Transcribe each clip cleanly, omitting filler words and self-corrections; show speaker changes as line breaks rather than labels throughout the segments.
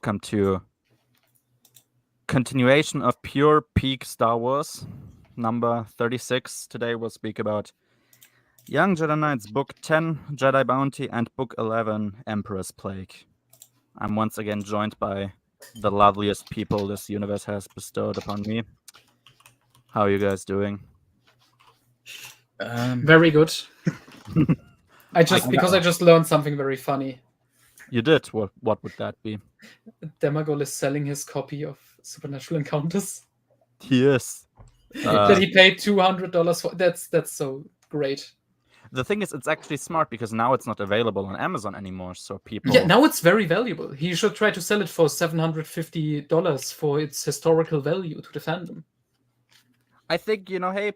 welcome to continuation of Pure Peak Star Wars, number 36. Today we'll speak about Young Jedi Knights, Book 10, Jedi Bounty, and Book 11, Emperor's Plague. I'm once again joined by the loveliest people this universe has bestowed upon me. How are you guys doing?
Very good. I just learned something very funny.
You did? What would that be?
Demagol is selling his copy of Supernatural Encounters.
He is.
That he paid $200 for. That's so great.
The thing is, it's actually smart because now it's not available on Amazon anymore, so people...
Yeah, now it's very valuable. He should try to sell it for $750 for its historical value to the fandom.
I think, hey,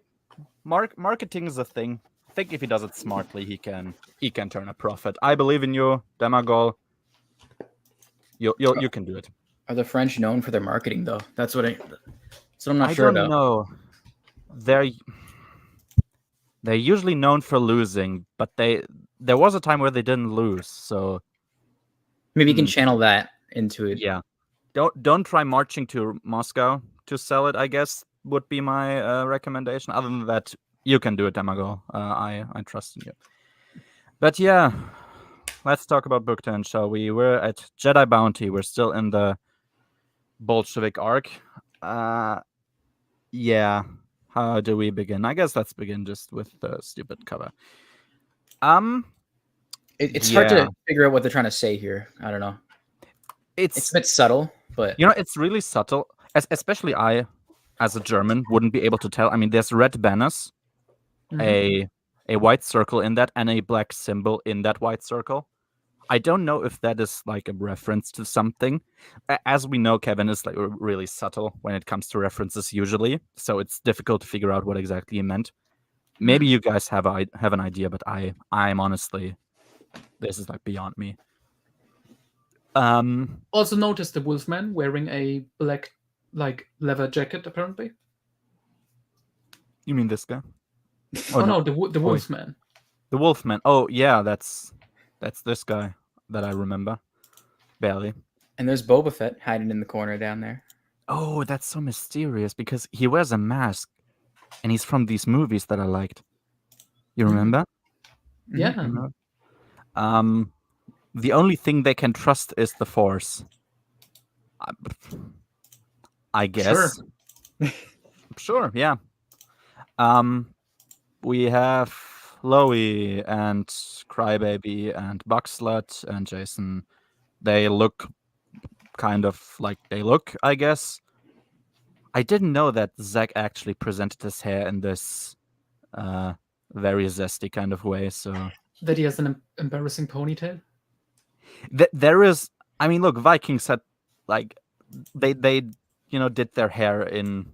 marketing is a thing. I think if he does it smartly, he can turn a profit. I believe in you, Demagol. You can do it.
Are the French known for their marketing, though? That's what I'm not sure about.
I don't know. They're usually known for losing, but there was a time where they didn't lose, so
maybe you can channel that into it.
Yeah. Don't try marching to Moscow to sell it, I guess, would be my recommendation. Other than that, you can do it, Demagol. I trust in you. But yeah, let's talk about Book 10, shall we? We're at Jedi Bounty. We're still in the Bolshevik arc. Yeah. How do we begin? I guess let's begin just with the stupid cover.
It's hard to figure out what they're trying to say here. I don't know. It's a bit subtle, but
it's really subtle. Especially I, as a German, wouldn't be able to tell. I mean, there's red banners, a white circle in that, and a black symbol in that white circle. I don't know if that is like a reference to something. As we know, Kevin is like really subtle when it comes to references usually, so it's difficult to figure out what exactly he meant. Maybe you guys have an idea, but I'm honestly, this is like beyond me.
Also notice the Wolfman wearing a black leather jacket, apparently.
You mean this guy?
Oh no, the Wolfman.
The Wolfman. Oh yeah, that's this guy that I remember. Barely.
And there's Boba Fett hiding in the corner down there.
Oh, that's so mysterious because he wears a mask and he's from these movies that I liked. You remember?
Yeah.
The only thing they can trust is the Force. I guess. Sure, yeah. We have Loey and Crybaby and Buckslut and Jason. They look kind of like they look, I guess. I didn't know that Zach actually presented his hair in this very zesty kind of way. So
that he has an embarrassing ponytail.
There is. I mean, look, Vikings had like they did their hair in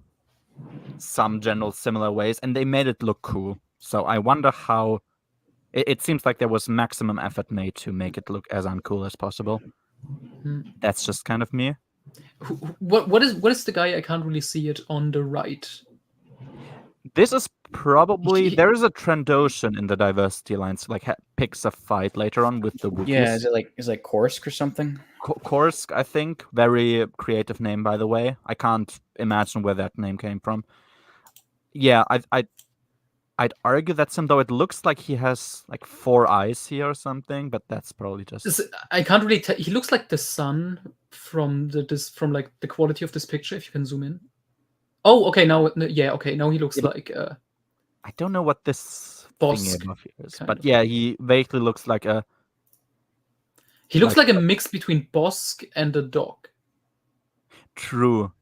some general similar ways, and they made it look cool. So I wonder how. It seems like there was maximum effort made to make it look as uncool as possible. That's just kind of me.
What is the guy? I can't really see it on the right.
This is probably there is a Trandoshan in the diversity lines. Like picks a fight later on with the Wookiees.
Yeah, is it like Kursk or something?
Kursk, I think. Very creative name, by the way. I can't imagine where that name came from. Yeah, I'd argue that's him, though it looks like he has like 4 eyes here or something, but that's probably just...
I can't really tell. He looks like the sun from like the quality of this picture, if you can zoom in. Oh, okay, now he looks like...
I don't know what this
Bosk
thing is, but yeah, he vaguely looks like a...
He looks like a mix between Bosk and a dog.
True.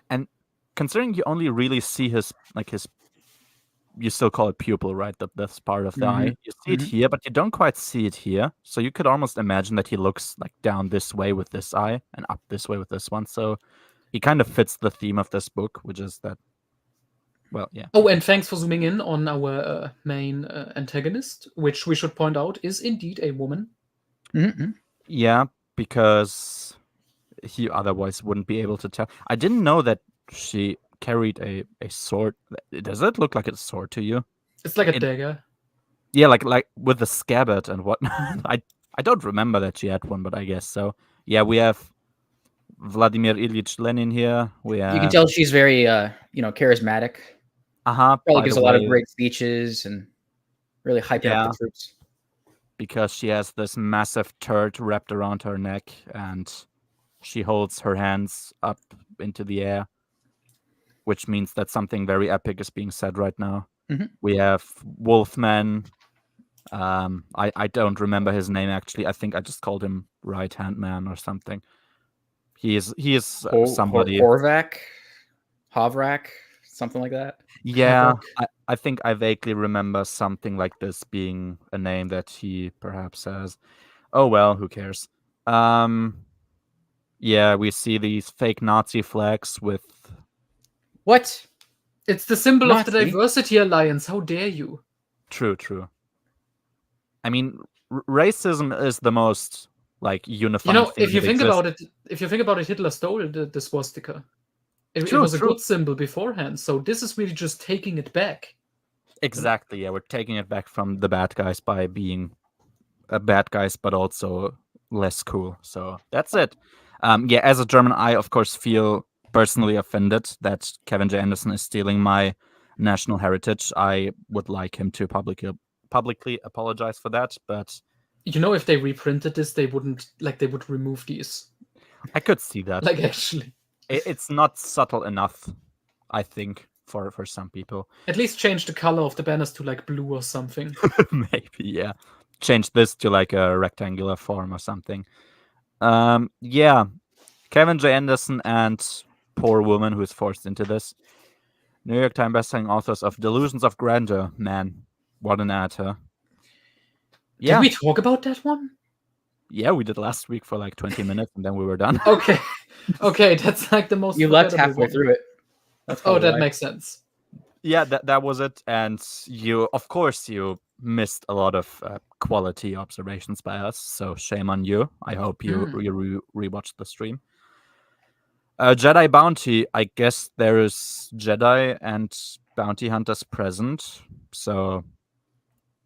And considering you only really see his you still call it pupil, right? That's part of the eye. You see it here, but you don't quite see it here. So you could almost imagine that he looks like down this way with this eye and up this way with this one. So he kind of fits the theme of this book, which is that, well, yeah.
Oh, and thanks for zooming in on our main antagonist, which we should point out is indeed a woman.
Yeah, because he otherwise wouldn't be able to tell. I didn't know that she carried a sword. Does it look like a sword to you?
It's like a dagger.
Yeah, like with the scabbard and whatnot. I don't remember that she had one, but I guess so. Yeah, we have Vladimir Ilyich Lenin here. We have,
You can tell she's very, charismatic. Probably gives a lot of great speeches and really hyping up the troops.
Because she has this massive turd wrapped around her neck, and she holds her hands up into the air, which means that something very epic is being said right now.
Mm-hmm.
We have Wolfman. I don't remember his name actually. I think I just called him Right Hand Man or something. He is somebody.
Havrak, something like that.
Yeah, I think I vaguely remember something like this being a name that he perhaps has. Oh well, who cares? Yeah, we see these fake Nazi flags with.
What?
It's the symbol of the Diversity Alliance. How dare you?
True. I mean, racism is the most unifying thing.
If you think about it, Hitler stole the swastika. It was a good symbol beforehand, so this is really just taking it back.
Exactly, yeah, we're taking it back from the bad guys by being bad guys, but also less cool. So that's it. Yeah, as a German, I of course feel personally offended that Kevin J. Anderson is stealing my national heritage. I would like him to publicly apologize for that, but
if they reprinted this, they would remove these.
I could see that.
Actually.
It's not subtle enough, I think, for some people.
At least change the color of the banners to blue or something.
Maybe, yeah. Change this to a rectangular form or something. Yeah. Kevin J. Anderson and poor woman who is forced into this. New York Times bestselling authors of Delusions of Grandeur. Man, what an ad, huh?
Yeah. Did we talk about that one?
Yeah, we did last week for 20 minutes and then we were done.
Okay, that's the most.
You left halfway through it.
That makes sense.
Yeah, that was it. And you missed a lot of quality observations by us. So shame on you. I hope you rewatched the stream. Jedi Bounty. I guess there is Jedi and bounty hunters present. So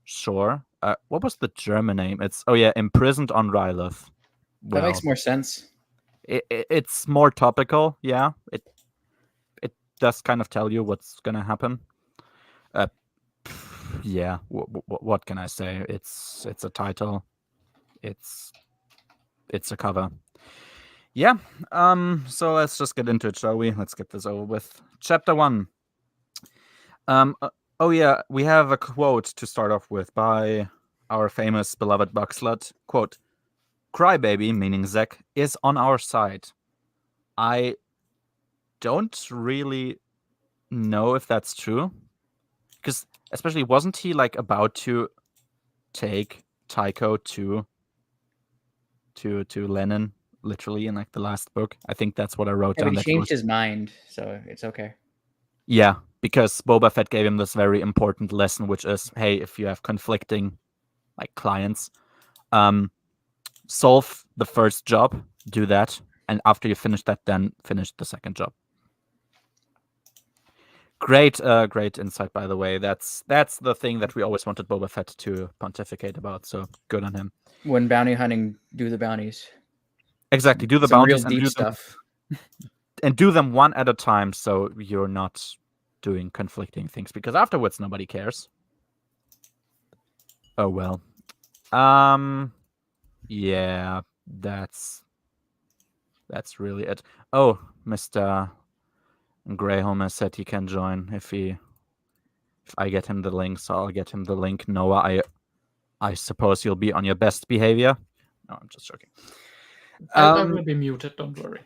sure. What was the German name? It's Imprisoned on Rylith.
Well, that makes more sense.
It's more topical. Yeah, it does kind of tell you what's gonna happen. Yeah. What can I say? It's a title. It's a cover. Yeah. So let's just get into it, shall we? Let's get this over with. Chapter 1. Oh yeah, we have a quote to start off with by our famous beloved Buckslut. Quote, "Crybaby," meaning Zack, "is on our side." I don't really know if that's true. Because especially, wasn't he about to take Tycho to Lenin, literally, in the last book? I think that's what I wrote down.
But he changed his mind, so it's okay.
Yeah, because Boba Fett gave him this very important lesson, which is, hey, if you have conflicting clients, solve the first job, do that, and after you finish that, then finish the second job. Great insight, by the way. That's the thing that we always wanted Boba Fett to pontificate about. So good on him.
When bounty hunting, do the bounties.
Exactly, do the bounties
real deep stuff.
And do them one at a time, so you're not doing conflicting things, because afterwards nobody cares. Oh well. Yeah, that's really it. Oh, Mr. Greyholm has said he can join if I get him the link, so I'll get him the link. Noah, I suppose you'll be on your best behavior. No, I'm just joking.
I will be muted, don't worry.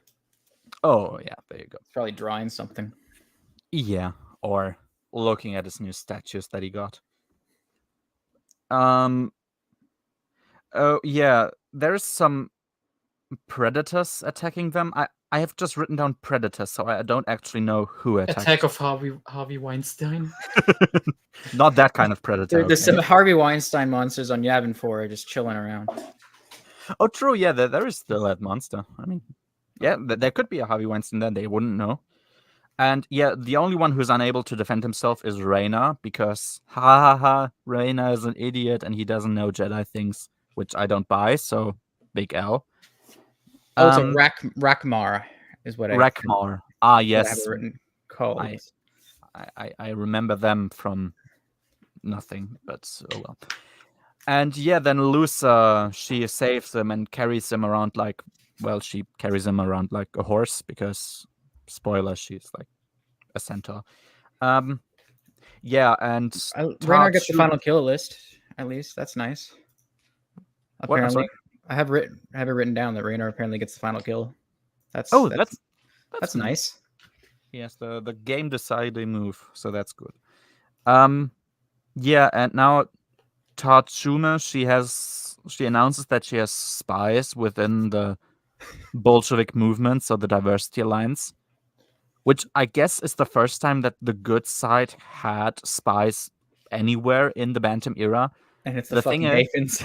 Oh yeah, there you go.
He's probably drawing something.
Yeah, or looking at his new statues that he got. Oh yeah, there's some predators attacking them. I have just written down predators, so I don't actually know who attacked.
Attack of Harvey Weinstein.
Not that kind of predator.
The Harvey Weinstein monsters on Yavin 4 are just chilling around.
Oh, true. Yeah, there is still that monster. I mean, yeah, there could be a Harvey Weinstein there. They wouldn't know. And yeah, the only one who's unable to defend himself is Reyna, because Reyna is an idiot and he doesn't know Jedi things, which I don't buy. So big L.
Oh, it's a Rakmar is what
Rakmar. Ah, yes.
I have it written called.
I remember them from nothing, but oh well. And yeah, then Lusa, she saves him and carries him around she carries him around like a horse because, spoiler, she's like a centaur. Yeah, and
Raynar gets the final kill list. At least that's nice. Apparently, I have it written down that Raynar apparently gets the final kill. That's nice.
Yes, the game deciding move, so that's good. Yeah, and now Tatsuma, she announces that she has spies within the Bolshevik movement, so the Diversity Alliance, which I guess is the first time that the good side had spies anywhere in the Bantam era.
And it's the fucking Hapens.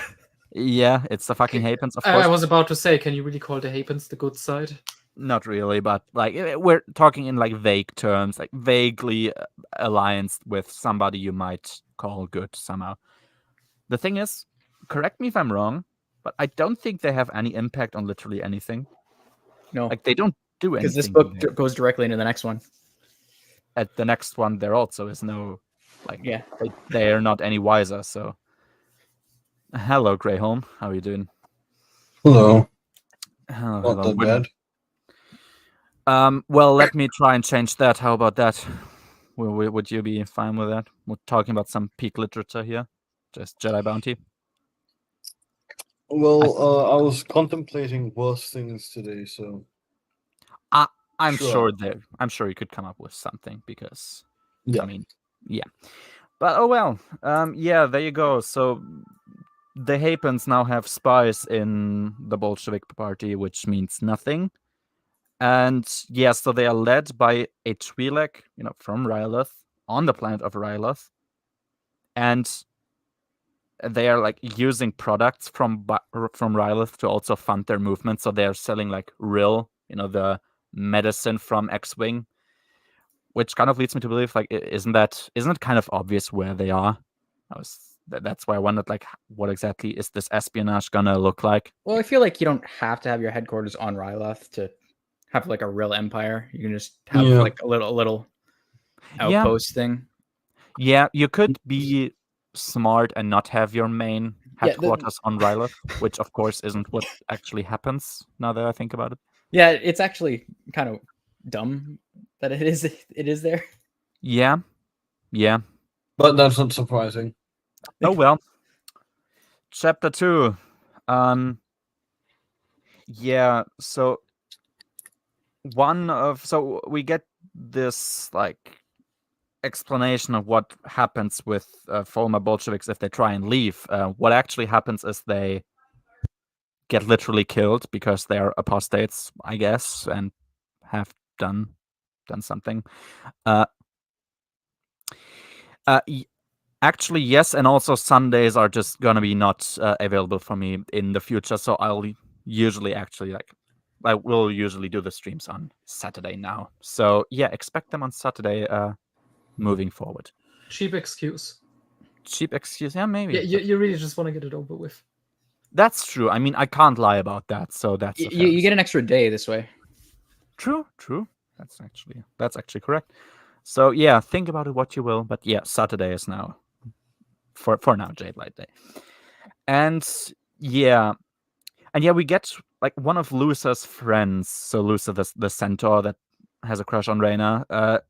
Yeah, it's the fucking Hapens, of course.
I was about to say, can you really call the Hapens the good side?
Not really, but like we're talking in like vague terms, like vaguely allianced with somebody you might call good somehow. The thing is, correct me if I'm wrong, but I don't think they have any impact on literally anything.
No.
Like, they don't do anything.
Because this book goes directly into the next one.
At the next one, there also is no,
yeah.
They are not any wiser, so. Hello, Greyholm. How are you doing?
Hello.
Hello.
Not that
bad. Well, let me try and change that. How about that? Would you be fine with that? We're talking about some peak literature here. Just Jedi Bounty.
Well, I was contemplating worse things today, so.
I'm sure you could come up with something because,
yeah.
I mean, yeah. But oh well. Yeah, there you go. So the Hapens now have spies in the Bolshevik party, which means nothing. And yeah, so they are led by a Twi'lek, from Rylith, on the planet of Rylith. And they are like using products from Rylith to also fund their movement. So they're selling like Rill, the medicine from X-Wing, which kind of leads me to believe, like, isn't it kind of obvious where they are? That's why I wondered, like, what exactly is this espionage gonna look like?
Well, I feel like you don't have to have your headquarters on Rylith to have like a real empire. You can just have like a little outpost thing.
Yeah, you could be smart and not have your main headquarters on Rylith, which of course isn't what actually happens now that I think about it.
Yeah, it's actually kind of dumb that it is there.
Yeah.
But that's not surprising.
Oh well. Chapter 2. Yeah, so we get this like explanation of what happens with former Bolsheviks if they try and leave. What actually happens is they get literally killed because they are apostates, I guess, and have done something. Actually, yes, and also Sundays are just gonna be not available for me in the future, so I'll usually I will usually do the streams on Saturday now. So yeah, expect them on Saturday moving forward.
Cheap excuse.
Yeah, maybe.
Yeah, you really just want to get it over with.
That's true. I mean, I can't lie about that, so that's
you get an extra day this way.
True. That's actually correct. So yeah, think about it what you will, but yeah, Saturday is now for now Jade Light Day. And yeah, we get like one of Lusa's friends, so Lusa the centaur that has a crush on Raynar.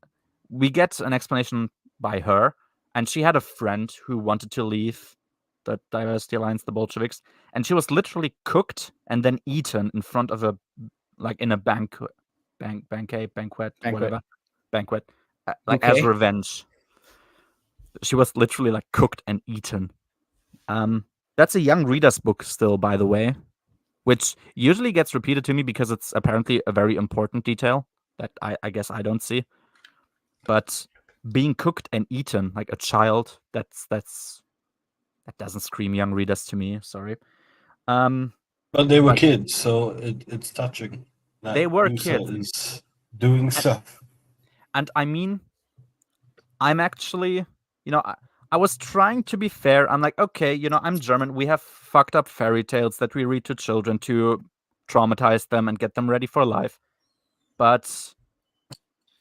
We get an explanation by her, and she had a friend who wanted to leave the Diversity Alliance, the Bolsheviks, and she was literally cooked and then eaten in front of in a banquet, whatever, as revenge. She was literally like cooked and eaten. That's a young reader's book still, by the way, which usually gets repeated to me because it's apparently a very important detail that I guess I don't see. But being cooked and eaten like a child, that doesn't scream young readers to me. Sorry.
But they were kids, so it's touching.
They were
Lusa
kids.
Is doing stuff.
And I mean, I'm actually, I was trying to be fair. I'm like, okay, I'm German. We have fucked up fairy tales that we read to children to traumatize them and get them ready for life. But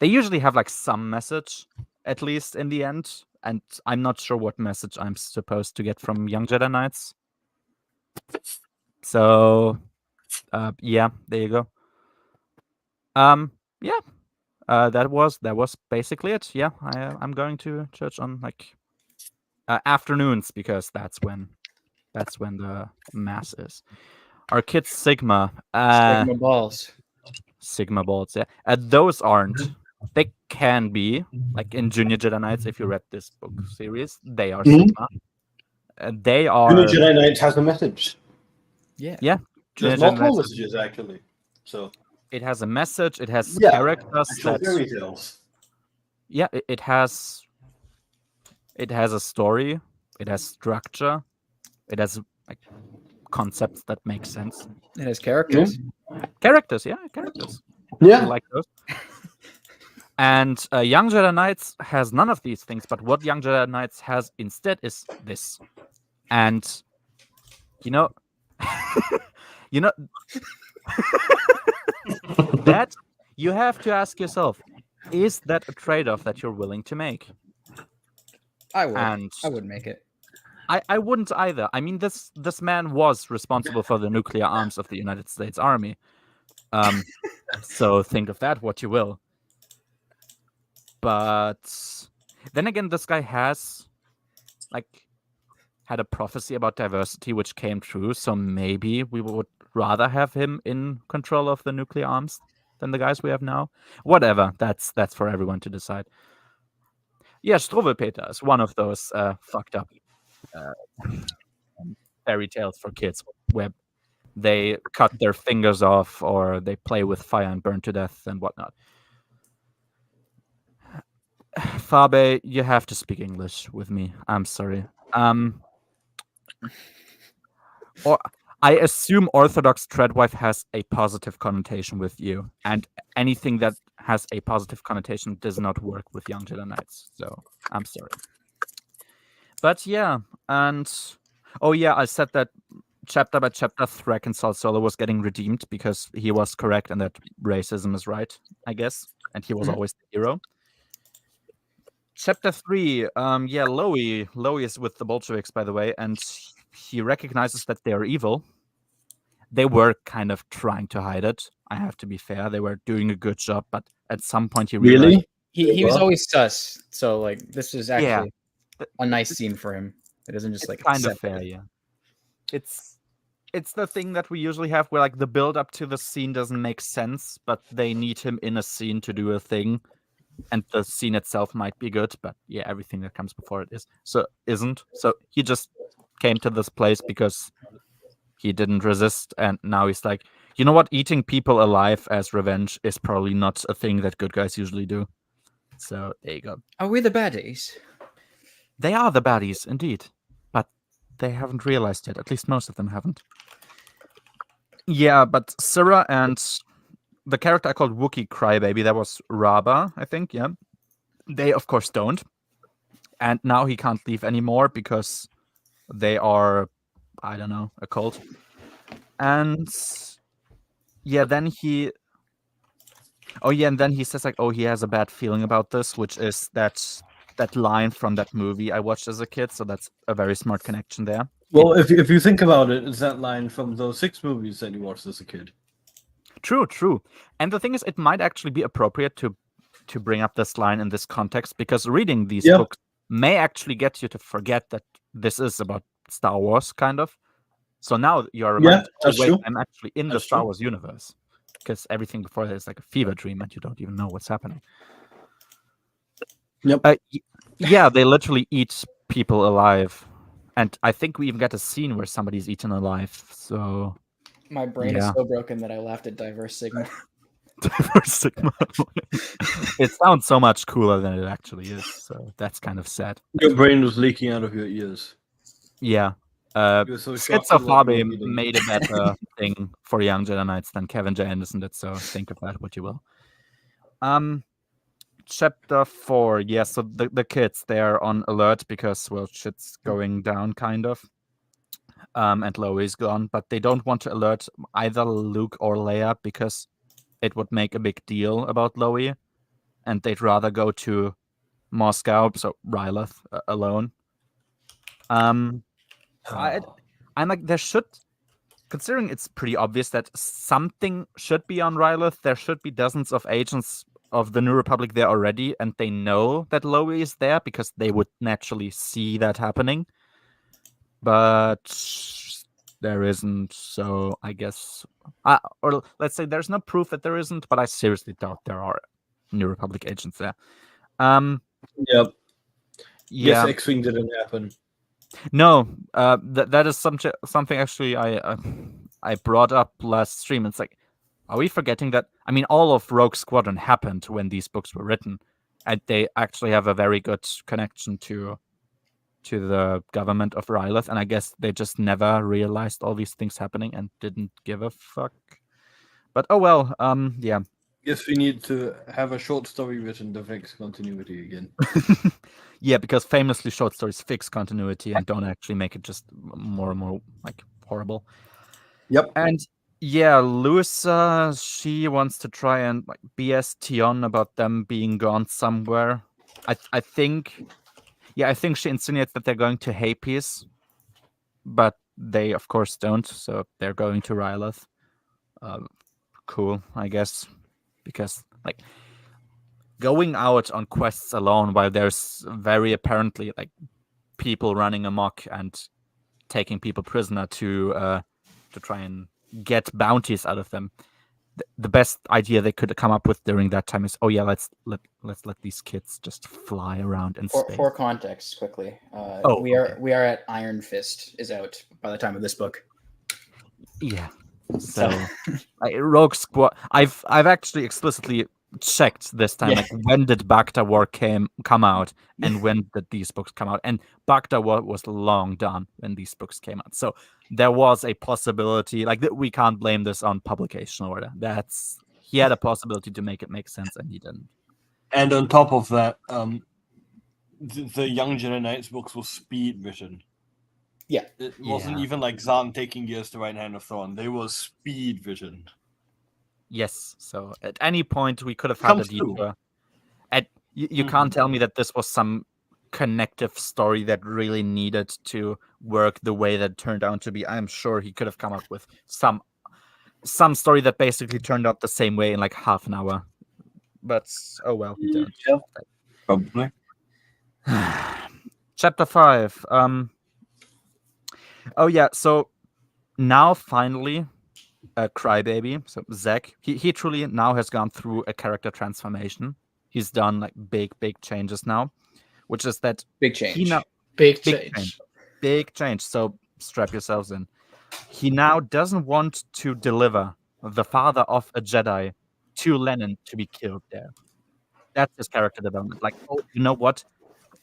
they usually have like some message, at least in the end. And I'm not sure what message I'm supposed to get from young Jedi Knights. So, yeah, there you go. Yeah, that was basically it. Yeah, I'm going to church on like afternoons because that's when the mass is. Our kids Sigma.
Sigma balls.
Sigma balls, yeah. Those aren't. They can be like in Junior Jedi Knights. If you read this book series, they are Sigma. They are.
Junior Jedi Knight has a message.
Yeah.
Yeah.
There's multiple messages actually. So
it has a message. It has characters.
Fairy tales.
Yeah, it has. It has a story. It has structure. It has like concepts that make sense.
It has characters.
Characters.
Yeah.
We like those. And Young Jedi Knights has none of these things, but what Young Jedi Knights has instead is this. And that you have to ask yourself, is that a trade-off that you're willing to make?
I would. I would make it.
I wouldn't either. I mean, this man was responsible for the nuclear arms of the United States Army. So think of that what you will. But then again, this guy has had a prophecy about diversity which came true, so maybe we would rather have him in control of the nuclear arms than the guys we have now. Whatever, that's for everyone to decide. Yeah, Struwwelpeter is one of those fucked up fairy tales for kids where they cut their fingers off or they play with fire and burn to death and whatnot. Fabe, you have to speak English with me. I'm sorry. Or I assume Orthodox Treadwife has a positive connotation with you, and anything that has a positive connotation does not work with Young Jedi Knights. So I'm sorry. But yeah, and I said that chapter by chapter, Threk and Sal Solo was getting redeemed because he was correct and that racism is right, I guess, and he was always the hero. Chapter 3, Lowy is with the Bolsheviks, by the way, and he recognizes that they are evil. They were kind of trying to hide it. I have to be fair. They were doing a good job, but at some point he realized...
Really? He was always sus, so like this is actually a nice scene for him. It isn't just like
kind of fair, yeah. It's the thing that we usually have where like the build up to the scene doesn't make sense, but they need him in a scene to do a thing. And the scene itself might be good, but yeah, everything that comes before it isn't. So he just came to this place because he didn't resist, and now he's like, you know what? Eating people alive as revenge is probably not a thing that good guys usually do. So there you go.
Are we the baddies?
They are the baddies, indeed. But they haven't realized yet. At least most of them haven't. Yeah, but Syrah and the character I called Wookiee Crybaby, that was Raba, I think, yeah. They, of course, don't. And now he can't leave anymore because they are, I don't know, a cult. And yeah, then he... and then he says, like, he has a bad feeling about this, which is that line from that movie I watched as a kid, so that's a very smart connection there.
Well, if you think about it, it's that line from those 6 movies that you watched as a kid.
True. And the thing is, it might actually be appropriate to bring up this line in this context, because reading these books may actually get you to forget that this is about Star Wars, kind of. So now you're reminded, I'm actually in the Star Wars universe, because everything before that is like a fever dream and you don't even know what's happening.
Yep.
They literally eat people alive. And I think we even get a scene where somebody's eaten alive, so...
My brain is so broken that I laughed at Diverse Sigma.
Diverse Sigma. It sounds so much cooler than it actually is, so that's kind of sad.
Your brain was leaking out of your ears.
Yeah. Schizophobia made a better thing for Young Jedi Knights than Kevin J. Anderson did, so think of that what you will. Chapter 4, so the kids, they are on alert because, well, shit's going down, kind of. and Loi's gone, but they don't want to alert either Luke or Leia because it would make a big deal about Loi, and they'd rather go to Moscow, so Ryleth alone. I'm like, there should, considering it's pretty obvious that something should be on Ryleth, there should be dozens of agents of the New Republic there already, and they know that Loi is there because they would naturally see that happening. But there isn't, so I guess, or let's say there's no proof that there isn't, but I seriously doubt there are New Republic agents there.
Yep.
Yeah.
Yes, X-Wing didn't happen.
No, that is something actually I brought up last stream. It's like, are we forgetting that? I mean, all of Rogue Squadron happened when these books were written, and they actually have a very good connection to the government of Ryleth, and I guess they just never realized all these things happening and didn't give a fuck. But oh well, yeah.
Guess we need to have a short story written to fix continuity again.
Yeah, because famously short stories fix continuity and don't actually make it just more and more like horrible.
Yep.
And yeah, Luisa, she wants to try and like BS Tion about them being gone somewhere. I think she insinuates that they're going to Hapes, but they of course don't, so they're going to Ryleth. Cool, I guess, because like going out on quests alone while there's very apparently like people running amok and taking people prisoner to try and get bounties out of them. The best idea they could come up with during that time is, oh yeah, let's let these kids just fly around in space.
For context, quickly, we are at Iron Fist is out by the time of this book.
Yeah. So Rogue Squad. I've actually explicitly checked this time, like when did Bacta War come out, and when did these books come out? And Bacta War was long done when these books came out. So there was a possibility, like that we can't blame this on publication order. He had a possibility to make it make sense, and he didn't.
And on top of that, the Young Jedi Knights books were speed written.
Yeah,
it wasn't even like Zahn taking years to write Hand of Thorn. They were speed written.
Yes, so at any point we could have had a detour. You can't tell me that this was some connective story that really needed to work the way that it turned out to be. I'm sure he could have come up with some story that basically turned out the same way in like half an hour. But oh well, he didn't.
Yeah, probably.
Chapter 5. Oh yeah, so now finally Crybaby, so Zach, he truly now has gone through a character transformation. He's done like big changes now, which is that
big change.
Big change. So strap yourselves in. He now doesn't want to deliver the father of a Jedi to Lennon to be killed there. That's his character development. Like, oh, you know what?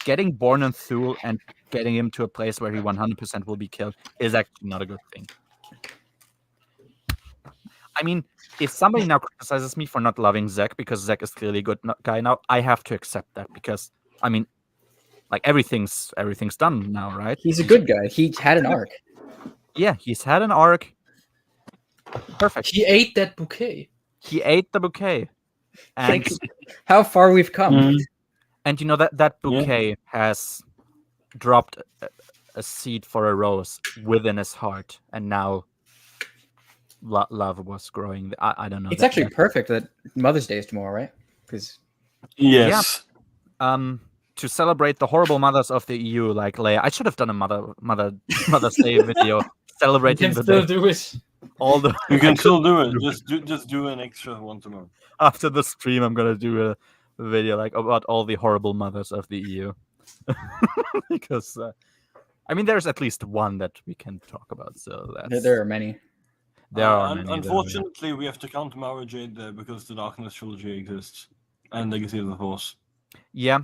Getting born in Thule and getting him to a place where he 100% will be killed is actually not a good thing. I mean, if somebody now criticizes me for not loving Zach because Zach is clearly a good guy now, I have to accept that because, I mean, like everything's done now, right?
He's a good guy. He had an arc.
Yeah, he's had an arc. Perfect.
He ate that bouquet.
He ate the bouquet. And
how far we've come.
And you know that bouquet has dropped a seed for a rose within his heart, and now love was growing. I don't know.
It's actually perfect that Mother's Day is tomorrow, right? Because
yes,
to celebrate the horrible mothers of the EU, like Leia. I should have done a Mother's Day video celebrating the day.
Do it.
You can still do it. Just do an extra one tomorrow.
After the stream, I'm gonna do a video like about all the horrible mothers of the EU, because I mean, there's at least one that we can talk about. So
there are many.
There are many.
Unfortunately, we have to count Mara Jade there because the Darkness trilogy exists and Legacy of the Force.
Yeah,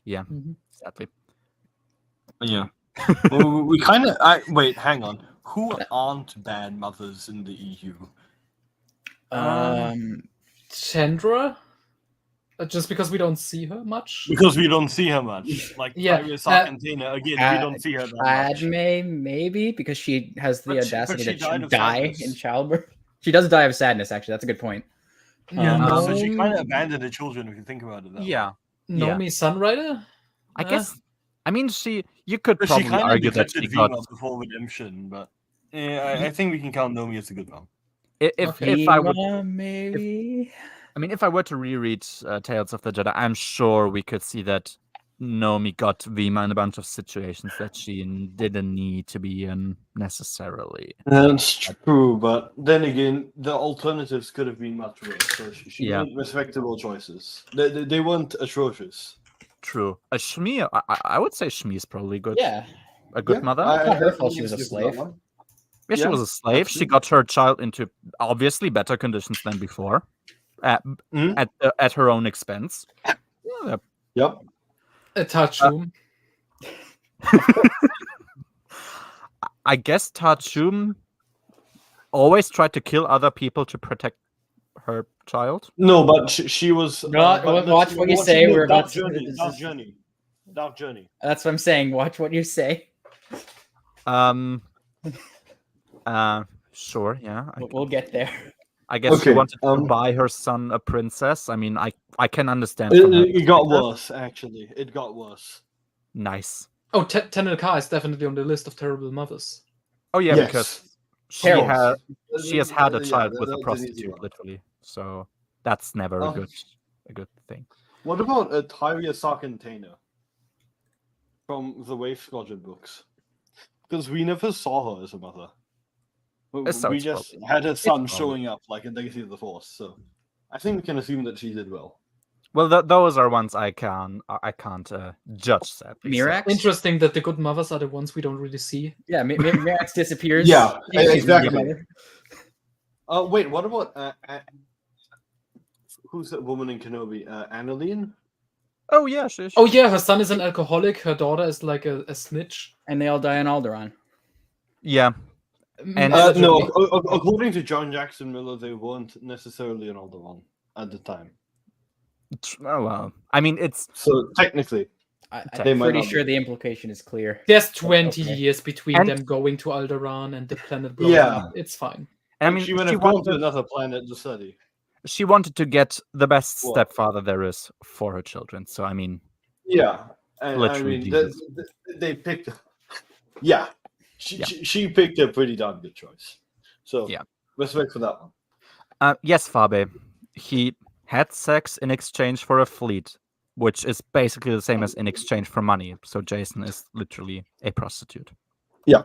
sadly.
Yeah. Well, we kind of. Wait, hang on. Who aren't bad mothers in the EU?
Chandra. Just because we don't see her much.
Because we don't see her much. Like
Yeah,
Sarkantina, again, we don't see her that much.
Padme, maybe, because she has the
But she
audacity to
died of
die
sadness.
in childbirth. She does die of sadness, actually. That's a good point.
Yeah,
So she kind of abandoned the children, if you think about it. That way.
Nomi Sunrider?
I guess. I mean, you could probably
she kind of
argue that
defected
she got.
Vima before redemption, but I think we can count Nomi as a good one.
If I would,
maybe.
if I were to reread Tales of the Jedi, I'm sure we could see that Nomi got Vima in a bunch of situations that she didn't need to be in necessarily.
That's true, but then again, the alternatives could have been much worse. So she made respectable choices. They weren't atrocious.
True. A Shmi, I would say Shmi is probably good.
Yeah.
A good mother.
It's not her fault she was a slave.
Yeah, she was a slave. She got her child into obviously better conditions than before, at her own expense. Yeah.
Yep.
A Tachum.
I guess Tachum always tried to kill other people to protect her child.
No, but she was.
Watch what you say. We're about
Dark Journey. Dark Journey.
That's what I'm saying. Watch what you say.
Sure, yeah.
We'll get there.
I guess she wanted to buy her son a princess. I mean, I can understand.
It got worse, actually. It got worse.
Nice.
Oh, Tenel Ka is definitely on the list of terrible mothers.
Oh yeah,
Yes.
because she has had a child with a prostitute, literally. So that's never a good thing.
What about Tyria Sarkantana from the Wave Squadron books? Because we never saw her as a mother. We just had her son showing up like in Legacy of the Force. So I think we can assume that she did well.
Well, those are ones I can't judge. Sadly.
Mirax?
Interesting that the good mothers are the ones we don't really see.
Yeah, Mirax disappears.
Yeah,
She's
exactly. Wait, what about who's that woman in Kenobi? Annalene?
Oh yeah,
Oh yeah, her son is an alcoholic. Her daughter is like a snitch.
And they all die on Alderaan.
Yeah.
And
no, according to John Jackson Miller, they weren't necessarily an Alderaan at the time.
Oh well, I mean it's
so technically.
I'm pretty sure the implication is clear.
There's 20 years between them going to Alderaan and the planet blowing up. It's fine.
I mean,
she would have gone to another planet to study.
She wanted to get the best stepfather there is for her children. So I mean,
yeah, and
literally,
they picked. Yeah, she picked a pretty darn good choice. So yeah, respect for that one.
Yes, Fabe, he had sex in exchange for a fleet, which is basically the same as in exchange for money. So Jason is literally a prostitute.
Yeah.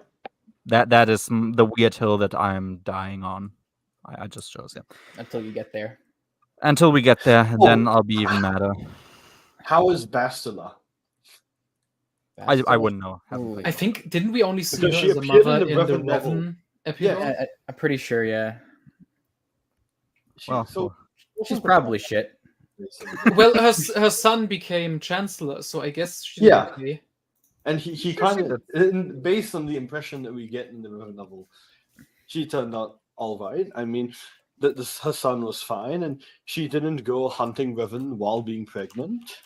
That is the weird hill that I'm dying on. I just chose it.
Until you get there.
Until we get there, then I'll be even madder.
How is Bastila?
I wouldn't know.
I think, didn't we only see her as a mother in the Revan episode?
Yeah, I'm pretty sure, yeah.
She's
probably shit.
Well, her son became Chancellor, so I guess she's okay.
And he kind of, based on the impression that we get in the Revan novel, she turned out all right. I mean, her son was fine, and she didn't go hunting Revan while being pregnant,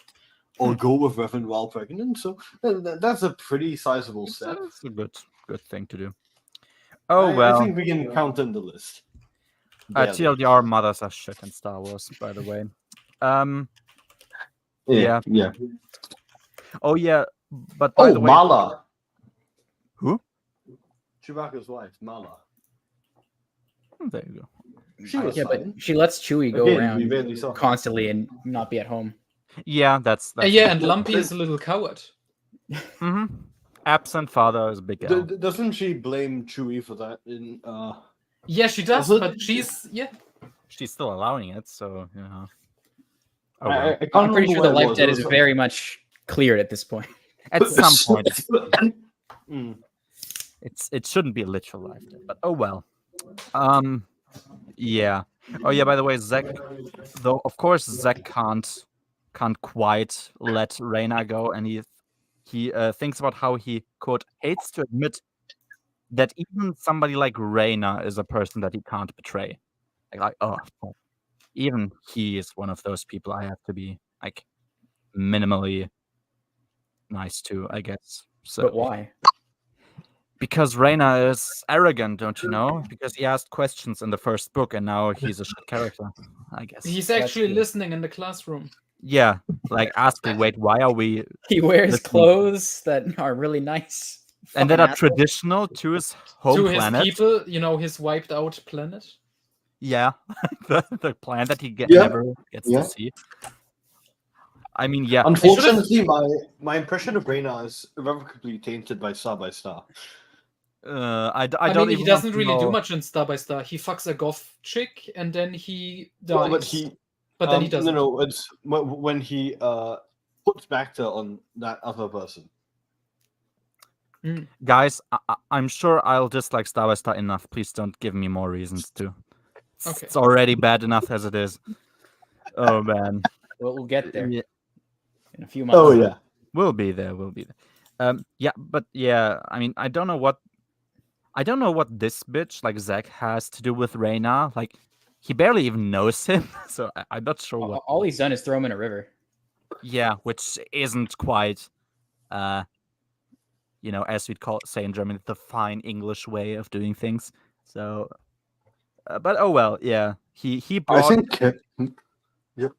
or go with Revan while pregnant. So that's a pretty sizable step.
That's a good thing to do.
I think we can count in the list.
TLDR, mothers are shit in Star Wars, by the way. Yeah. Oh yeah, but by the way,
Mala.
Who?
Chewbacca's wife, Mala.
There you go.
She was
but she lets Chewie go around constantly and not be at home.
Yeah, that's
and Lumpy is a little coward.
Mm-hmm. Absent father is a big L.
Doesn't she blame Chewie for that?
Yeah, she does, but she's
still allowing it. So yeah.
I'm pretty sure the life debt is very much cleared at this point.
At some point, it shouldn't be a literal life debt, but oh well. Yeah. Oh yeah. By the way, Zach, though, of course, Zach can't quite let Reyna go, and he thinks about how he quote hates to admit that even somebody like Reyna is a person that he can't betray. even he is one of those people I have to be like minimally nice to, I guess. So,
But why?
because Reyna is arrogant, don't you know? Because he asked questions in the first book, and now he's a shit character, I guess.
He's actually listening in the classroom.
Yeah, like asking, wait, why are we...
He wears
listening?
Clothes that are really nice.
And that are traditional to his home planet.
His people, you know, his wiped out planet.
Yeah, the planet that he
Yeah.
never gets to see. I mean, yeah.
Unfortunately, my impression of Reyna is irrevocably tainted by Star by Star.
I
I
don't
mean,
even
he doesn't
want to
really do
know.
much in Star by Star. He fucks a goth chick and then he dies.
Well,
but then he doesn't.
No, it's when he puts Bacta on that other person.
Guys, I'm sure I'll dislike Star by Star enough. Please don't give me more reasons to.
Okay.
It's already bad enough as it is. Oh man.
Well, we'll get there
Yeah.
in a few months.
Oh yeah.
We'll be there. Yeah, but yeah, I mean, I don't know what this bitch like Zach has to do with Reyna. Like, he barely even knows him, so I'm not sure what.
All he's done is throw him in a river.
Yeah, which isn't quite, as we'd say in German, the fine English way of doing things. So, but oh well, yeah. He brought.
I think. Yep.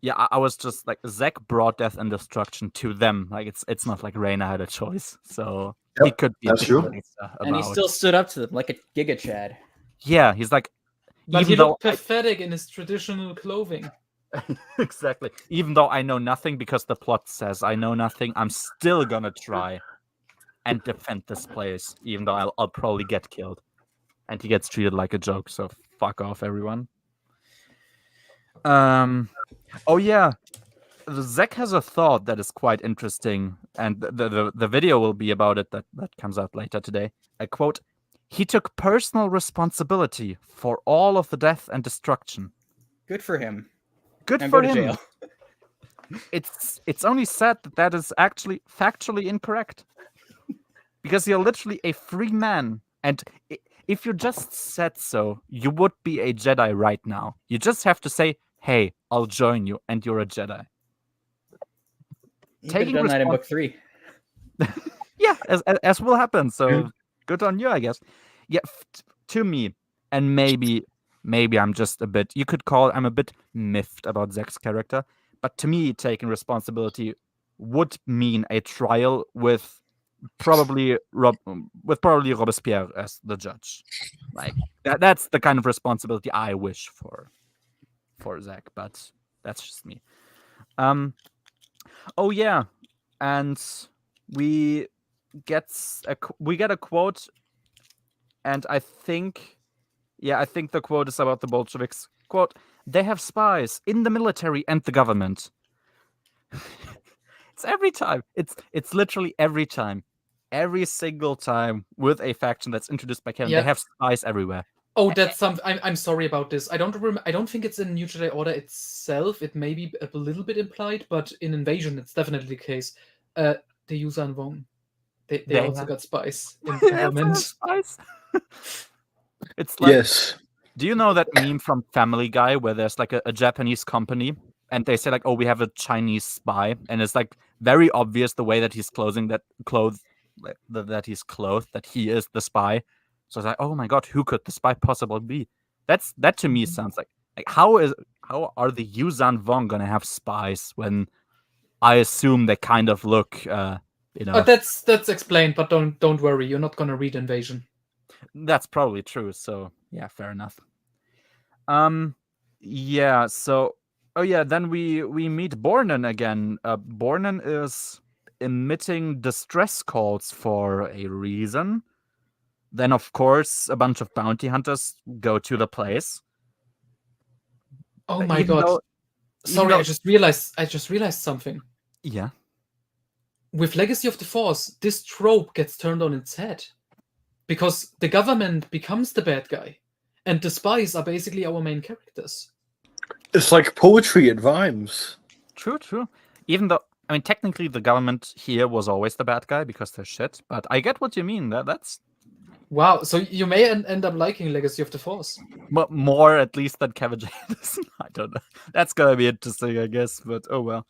Yeah, I was just like, Zach brought death and destruction to them. Like, it's not like Reyna had a choice, so he could be.
That's true.
And he still stood up to them like a Giga Chad.
Yeah, he's like.
But he looked pathetic in his traditional clothing.
Exactly. Even though I know nothing because the plot says I know nothing, I'm still gonna try and defend this place, even though I'll probably get killed. And he gets treated like a joke, so fuck off, everyone. Oh yeah, Zach has a thought that is quite interesting, and the video will be about it that comes out later today. I quote: "He took personal responsibility for all of the death and destruction."
Good for him.
Good
And
for
go to
him.
jail.
It's only said that is actually factually incorrect, because you're literally a free man, and if you just said so, you would be a Jedi right now. You just have to say, "Hey, I'll join you," and you're a Jedi.
He could have done that in book 3.
Yeah, as will happen. So good on you, I guess. Yeah, to me, and maybe I'm just a bit. You could call it, I'm a bit miffed about Zach's character, but to me, taking responsibility would mean a trial with probably Robespierre as the judge. Like that's the kind of responsibility I wish for Zach, but that's just me. Oh yeah, and we get a quote, and I think the quote is about the Bolsheviks. Quote: "They have spies in the military and the government." It's every time. It's literally every time. Every single time with a faction that's introduced by canon, they have spies everywhere.
Oh, that's something. I'm sorry about this. I don't think it's in New Jedi Order itself. It may be a little bit implied, but in Invasion, it's definitely the case. The Yuuzhan Vong, they also got spies in the government.
Spies. It's like,
yes.
Do you know that meme from Family Guy where there's like a Japanese company and they say like, "Oh, we have a Chinese spy," and it's like very obvious the way that he's that he's clothed, that he is the spy. So it's like, oh my god, who could the spy possibly be? That to me sounds like how are the Yuuzhan Vong gonna have spies when I assume they kind of look
That's explained, but don't worry, you're not gonna read Invasion.
That's probably true. So yeah, fair enough. Yeah. So then we meet Bornen again. Bornen is emitting distress calls for a reason. Then, of course, a bunch of bounty hunters go to the place.
Oh my god! Sorry, I just realized something.
Yeah.
With Legacy of the Force, this trope gets turned on its head, because the government becomes the bad guy, and the spies are basically our main characters.
It's like poetry. It rhymes.
True. Even though, I mean, technically the government here was always the bad guy because they're shit. But I get what you mean.
Wow, so you may end up liking Legacy of the Force.
More at least than Kevin Jameson. I don't know. That's gonna be interesting, I guess. But oh well.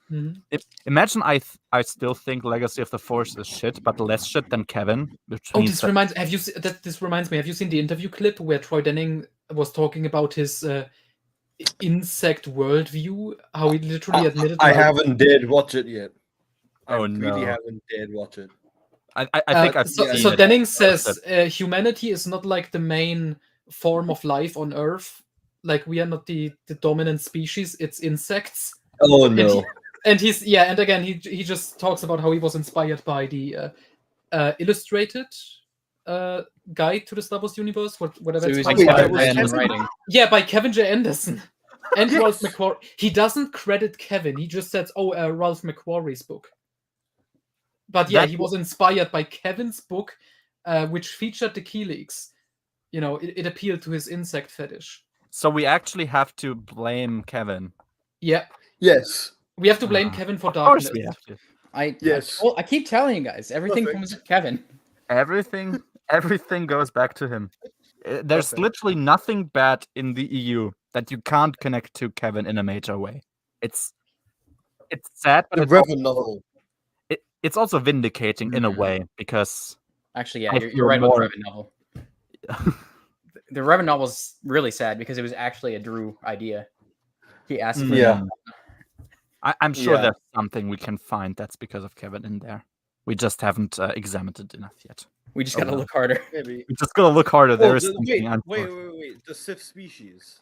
Imagine I still think Legacy of the Force is shit, but less shit than Kevin.
This reminds me. Have you seen the interview clip where Troy Denning was talking about his insect worldview? How he literally admitted.
I haven't dared watch it yet.
Oh,
I really
no.
haven't dared watch it.
I think I've
so
seen it.
Denning says humanity is not like the main form of life on Earth. Like we are not the dominant species. It's insects.
Oh no!
And again he just talks about how he was inspired by the illustrated guide to the Star Wars universe. Whatever.
So
it's
he was
called.
inspired by Anderson writing.
Yeah, by Kevin J. Anderson and Ralph McQuarrie. He doesn't credit Kevin. He just says, Ralph McQuarrie's book. But yeah, he was inspired by Kevin's book, which featured the key leaks. You know, it appealed to his insect fetish.
So we actually have to blame Kevin.
Yeah.
Yes.
We have to blame Kevin for
darkness.
darkness.
We have to.
I keep telling you guys, everything comes with Kevin.
Everything goes back to him. There's literally nothing bad in the EU that you can't connect to Kevin in a major way. It's sad, but it's also vindicating in a way because
actually, yeah, you're right about the Revan novel. The Revan novel's really sad because it was actually a Drew idea. He asked for it.
I'm sure there's something we can find that's because of Kevin in there. We just haven't examined it enough yet.
We just gotta look harder.
Maybe.
We just gotta look harder. There is something.
Wait. The Sith species.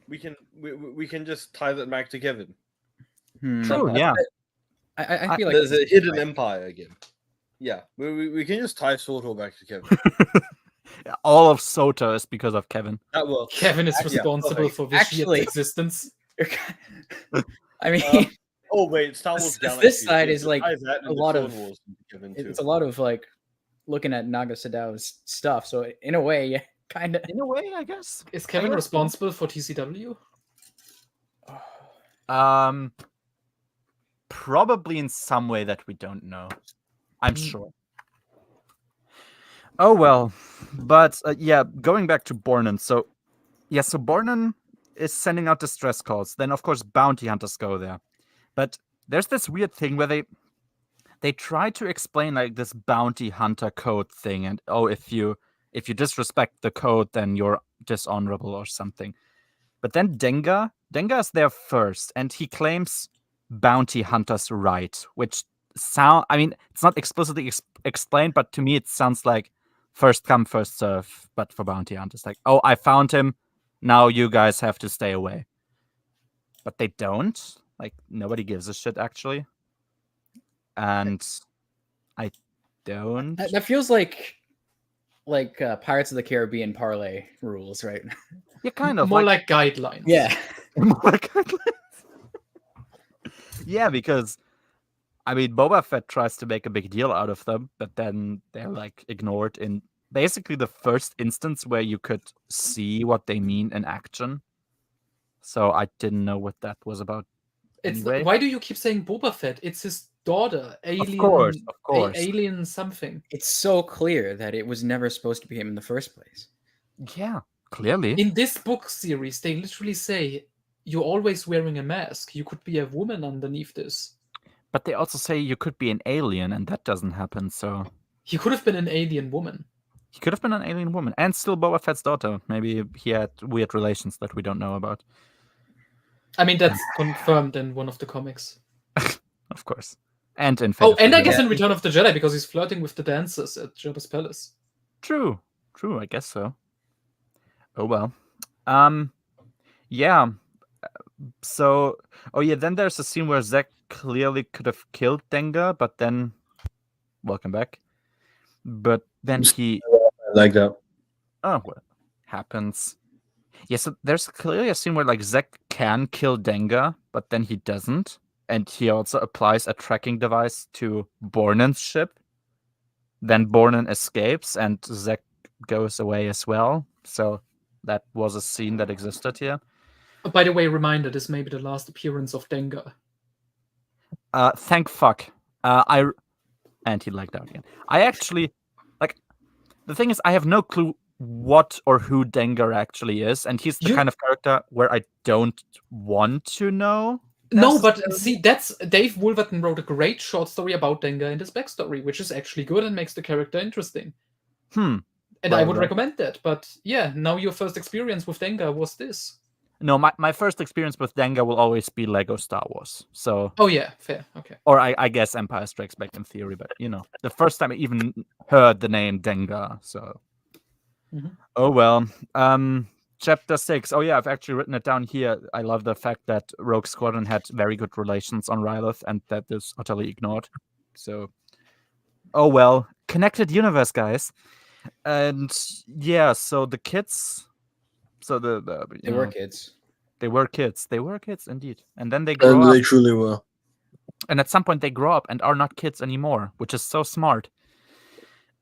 We can just tie that back to Kevin.
True. Yeah.
I feel like
there's a hidden empire again. Yeah, we can just tie Soto back to Kevin.
All of Soto is because of Kevin.
Kevin is responsible for Vishia's existence.
I mean,
Star Wars Galaxy.
This side is like a lot of. It's a lot of like looking at Naga Sadow's stuff. So in a way, yeah, kind of.
In a way, I guess.
Is Kevin responsible for TCW?
Probably in some way that we don't know. I'm sure. Oh well, but going back to Bornen. So Bornen is sending out distress calls. Then of course bounty hunters go there. But there's this weird thing where they try to explain like this bounty hunter code thing, and if you disrespect the code, then you're dishonorable or something. But then Denga is there first, and he claims bounty hunter's right, which it's not explicitly explained, but to me it sounds like first come, first serve, but for bounty hunters. Like, I found him, now you guys have to stay away. But they don't. Like, nobody gives a shit, actually. And I don't.
That feels like Pirates of the Caribbean parlay rules, right?
Yeah, kind of.
More like guidelines.
Yeah.
More like guidelines. Yeah, because Boba Fett tries to make a big deal out of them, but then they're like ignored in basically the first instance where you could see what they mean in action. So I didn't know what that was about. Anyway.
Why do you keep saying Boba Fett? It's his daughter, alien.
Of course.
Alien something.
It's so clear that it was never supposed to be him in the first place.
Yeah, clearly.
In this book series, they literally say, you're always wearing a mask. You could be a woman underneath this.
But they also say you could be an alien, and that doesn't happen, so...
He could have been an alien woman.
He could have been an alien woman, and still Boba Fett's daughter. Maybe he had weird relations that we don't know about.
I mean, that's confirmed in one of the comics.
Of course. And in Fate
and I guess in Return of the Jedi, because he's flirting with the dancers at Jabba's palace.
True, I guess so. Oh well. Yeah. So, then there's a scene where Zek clearly could have killed Denga, but then, welcome back. But then he...
like that.
Oh, well, happens. Yeah, so there's clearly a scene where like Zek can kill Denga, but then he doesn't. And he also applies a tracking device to Bornen's ship. Then Bornen escapes, and Zek goes away as well. So that was a scene that existed here.
By the way, reminder, this may be the last appearance of Denga.
Thank fuck. And he lagged out again. I actually, the thing is, I have no clue what or who Dengar actually is, and he's the kind of character where I don't want to know.
No, but see, that's Dave Wolverton wrote a great short story about Dengar and his backstory, which is actually good and makes the character interesting. And I would recommend that. But yeah, now your first experience with Dengar was this.
No, my first experience with Dengar will always be Lego Star Wars. So.
Oh yeah, fair. Okay.
Or I guess Empire Strikes Back in theory, but the first time I even heard the name Dengar. So. Oh well. Chapter 6. Oh yeah, I've actually written it down here. I love the fact that Rogue Squadron had very good relations on Ryloth, and that is utterly ignored. So. Oh well. Connected universe, guys. And yeah, so the kids. So
they were kids.
They were kids. They were kids indeed. And then they grew
up.
And
they truly were.
And at some point they grow up and are not kids anymore, which is so smart.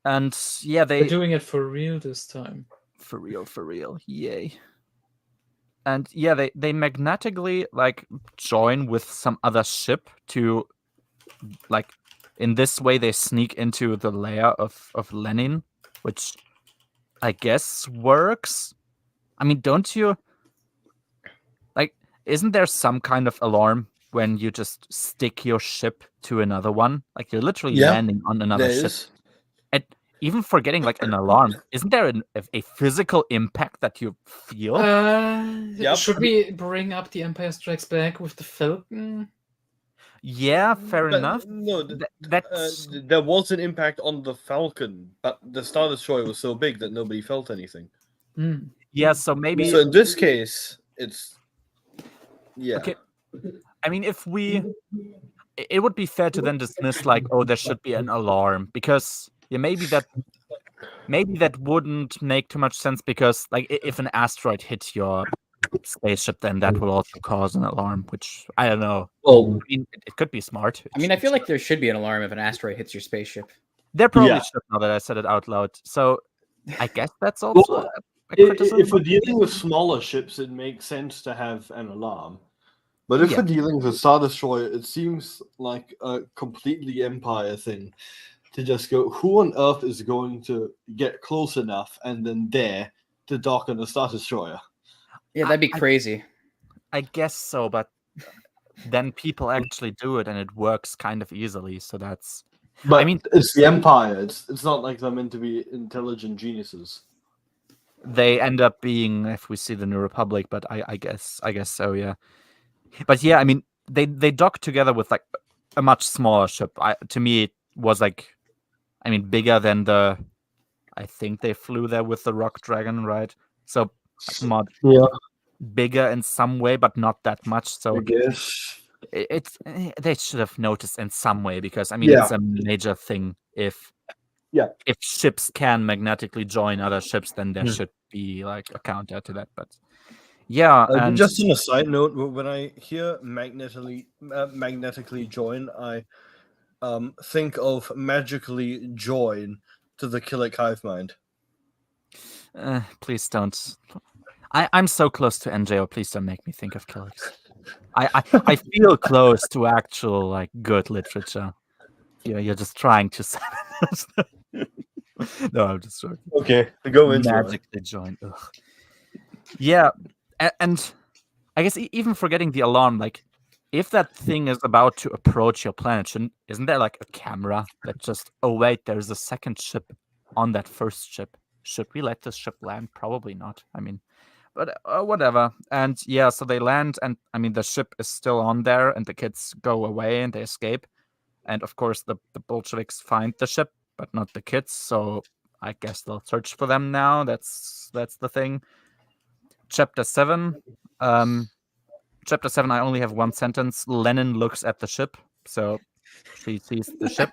And yeah,
they're doing it for real this time.
For real. Yay. And yeah, they magnetically join with some other ship to in this way they sneak into the lair of Lenin, which I guess works. I mean, don't you isn't there some kind of alarm when you just stick your ship to another one? Like you're literally landing on another ship. And even forgetting an alarm, isn't there a physical impact that you feel?
Should we bring up the Empire Strikes Back with the Falcon?
Yeah, fair enough.
No, there was an impact on the Falcon, but the Star Destroyer was so big that nobody felt anything.
Yeah, so maybe.
So in this case, it's. Yeah.
Okay. I mean, it would be fair to then dismiss there should be an alarm, because maybe that wouldn't make too much sense, because if an asteroid hits your spaceship, then that will also cause an alarm, which I don't know.
Well,
I mean, it could be smart.
I feel like there should be an alarm if an asteroid hits your spaceship.
There probably should, now that I said it out loud. So I guess that's also
if we're dealing with smaller ships, it makes sense to have an alarm. But if we're dealing with Star Destroyer, it seems like a completely Empire thing to just go, who on earth is going to get close enough and then dare to dock on a Star Destroyer?
Yeah, that'd be crazy.
I guess so, but then people actually do it and it works kind of easily, so that's...
But I mean, it's the Empire. It's not like they're meant to be intelligent geniuses.
They end up being, if we see the New Republic, but I guess so, yeah. But yeah, I mean, they dock together with a much smaller ship. To me, it was bigger than the. I think they flew there with the Rock Dragon, right? So much bigger in some way, but not that much. So
I guess
they should have noticed in some way, because it's a major thing. If ships can magnetically join other ships, then there should be a counter to that, but. Yeah, and
just on a side note, when I hear magnetically join, I think of magically join to the Killick hive mind.
Please don't. I'm so close to NJO. Please don't make me think of Killicks. I feel close to actual good literature. You're just trying to. No, I'm just joking.
Okay, go into
magically join. Ugh. Yeah. And I guess even forgetting the alarm, if that thing is about to approach your planet, isn't there a camera that just, oh wait, there's a second ship on that first ship? Should we let this ship land? Probably not. But whatever. And yeah, so they land, and the ship is still on there, and the kids go away and they escape. And of course, the Bolsheviks find the ship, but not the kids. So I guess they'll search for them now. That's the thing. Chapter 7. Chapter 7, I only have one sentence. Lenin looks at the ship. So she sees the ship,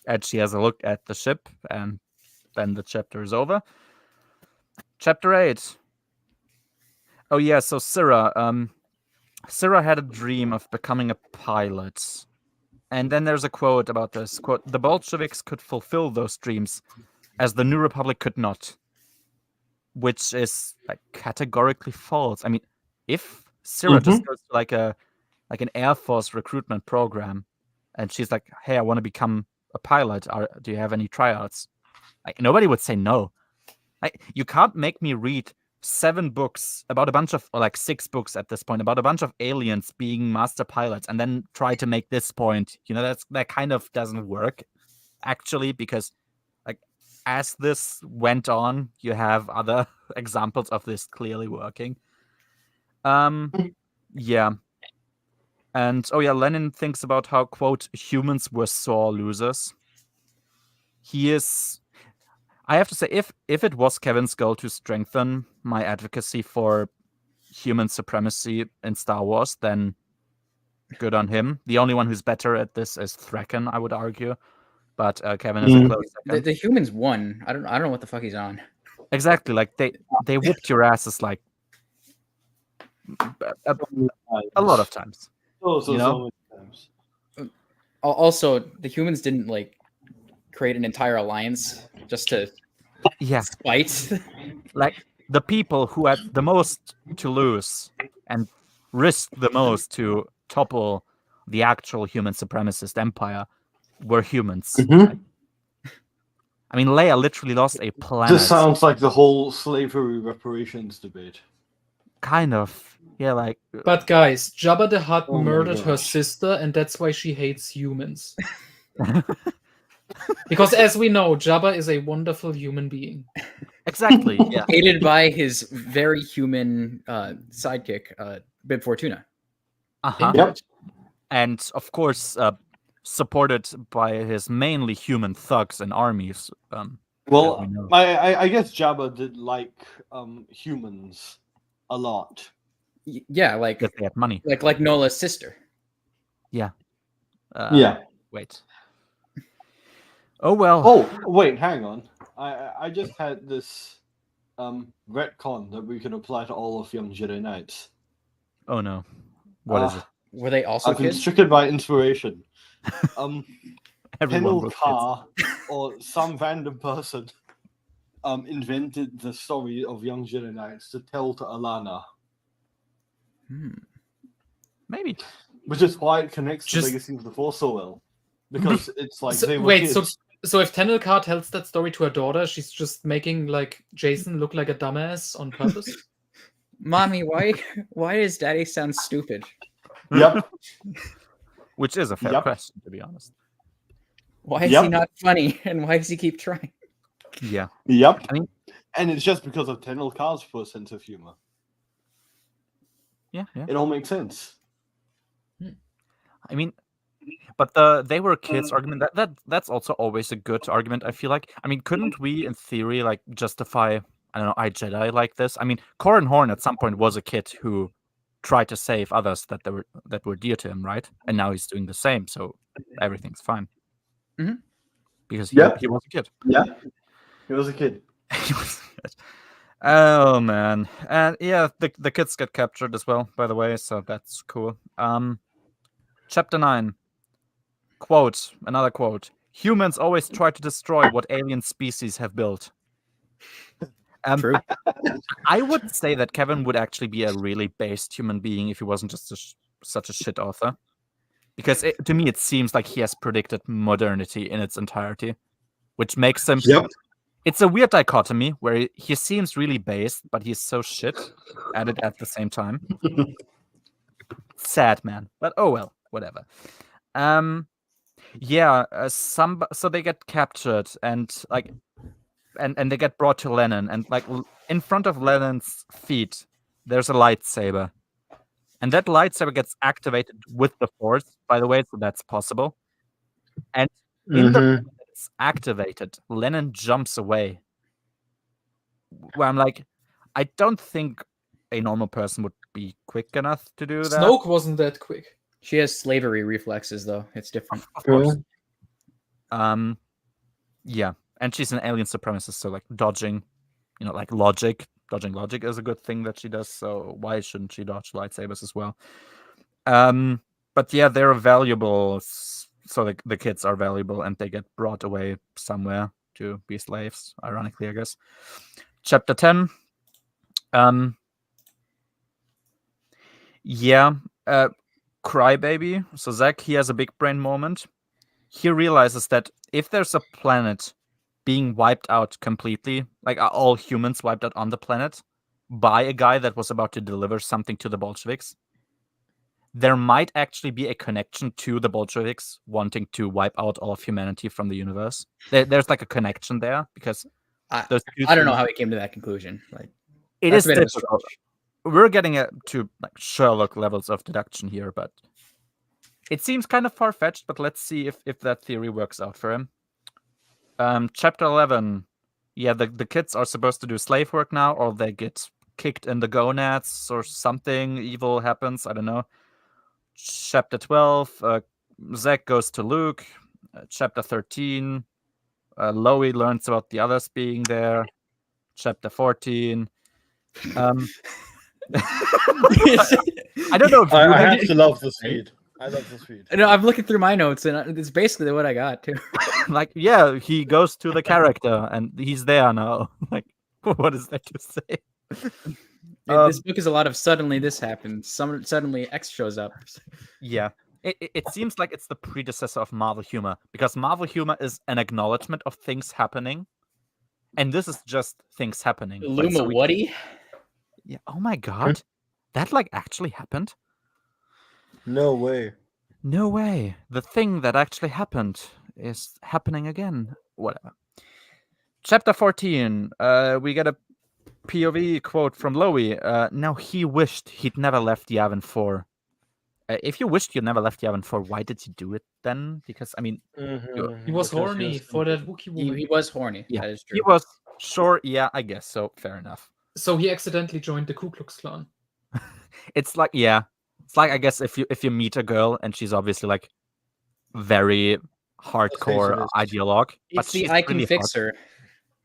and she has a look at the ship, and then the chapter is over. Chapter 8. Oh yeah, so Syrah. Syrah had a dream of becoming a pilot. And then there's a quote about this. Quote, "The Bolsheviks could fulfill those dreams, as the New Republic could not." Which is categorically false. If Syrah just goes to an Air Force recruitment program, and she's like, "Hey, I want to become a pilot. Do you have any tryouts?" Like nobody would say no. Like you can't make me read 7 books about a bunch of, or like 6 books at this point, about a bunch of aliens being master pilots, and then try to make this point. That kind of doesn't work, actually, because like as this went on, you have other examples of this clearly working. Yeah. And Lenin thinks about how, quote, humans were sore losers. I have to say, if it was Kevin's goal to strengthen my advocacy for human supremacy in Star Wars, then good on him. The only one who's better at this is Thraken, I would argue. But Kevin is a close second.
The humans won. I don't know what the fuck he's on.
Exactly, like they whooped your asses like a lot of times.
So many times.
Also, the humans didn't like create an entire alliance just to spite.
Like the people who had the most to lose and risked the most to topple the actual human supremacist empire were humans.
Mm-hmm.
I mean, Leia literally lost a planet.
This sounds like the whole slavery reparations debate.
Kind of. Yeah, like...
But guys, Jabba the Hutt
Oh my
murdered her
gosh.
sister, and that's why she hates humans. Because as we know, Jabba is a wonderful human being.
Exactly, yeah.
Aided by his very human sidekick, Bib Fortuna.
Uh-huh.
Yep.
And, of course, supported by his mainly human thugs and armies.
Well, I guess Jabba did like humans a lot.
Yeah, like
Because they had money.
like Nola's sister.
Yeah.
Yeah.
Wait. Oh, well.
Oh, wait, hang on. I just had this retcon that we can apply to all of Young Jedi Knights.
Oh, no. What is it?
Were they also
I've been
kids?
stricken by inspiration.
Everyone
Penal
was
Car or some random person invented the story of Young Jedi Knights to tell to Alana.
Maybe.
Which is why it connects to
Just-
Legacy of the Force so well. Because it's like
So,
they were
wait,
kids.
so if Tenel Car tells that story to her daughter, she's just making like Jason look like a dumbass on purpose?
Mommy, why does Daddy sound stupid?
Yep.
Which is a fair
Yep.
question, to be honest.
Why is he
Yep.
not funny? And why does he keep trying?
Yeah.
Yep.
I mean-
and it's just because of Tenel Car's first sense of humor.
Yeah.
It all makes sense.
I mean, but they were kids argument, that's also always a good argument, I feel like. I mean, couldn't we, in theory, like, justify, I don't know, iJedi like this? I mean, Corran Horn at some point was a kid who tried to save others that were dear to him, right? And now he's doing the same, so everything's fine.
Mhm.
Because
Yeah.
he was a kid.
Yeah. He was a kid.
He was a kid. Oh, man. And yeah, the kids get captured as well, by the way, so that's cool. Chapter 9. Quote, another quote. Humans always try to destroy what alien species have built.
True.
I would say that Kevin would actually be a really based human being if he wasn't just such a shit author. Because to me, it seems like he has predicted modernity in its entirety, which makes him...
Yep.
It's a weird dichotomy where he seems really based, but he's so shit at it at the same time. Sad, man. But oh well, whatever. Yeah, so they get captured and like, and they get brought to Lennon, and like in front of Lennon's feet, there's a lightsaber, and that lightsaber gets activated with the Force, by the way, so that's possible. And in the moment that it's activated, Lennon jumps away. Where I'm like, I don't think a normal person would be quick enough to do that.
Snoke wasn't that quick.
She has slavery reflexes, though. It's different.
Of course. Yeah, and she's an alien supremacist, so like dodging, like dodging logic is a good thing that she does. So why shouldn't she dodge lightsabers as well? But yeah, they're valuable. So the kids are valuable, and they get brought away somewhere to be slaves. Ironically, I guess. Chapter 10. Yeah. Crybaby. So Zach, he has a big brain moment. He realizes that if there's a planet being wiped out completely, like all humans wiped out on the planet by a guy that was about to deliver something to the Bolsheviks, there might actually be a connection to the Bolsheviks wanting to wipe out all of humanity from the universe. There's like a connection there because
I
those
don't know how he came to that conclusion. Like,
it is difficult. We're getting to like Sherlock levels of deduction here, but it seems kind of far-fetched. But let's see if that theory works out for him. Chapter 11. Yeah, the kids are supposed to do slave work now, or they get kicked in the gonads, or something evil happens. I don't know. Chapter 12. Zach goes to Luke. Chapter 13. Loie learns about the others being there. Chapter 14. I don't know. If
I have to love the speed. I love the speed.
No, I'm looking through my notes, and it's basically what I got too.
Like, yeah, he goes to the character, and he's there now. Like, what is there to say?
This book is a lot of suddenly this happens. Suddenly X shows up.
Yeah. It seems like it's the predecessor of Marvel humor, because Marvel humor is an acknowledgement of things happening, and this is just things happening.
Luma Woody?
Yeah. Oh my god. That like actually happened?
No way.
No way. The thing that actually happened is happening again. Whatever. Chapter 14. We get a POV quote from Loie. Now he wished he'd never left Yavin 4. If you wished you never left Yavin 4, why did you do it then? Because, I mean...
He was horny for that Wookiee woman.
He was horny.
Yeah,
that is true.
He was... Sure, yeah, I guess so. Fair enough.
So he accidentally joined the Ku Klux Klan.
It's like, yeah. It's like, I guess, if you meet a girl and she's obviously, like, very hardcore ideologue.
It's the I can fix her.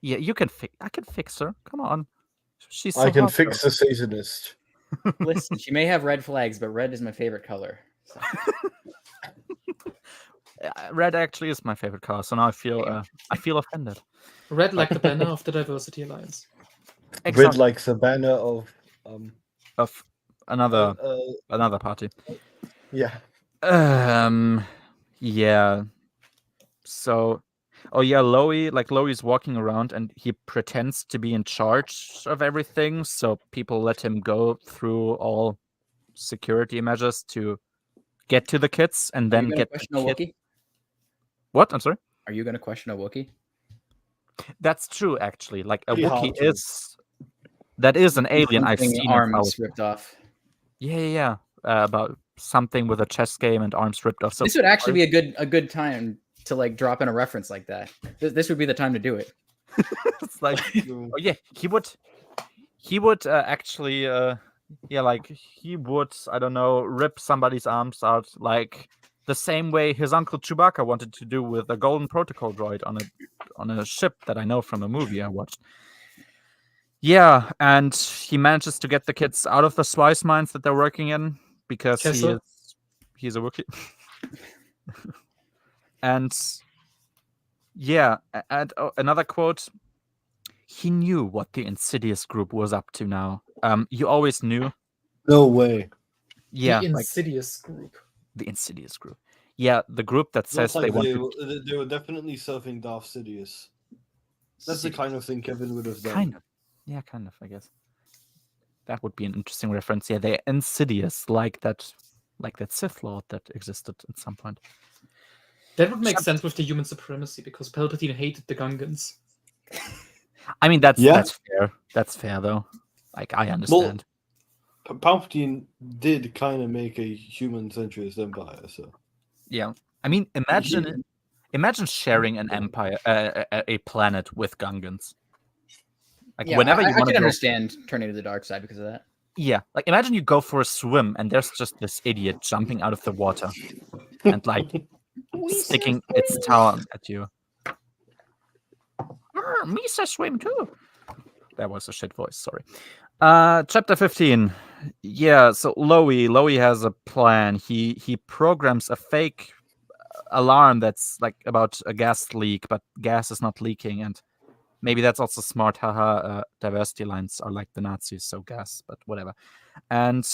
Yeah, you can fix... I can fix her. Come on. She's
I can fix a Satanist.
Listen, she may have red flags, but red is my favorite color. So.
Red actually is my favorite color, so now I feel offended.
Red like the banner of the Diversity Alliance.
Exactly.
Red like the banner of
another party.
Yeah.
Yeah. So, oh yeah, Loie's walking around and he pretends to be in charge of everything, so people let him go through all security measures to get to the kids and then get
question a Wookiee?
What? I'm sorry?
Are you going to question a Wookiee?
That's true, actually. Like, a Wookiee is... That is an alien I've seen.
Arms ripped off.
Yeah. About something with a chess game and arms ripped off. So
this would actually be a good time to like drop in a reference like that. This would be the time to do it.
It's like, oh yeah, he would actually, yeah, like he would, I don't know, rip somebody's arms out, like the same way his uncle Chewbacca wanted to do with a Golden Protocol droid on a ship that I know from a movie I watched. Yeah, and he manages to get the kids out of the spice mines that they're working in because he's a Wookiee. And yeah, and another quote, he knew what the Insidious group was up to now. You always knew?
No way.
Yeah.
The Insidious group.
The Insidious group. Yeah, the group that says
they
want
were definitely surfing Darth Sidious. That's the kind of thing Kevin would have done.
Kind of. Yeah, kind of, I guess. That would be an interesting reference. Yeah, they're Insidious, like that Sith Lord that existed at some point.
That would make sense with the human supremacy, because Palpatine hated the Gungans.
I mean, that's fair. That's fair, though. Like, I understand.
Well, Palpatine did kind of make a human-centrist empire, so...
Yeah. I mean, imagine sharing an empire, a planet with Gungans. Like,
yeah,
whenever you want to
understand turning to the dark side because of that.
Yeah, like imagine you go for a swim and there's just this idiot jumping out of the water and like sticking its tongue at you. Misa swim too. That was a shit voice, sorry. Chapter 15. Yeah, so Loie has a plan. He programs a fake alarm that's like about a gas leak, but gas is not leaking, and maybe that's also smart. Haha, diversity lines are like the Nazis, so gas, but whatever. And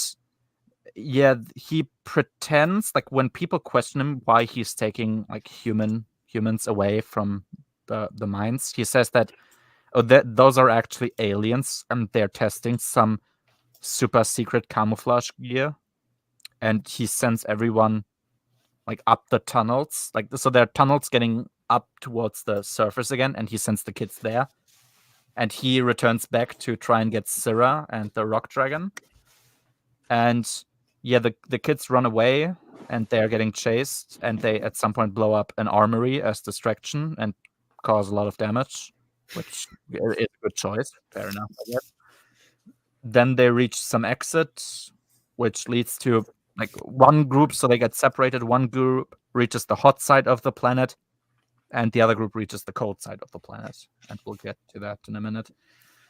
yeah, he pretends, like when people question him why he's taking like humans away from the mines. He says that those are actually aliens, and they're testing some super secret camouflage gear, and he sends everyone like up the tunnels, like so there are tunnels getting up towards the surface again, and he sends the kids there, and he returns back to try and get Syrah and the rock dragon. And yeah, the kids run away, and they're getting chased, and they at some point blow up an armory as distraction and cause a lot of damage, which is a good choice. Fair enough, I guess. Then they reach some exit, which leads to like one group, so they get separated. One group reaches the hot side of the planet, and the other group reaches the cold side of the planet. And we'll get to that in a minute.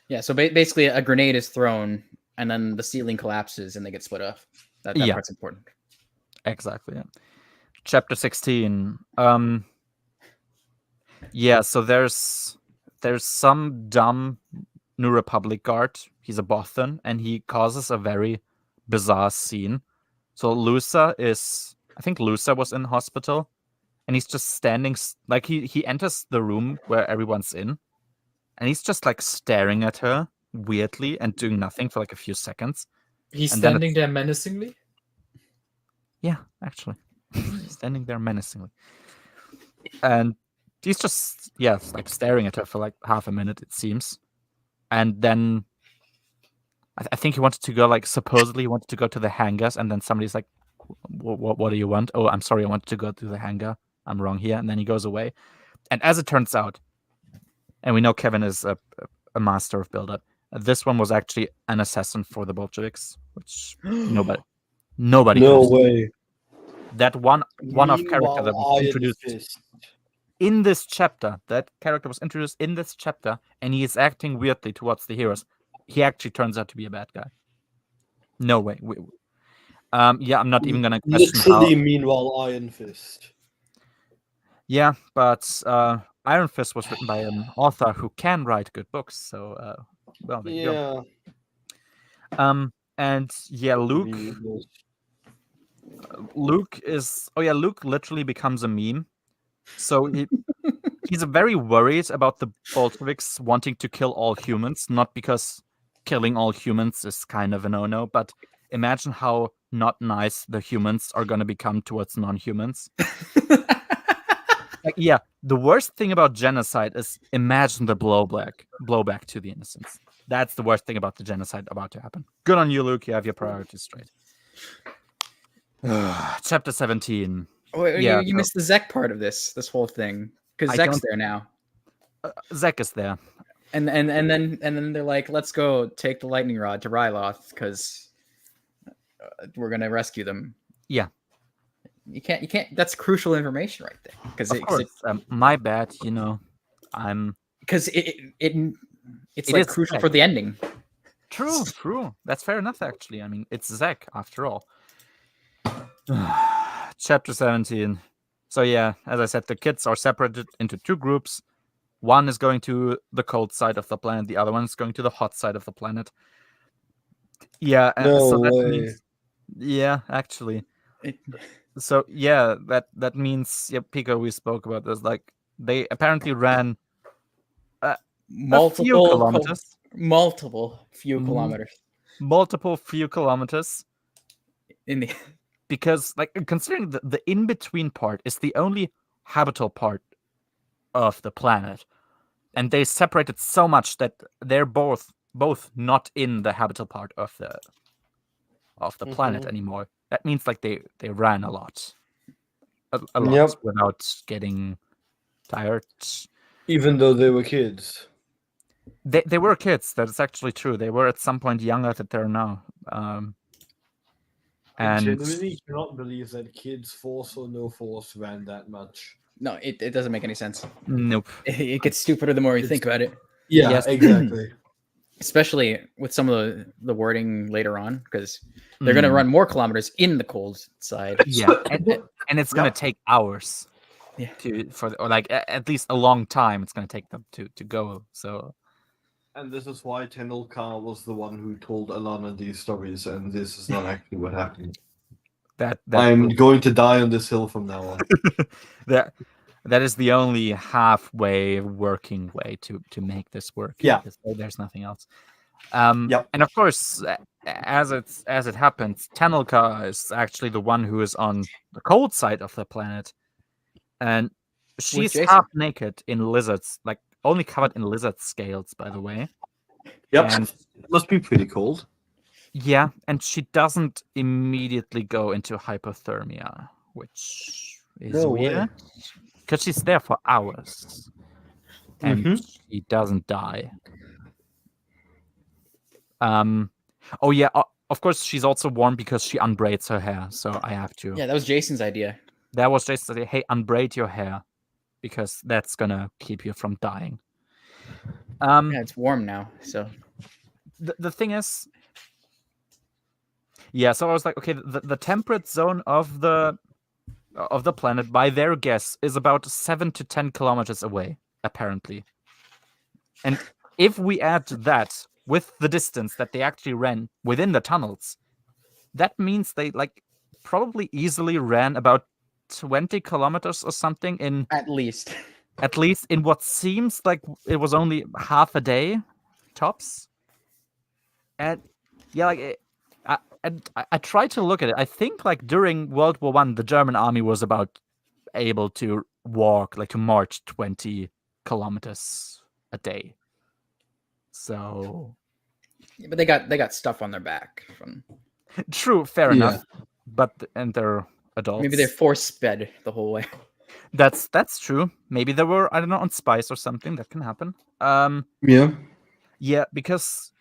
Yeah, so basically a grenade is thrown, and then the ceiling collapses, and they get split off. That part's important.
Exactly, yeah. Chapter 16. Yeah, so there's some dumb New Republic guard. He's a Bothan, and he causes a very bizarre scene. So Lusa I think Lusa was in hospital, and he's just standing, like he enters the room where everyone's in, and he's just like staring at her weirdly and doing nothing for like a few seconds.
He's
And
standing there menacingly?
Yeah, actually. Standing there menacingly. And he's just, like staring at her for like half a minute, it seems. And then I think he wanted to go, like, supposedly he wanted to go to the hangars, and then somebody's like, what do you want? Oh, I'm sorry, I wanted to go to the hangar. I'm wrong here. And then he goes away. And as it turns out, and we know Kevin is a master of build-up, this one was actually an assassin for the Bolsheviks, which nobody
No
knows.
way.
That one-off character that was
Meanwhile,
introduced in this chapter, and he is acting weirdly towards the heroes. He actually turns out to be a bad guy. No way. I'm not even gonna question
literally. Meanwhile, Iron Fist.
Yeah, but Iron Fist was written by an author who can write good books. So, well, there you go. And yeah, Luke literally becomes a meme. So he's very worried about the Bolsheviks wanting to kill all humans, not because killing all humans is kind of a no-no, but imagine how not nice the humans are going to become towards non-humans. The worst thing about genocide is imagine the blowback to the innocents. That's the worst thing about the genocide about to happen. Good on you, Luke. You have your priorities straight. Chapter 17.
Oh, you missed the Zek part of this whole thing, because Zek's there now.
Zek is there,
and then they're like, let's go take the lightning rod to Ryloth because we're gonna rescue them.
Yeah,
you can't. That's crucial information right there. Because
my bad. I'm
because it's like crucial for the ending.
True. That's fair enough. Actually, I mean, it's Zek after all. Chapter 17. So yeah, as I said, the kids are separated into two groups. One is going to the cold side of the planet. The other one is going to the hot side of the planet. Yeah, that means, actually. So yeah, that means Pico. We spoke about this. Like they apparently ran
multiple few kilometers
in the. Because, like, considering the in-between part is the only habitable part of the planet, and they separated so much that they're both not in the habitable part of the planet anymore. That means like they ran a lot without getting tired.
Even though they were kids.
They were kids. That is actually true. They were at some point younger than they're now.
I genuinely cannot believe that kids, force or no force, ran that much.
No, it doesn't make any sense.
Nope.
It gets stupider the more you think about it.
Yeah, yes. Exactly.
Especially with some of the wording later on, because they're going to run more kilometers in the cold side.
Yeah, and it's going to take hours. Yeah. At least a long time. It's going to take them to go. So.
And this is why Tenelkar was the one who told Alana these stories, and this is not actually what happened. I'm going to die on this hill from now on.
that is the only halfway working way to make this work.
Yeah.
There's nothing else.
Yep.
And of course, as it happens, Tanelka is actually the one who is on the cold side of the planet, and she's
Jason.
half naked in lizards, like only covered in lizard scales, by the way.
Yep.
And
must be pretty cold.
yeah, and she doesn't immediately go into hypothermia, which is
No way.
weird because she's there for hours and she doesn't die. Oh yeah, of course she's also warm because she unbraids her hair, so I have to.
Yeah, that was Jason's idea.
That was Jason's idea. Hey, unbraid your hair because that's gonna keep you from dying.
Yeah, it's warm now, so
the thing is, yeah. So I was like, okay, the temperate zone of the planet, by their guess, is about 7 to 10 kilometers away, apparently. And if we add that with the distance that they actually ran within the tunnels, that means they probably easily ran about 20 kilometers or something in
at least
in what seems like it was only half a day tops. And yeah, I tried to look at it. I think during World War I, the German army was about able to walk, to march 20 kilometers a day. So,
yeah, but they got stuff on their back from.
True, fair enough. But and they're adults.
Maybe they're force fed the whole way.
That's true. Maybe they were, I don't know, on spice or something. That can happen. Yeah, because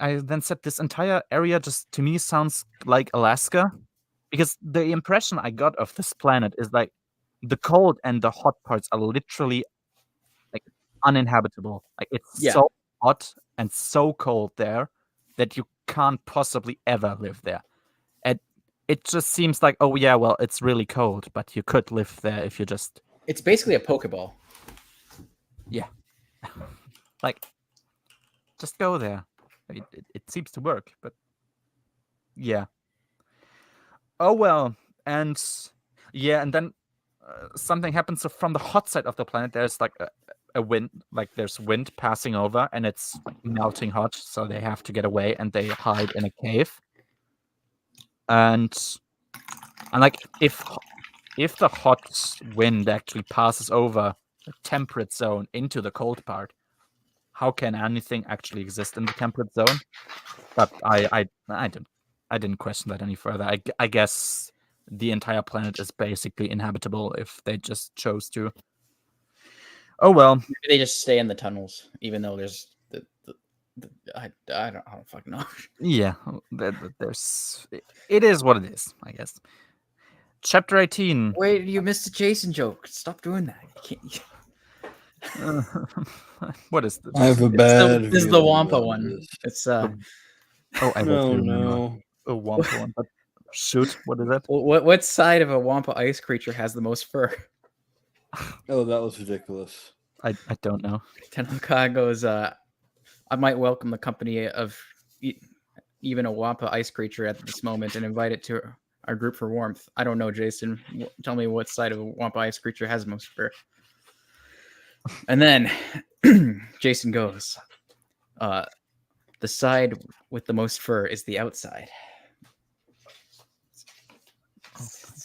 I then said this entire area just to me sounds like Alaska, because the impression I got of this planet is the cold and the hot parts are literally uninhabitable. It's so hot and so cold there that you can't possibly ever live there. And it just seems like, oh yeah, well, it's really cold, but you could live there if you just...
It's basically a Pokeball.
Yeah. Just go there. It seems to work, but yeah. Oh well, and then something happens. So from the hot side of the planet, there's a wind, there's wind passing over, and it's melting hot. So they have to get away, and they hide in a cave. And if the hot wind actually passes over the temperate zone into the cold part, how can anything actually exist in the temperate zone? But I didn't question that any further. I guess the entire planet is basically inhabitable if they just chose to. Oh well.
Maybe they just stay in the tunnels, even though there's I don't fucking know.
Yeah, there's it is what it is, I guess. Chapter 18.
Wait, you missed a Jason joke. Stop doing that. You can't...
What is this?
I have a bad.
This is the Wampa one. It's
I
no.
A Wampa one. But shoot, what is that?
What side of a Wampa ice creature has the most fur?
Oh, that was ridiculous.
I don't know.
Tanaka goes, I might welcome the company of even a Wampa ice creature at this moment and invite it to our group for warmth. I don't know, Jason. Tell me what side of a Wampa ice creature has the most fur. And then Jason goes, the side with the most fur is the outside.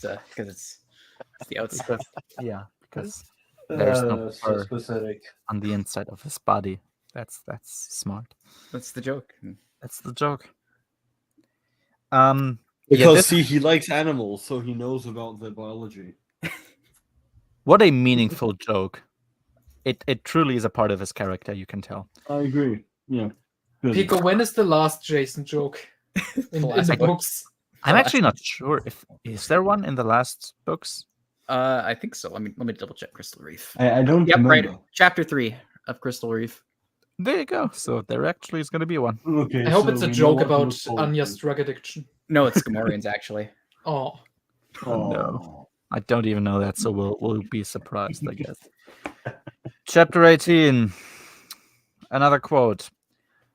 Because it's the outside.
Yeah, because there's no fur
specific
on the inside of his body. That's smart.
That's the joke.
That's the joke.
Because he likes animals, so he knows about their biology.
What a meaningful joke. It truly is a part of his character, you can tell.
I agree. Yeah. Good.
Pico, when is the last Jason joke in the books?
I'm actually not sure if is there one in the last books.
I think so. Let me double check Crystal Reef.
I don't remember.
Right. Chapter 3 of Crystal Reef.
There you go. So there actually is going to be one.
Okay.
I hope it's a joke about Anya's drug addiction.
No, it's Gamorreans actually.
Oh.
No. I don't even know that, so we'll be surprised, I guess. Chapter 18. Another quote.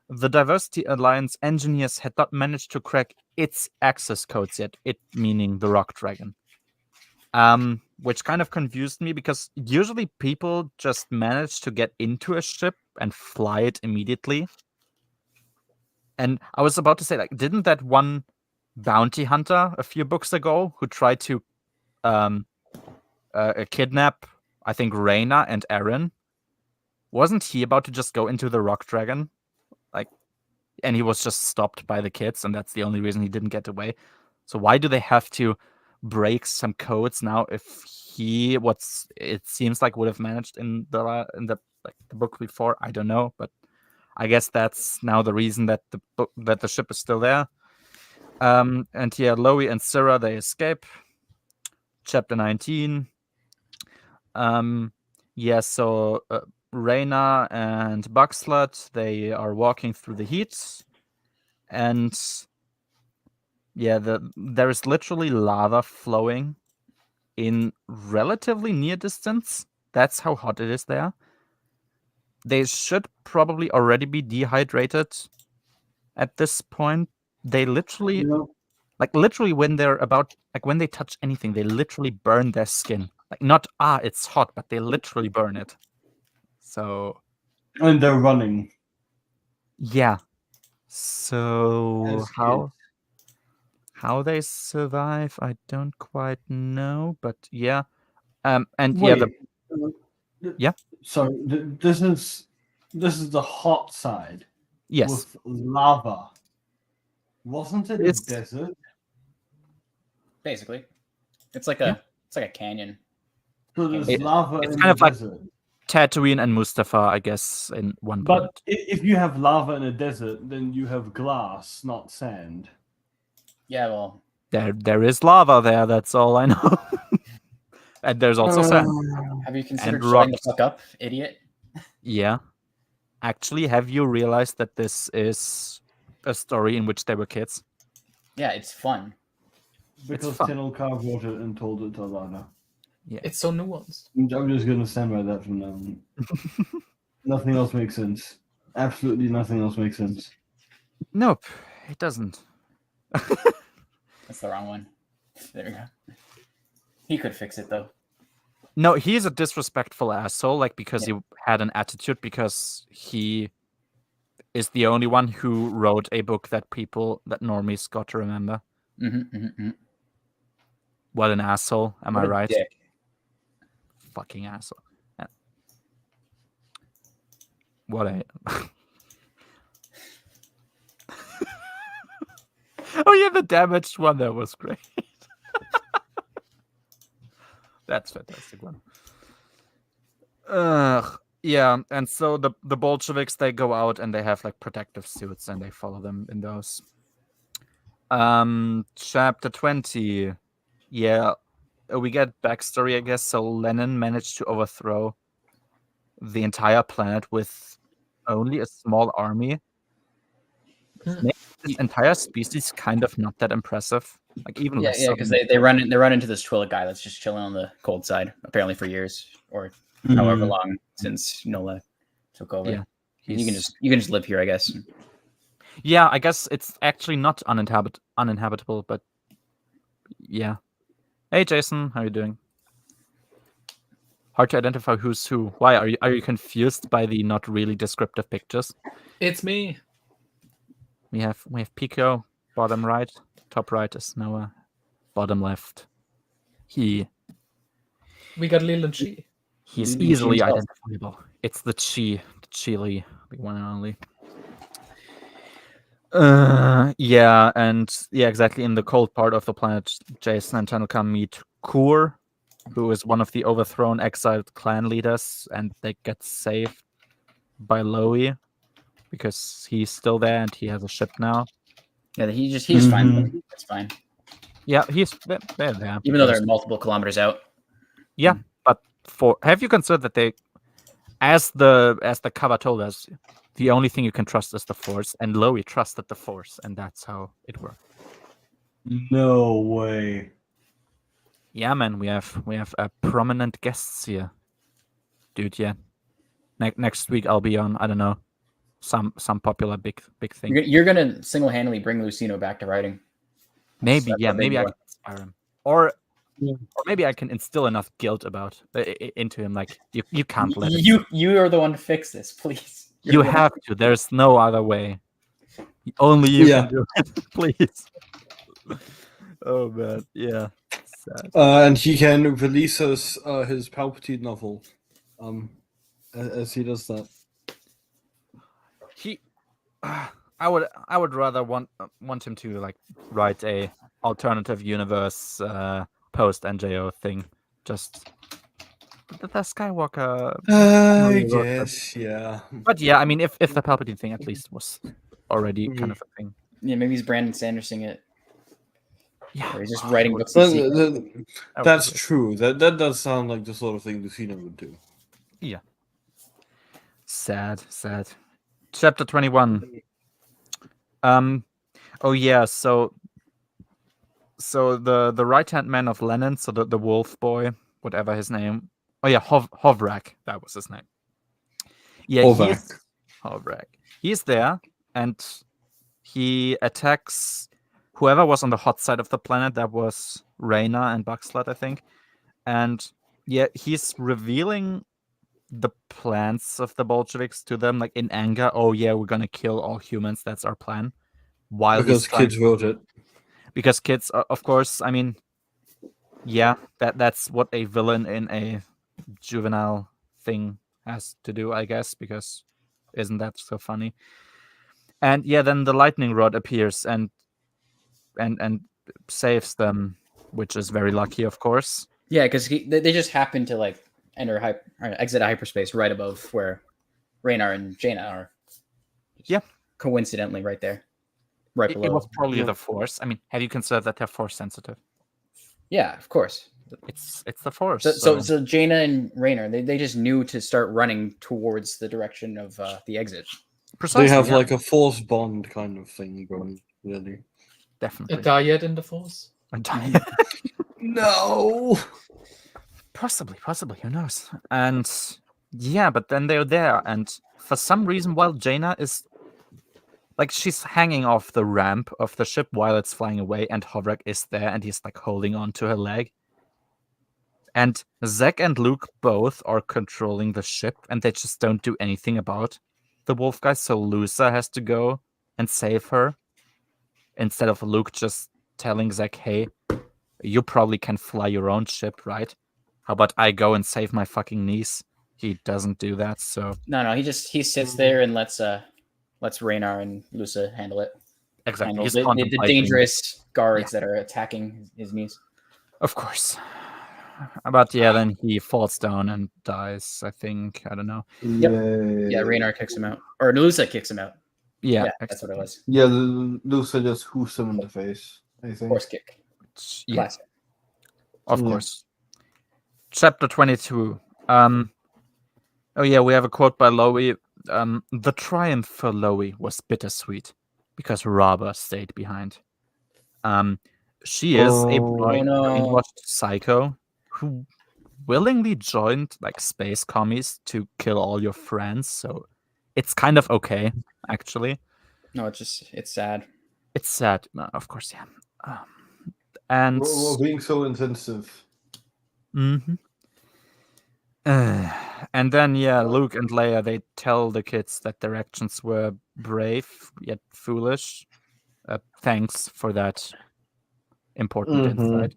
The Diversity Alliance engineers had not managed to crack its access codes yet, it meaning the Rock Dragon. which kind of confused me because usually people just manage to get into a ship and fly it immediately. And I was about to say, like, didn't that one bounty hunter a few books ago who tried to kidnap, I think, Reyna and Eren, wasn't he about to just go into the Rock Dragon? Like, and he was just stopped by the kids, and that's the only reason he didn't get away. So why do they have to break some codes now if he it seems like would have managed in the book before? I don't know, but I guess that's now the reason that the ship is still there. And yeah, Loie and Syrah, they escape. Chapter 19. Yeah, so Reyna and Bugslut, they are walking through the heat, and yeah, there is literally lava flowing in relatively near distance. That's how hot it is there. They should probably already be dehydrated at this point. They literally, literally when they're about, like when they touch anything, they literally burn their skin. Like not, it's hot, but they literally burn it. So.
And they're running.
Yeah. So
As kids.
how they survive, I don't quite know, but yeah. And
Wait,
yeah.
Sorry, this is the hot side.
Yes.
With lava. Wasn't it a desert?
Basically, it's like a canyon.
So there's lava
it's
in
kind
the
of
desert.
like Tatooine and Mustafa, I guess, in one
But
point.
if you have lava in a desert, then you have glass, not sand.
Yeah, well,
there is lava there. That's all I know. And there's also sand.
Have you considered
And
shutting the
rocks.
fuck up, idiot?
Yeah. Actually, have you realized that this is a story in which they were kids?
Yeah, it's fun.
Because
fun.
Tenelka wrote it and told it to Lana.
Yeah.
It's so nuanced.
I'm just going to stand by that from now on. Nothing else makes sense. Absolutely nothing else makes sense.
Nope, it doesn't.
That's the wrong one. There we go. He could fix it though.
No, he's a disrespectful asshole, like because he had an attitude, because he is the only one who wrote a book that normies got to remember. What an asshole, am I right?
Dick.
Fucking asshole. What a... Oh yeah, the damaged one, that was great. That's a fantastic one. Yeah, and so the Bolsheviks, they go out and they have like protective suits and they follow them in those. Chapter 20. Yeah, we get backstory, I guess. So Lenin managed to overthrow the entire planet with only a small army. This entire species kind of not that impressive. Like even
because they run into this Twi'lek guy that's just chilling on the cold side, apparently for years or however long since Nola took over. Yeah, you can just live here, I guess.
Yeah, I guess it's actually not uninhabitable, but yeah. Hey Jason, how are you doing? Hard to identify who's who. Why are you confused by the not really descriptive pictures?
It's me.
We have Pico, bottom right, top right is Noah, bottom left. We
got Lil and Chi.
He's easily identifiable. It's the Chili, the one and only. Yeah, and yeah, exactly. In the cold part of the planet, Jason and Tanaka meet Kur, who is one of the overthrown exiled clan leaders, and they get saved by Loie because he's still there and he has a ship now.
Yeah, he's fine. It's fine.
Yeah, they're there.
Even though they're multiple kilometers out.
Yeah, but have you considered that they, as the cover told us, the only thing you can trust is the Force, and Loie trusted the Force, and that's how it worked.
No way.
Yeah, man, we have prominent guests here, dude. Yeah, next week I'll be on, I don't know, some popular big thing.
You're gonna single-handedly bring Lucino back to writing.
Maybe, maybe I can inspire him. Or or maybe I can instill enough guilt into him. Like you can't let it.
You are the one to fix this, please. You're
You
the one-
have to. There's no other way. Only you
Yeah.
can do it, please. Oh man, yeah. Sad.
And he can release his Palpatine novel, as he does that.
He, I would rather want him to like write a alternative universe post NJO thing. Just the Skywalker.
I
Really wrote that.
guess, yeah.
But yeah, I mean, if the Palpatine thing at least was already kind of a thing.
Yeah, maybe he's Brandon Sandersing it.
Yeah,
Or he's just writing books.
Well,
in secret.
that would
that's
be good.
true. That does sound like the sort of thing Lucina would do.
Yeah. Sad. Chapter 21. Oh yeah, so the right-hand man of Lenin, so the wolf boy, whatever his name. Oh yeah, Hovrak, that was his name. Yeah, Hovrak. He's there, and he attacks whoever was on the hot side of the planet. That was Reyna and Buxlot, I think. And yeah, he's revealing the plans of the Bolsheviks to them, like in anger. Oh yeah, we're gonna kill all humans. That's our plan. While
Because kids wrote it.
because kids, of course. I mean, yeah, that's what a villain in a juvenile thing has to do, I guess. Because isn't that so funny? And yeah, then the lightning rod appears and saves them, which is very lucky, of course.
Yeah, because they just happen to like exit hyperspace right above where Raynar and Jaina are.
Yeah.
Coincidentally, right there, right
It
below.
was probably the Force. I mean, have you considered that they're Force sensitive?
Yeah, of course.
It's the Force.
So Jaina and Raynar, they just knew to start running towards the direction of the exit.
precisely,
They have
yeah,
like a force bond kind of thing going, really.
A
definitely.
dyad in the Force?
A dyad.
No!
Possibly. Who knows? And yeah, but then they're there, and for some reason, while Jaina is like she's hanging off the ramp of the ship while it's flying away, and Hovrak is there, and he's like holding on to her leg. And Zek and Luke both are controlling the ship, and they just don't do anything about the wolf guy. So Lusa has to go and save her instead of Luke just telling Zek, "Hey, you probably can fly your own ship, right? How about I go and save my fucking niece?" He doesn't do that, so
No, he sits there and lets Raynar and Lusa handle it.
exactly.
Handle
He's
the
contemplating.
dangerous guards that are attacking his niece.
Of course. But yeah, then he falls down and dies, I think. I don't know.
Yeah, Raynar kicks him out, or Lusa kicks him out.
Yeah,
That's what it was.
Yeah, Lusa just hoofs him in the face, I think.
Horse kick.
Yeah,
Classic.
of
Yeah.
course. Chapter 22. Oh yeah, we have a quote by Lowy. The triumph for Lowy was bittersweet because Raba stayed behind. She is a brainwashed psycho who willingly joined like space commies to kill all your friends. So it's kind of okay, actually.
No, it's sad.
It's sad, of course, yeah. And
We're being so insensitive.
mhm. And then yeah, Luke and Leia, they tell the kids that their actions were brave yet foolish. Thanks for that important insight.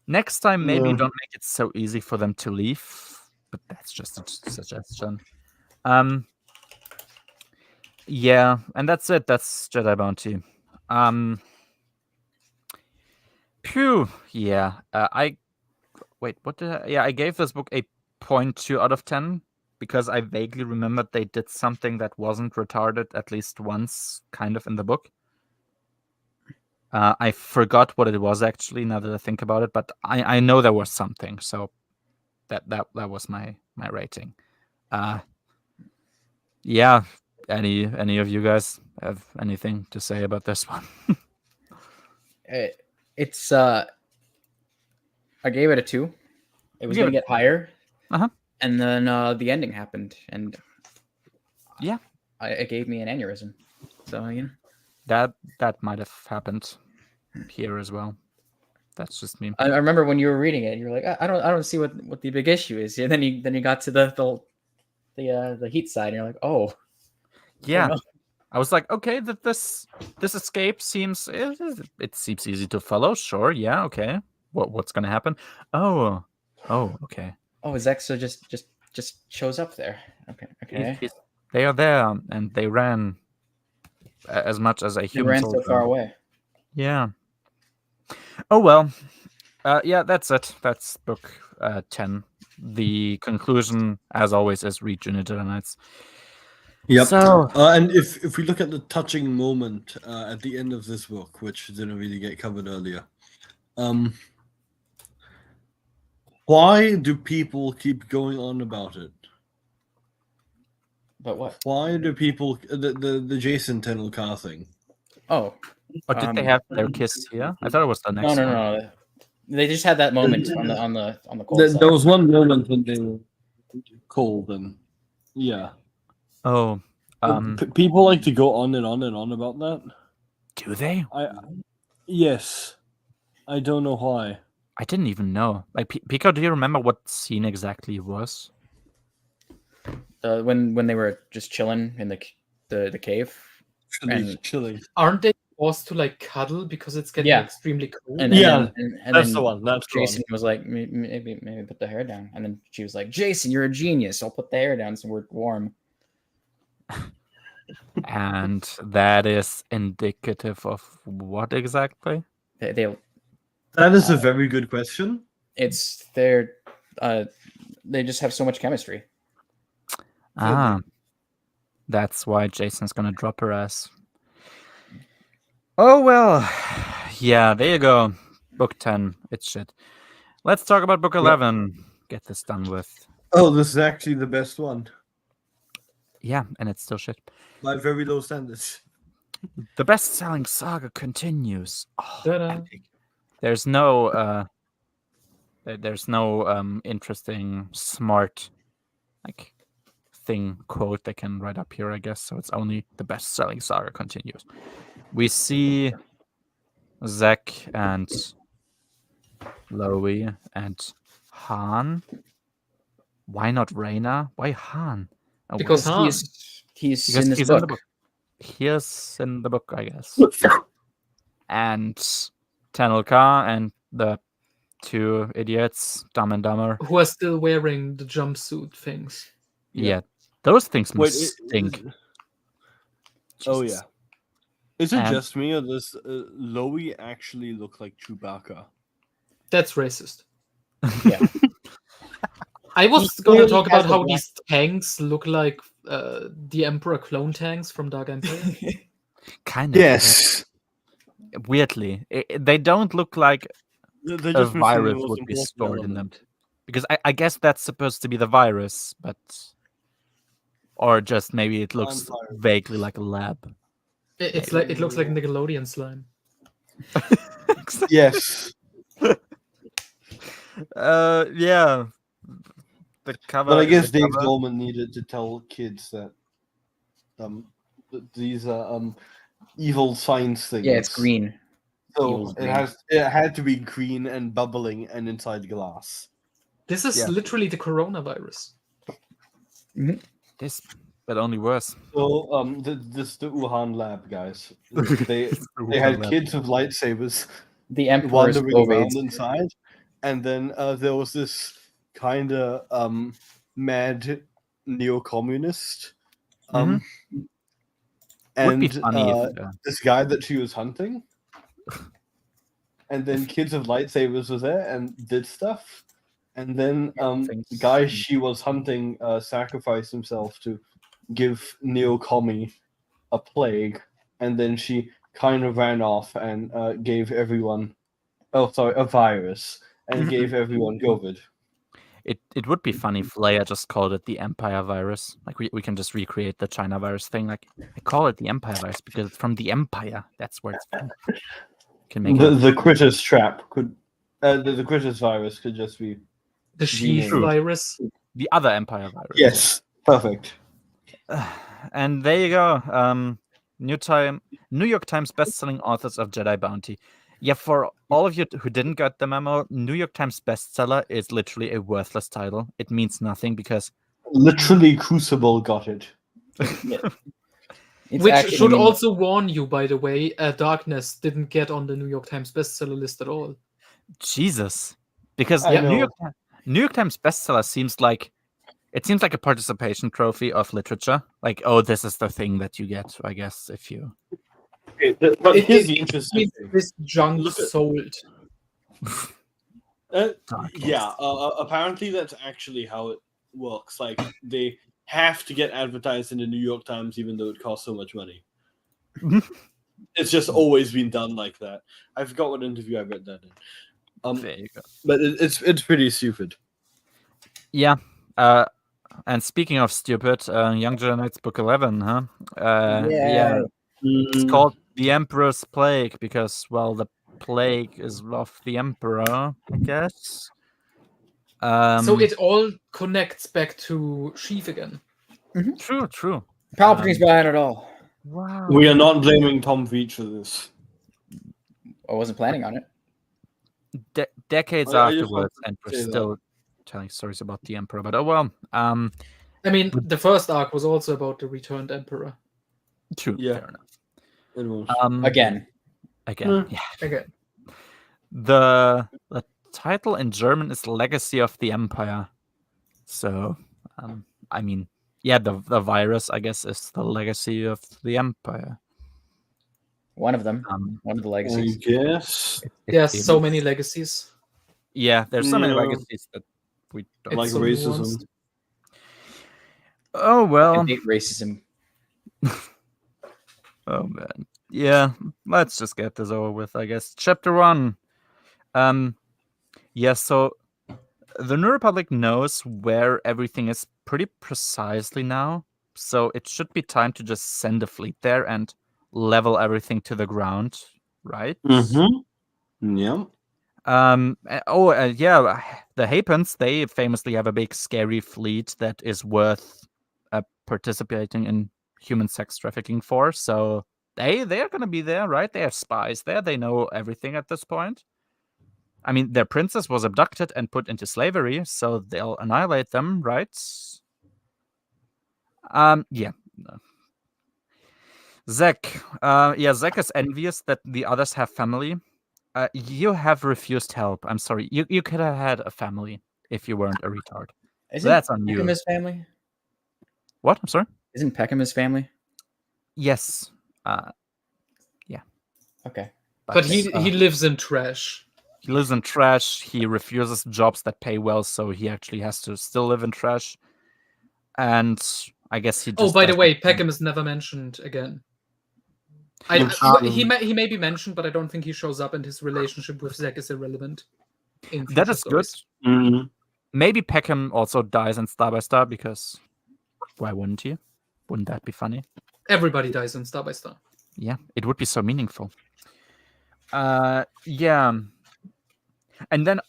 Next time, maybe
Yeah.
don't make it so easy for them to leave. But that's just a suggestion. Yeah, and that's it. That's Jedi Bounty. Phew. Yeah. I gave this book a 0.2 out of 10 because I vaguely remembered they did something that wasn't retarded at least once, kind of in the book. I forgot what it was actually. Now that I think about it, but I know there was something. So that was my rating. Yeah. Any of you guys have anything to say about this one?
It's I gave it a 2. It was
Give
gonna get higher.
Uh-huh.
And then the ending happened, and
Yeah.
it gave me an aneurysm. So
That might have happened here as well. That's just me.
I remember when you were reading it, you were like, I don't see what the big issue is. And then you got to the heat side, and you're like, oh
Yeah.
no.
I was like, okay, that this escape seems it seems easy to follow. Sure, yeah, okay. What's gonna happen? Oh, okay.
Oh, Zexa just shows up there. Okay.
They are there, and they ran as much as a
They
human
ran
soldier.
so far away.
Yeah. Oh well. Yeah, that's it. That's book 10. The conclusion, as always, is read Jedi Knights.
Yep.
So,
And if we look at the touching moment at the end of this book, which didn't really get covered earlier, why do people keep going on about it?
But what?
Why do people the Jason Tennell car thing?
Oh.
did they have their kiss here? I thought it was the next
No,
one.
no. They just had that moment on the cold
There
side.
was one moment when they were cold, and yeah.
Oh,
People like to go on and on and on about that.
do they?
Yes, I don't know why.
I didn't even know. Like, Pico, do you remember what scene exactly it was?
When they were just chilling in the cave.
Chilling.
Aren't they forced to like cuddle because it's getting
Yeah.
extremely cold?
And
Yeah,
then
that's the one. That's the
Jason was like, maybe put the hair down. And then she was like, Jason, you're a genius. I'll put the hair down so we're warm.
And that is indicative of what exactly?
They
That is a very good question.
it's their they just have so much chemistry.
Ah, that's why Jason's gonna drop her ass. Oh well, yeah. There you go. Book 10. It's shit. Let's talk about book 11. Get this done with.
Oh, this is actually the best one
Yeah, and it's still shit.
by very low standards.
The best-selling saga continues. Oh,
Ta-da.
epic. There's no interesting, smart, like thing quote they can write up here, I guess. So it's only the best-selling saga continues. We see Zach and Loie and Han. Why not Reyna? Why Han? Oh,
Because Han.
He's
because
in this
he's
book.
in the book. He's in the book, I guess. And Tanelka and the two idiots, Dumb and Dumber.
Who are still wearing the jumpsuit things.
Yeah, those things
Wait,
must stink.
Oh
Jesus.
yeah. Is it
And-
just me or does Loie actually look like Chewbacca?
That's racist.
Yeah.
I was
He
going to
clearly
talk
has
about
the
how
black-
these tanks look like the Emperor clone tanks from Dark Empire.
Kind of.
Yes.
Weirdly, they don't look like
They're
a
just missing the
virus
most
would be
important
stored in them.
element.
Because I guess that's supposed to be the virus, but or just maybe it looks
Non-virus.
vaguely like a lab.
It looks like Nickelodeon slime.
Yes.
Yeah. The cover.
But I guess
the
Dave
cover-
Dolman needed to tell kids that these are evil science things.
Yeah, it's green.
So
Evil's green.
it had to be green and bubbling and inside glass.
This is
Yeah.
literally the coronavirus.
This, but only worse.
So this the Wuhan lab guys. They had kids with lightsabers
The Emperor's
wandering around
Ovates.
inside, and then there was this kind of mad neo-communist.
Would
And
be funny if
this guy that she was hunting, and then kids with lightsabers were there and did stuff, and then
things-
the guy she was hunting sacrificed himself to give Neo-Commie a plague, and then she kind of ran off and gave everyone, a virus, and gave everyone COVID.
it would be funny if Leia just called it the Empire virus. Like we can just recreate the China virus thing. Like I call it the Empire virus because it's from the Empire. That's where it's from. Can make it
The Critters trap could, the Critters virus could just be.
The sheath
True.
virus.
the other Empire virus.
Yes, perfect.
And there you go. New York Times best-selling authors of Jedi Bounty. Yeah, for all of you who didn't get the memo, New York Times bestseller is literally a worthless title. It means nothing because
Literally, Crucible got it.
It's
Which
actually,
should
I mean,
also warn you, by the way, Darkness didn't get on the New York Times bestseller list at all.
Jesus, because
I
New
know.
York Times bestseller seems like a participation trophy of literature. Like, oh, this is the thing that you get, I guess, if you.
Okay, but
It-
here's
it-
the
I
interesting
mean,
thing.
this junk
Look at-
sold.
Yeah, apparently that's actually how it works. Like, they have to get advertised in the New York Times, even though it costs so much money. It's just always been done like that. I forgot what interview I read that in.
There you go.
But it's pretty stupid.
Yeah. And speaking of stupid, Young Jedi Knights Book 11, huh? Yeah. It's called The Emperor's Plague because, well, the plague is of the Emperor, I guess.
So it all connects back to Sheev again.
True.
Palpatine's behind it all.
Wow.
We are not blaming Tom Veach for this.
I wasn't planning on it.
Decades
I just
afterwards,
wanted
and
to
we're
say that.
still telling stories about the Emperor. But oh well.
I mean, the first arc was also about the returned Emperor.
True.
Yeah.
Fair enough.
It was.
Again.
Yeah.
Again.
The title in German is Legacy of the Empire. So, I mean, yeah, the virus, I guess, is the legacy of the Empire.
One of them. One of the
I
legacies.
guess.
There's so many legacies.
Yeah, there's so many
Yeah.
legacies that we don't
It's
Like
so
racism.
nuanced.
Oh well.
I hate racism.
Oh man. Yeah, let's just get this over with, I guess. Chapter 1. Yeah, so the New Republic knows where everything is pretty precisely now. So it should be time to just send a fleet there and level everything to the ground, right?
Mm-hmm. Yeah.
Yeah, the Hapens, they famously have a big scary fleet that is worth participating in human sex trafficking for. So they're gonna be there, right? They have spies there. They know everything at this point. I mean, their princess was abducted and put into slavery, so they'll annihilate them, right? Yeah. Zek. Zek is envious that the others have family. You have refused help. I'm sorry. You could have had a family if you weren't a retard.
Isn't
That's on you.
Peckham his family?
What? I'm sorry?
Isn't Peckham his family?
Yes.
Okay.
But he lives in trash.
He lives in trash. He refuses jobs that pay well, so he actually has to still live in trash. And I guess he just.
Oh, by the
doesn't-
way, Peckham is never mentioned again. He may be mentioned, but I don't think he shows up, and his relationship with Zack is irrelevant. In
That
future
is good.
stories.
Mm-hmm.
Maybe Peckham also dies in Star by Star because why wouldn't he? Wouldn't that be funny?
Everybody dies in Star by Star.
Yeah, it would be so meaningful. Yeah. And then,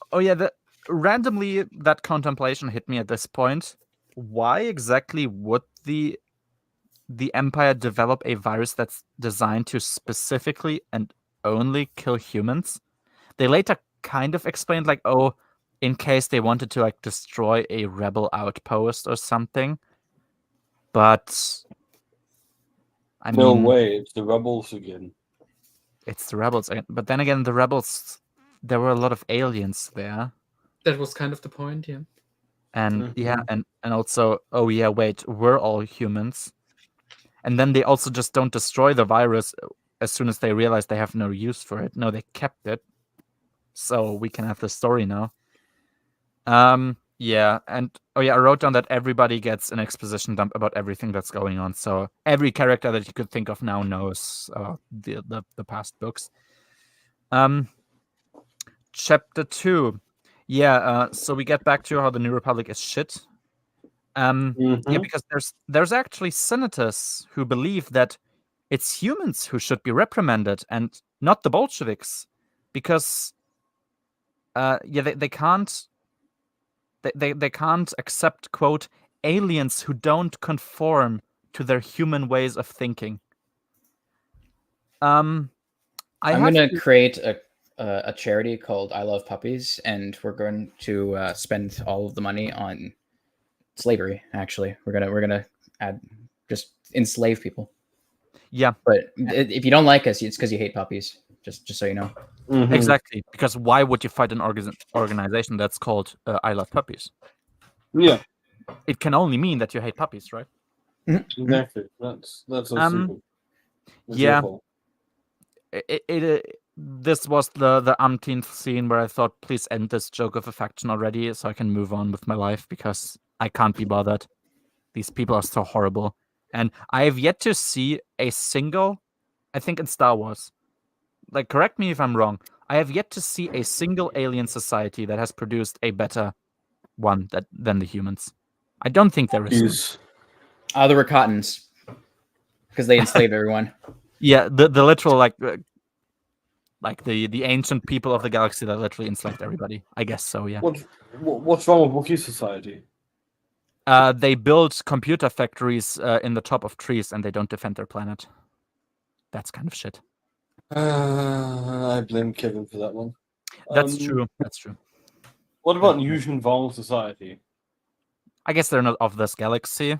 randomly that contemplation hit me at this point. Why exactly would the Empire develop a virus that's designed to specifically and only kill humans? They later kind of explained, like, oh, in case they wanted to, like, destroy a rebel outpost or something. But I
No
mean,
way, it's the rebels again.
it's the rebels. But then again, the rebels, there were a lot of aliens there.
That was kind of the point, yeah.
And and also, oh yeah, wait, we're all humans. And then they also just don't destroy the virus as soon as they realize they have no use for it. No, they kept it. So we can have the story now. Yeah, and I wrote down that everybody gets an exposition dump about everything that's going on. So every character that you could think of now knows the past books. Chapter 2. Yeah, so we get back to how the New Republic is shit. Yeah, because there's actually senators who believe that it's humans who should be reprimanded and not the Bolsheviks, because they can't they can't accept, quote, aliens who don't conform to their human ways of thinking.
I'm gonna create a a charity called I Love Puppies, and we're going to spend all of the money on slavery. Actually, we're gonna add just enslave people.
Yeah,
But if you don't like us, it's because you hate puppies. Just so you know.
Mhm.
exactly. Because why would you fight an organization that's called I Love Puppies?
Yeah,
It can only mean that you hate puppies, right?
exactly. That's so stupid. It's your
Yeah.
fault.
This was the umpteenth scene where I thought, please end this joke of affection already, so I can move on with my life because I can't be bothered. These people are so horrible, and I have yet to see a single. I think in Star Wars, like, correct me if I'm wrong. I have yet to see a single alien society that has produced a better one than the humans. I don't think there is.
Jeez.
The Rakatans, because they enslaved everyone.
Yeah, the literal like the ancient people of the galaxy that literally enslaved everybody. I guess so. Yeah.
What's wrong with Wookiee society?
They build computer factories in the top of trees, and they don't defend their planet. That's kind of shit.
I blame Kevin for that one.
That's true. That's true.
What about Yuzhan Vong society?
I guess they're not of this galaxy,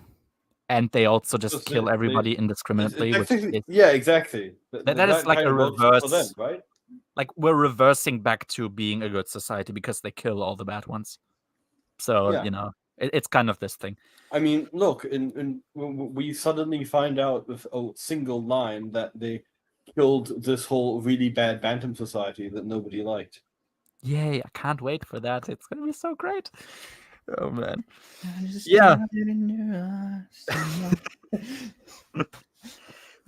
and they also just
Just
kill
they-
everybody indiscriminately. Which is,
Yeah, exactly.
that is like
kind
a
of works
reverse.
for them, right?
Like, we're reversing back to being a good society because they kill all the bad ones. So
Yeah.
you know, it's kind of this thing.
I mean, look, we suddenly find out with a single line that they killed this whole really bad Bantam society that nobody liked.
Yay! I can't wait for that. It's gonna be so great. Oh man. Yeah.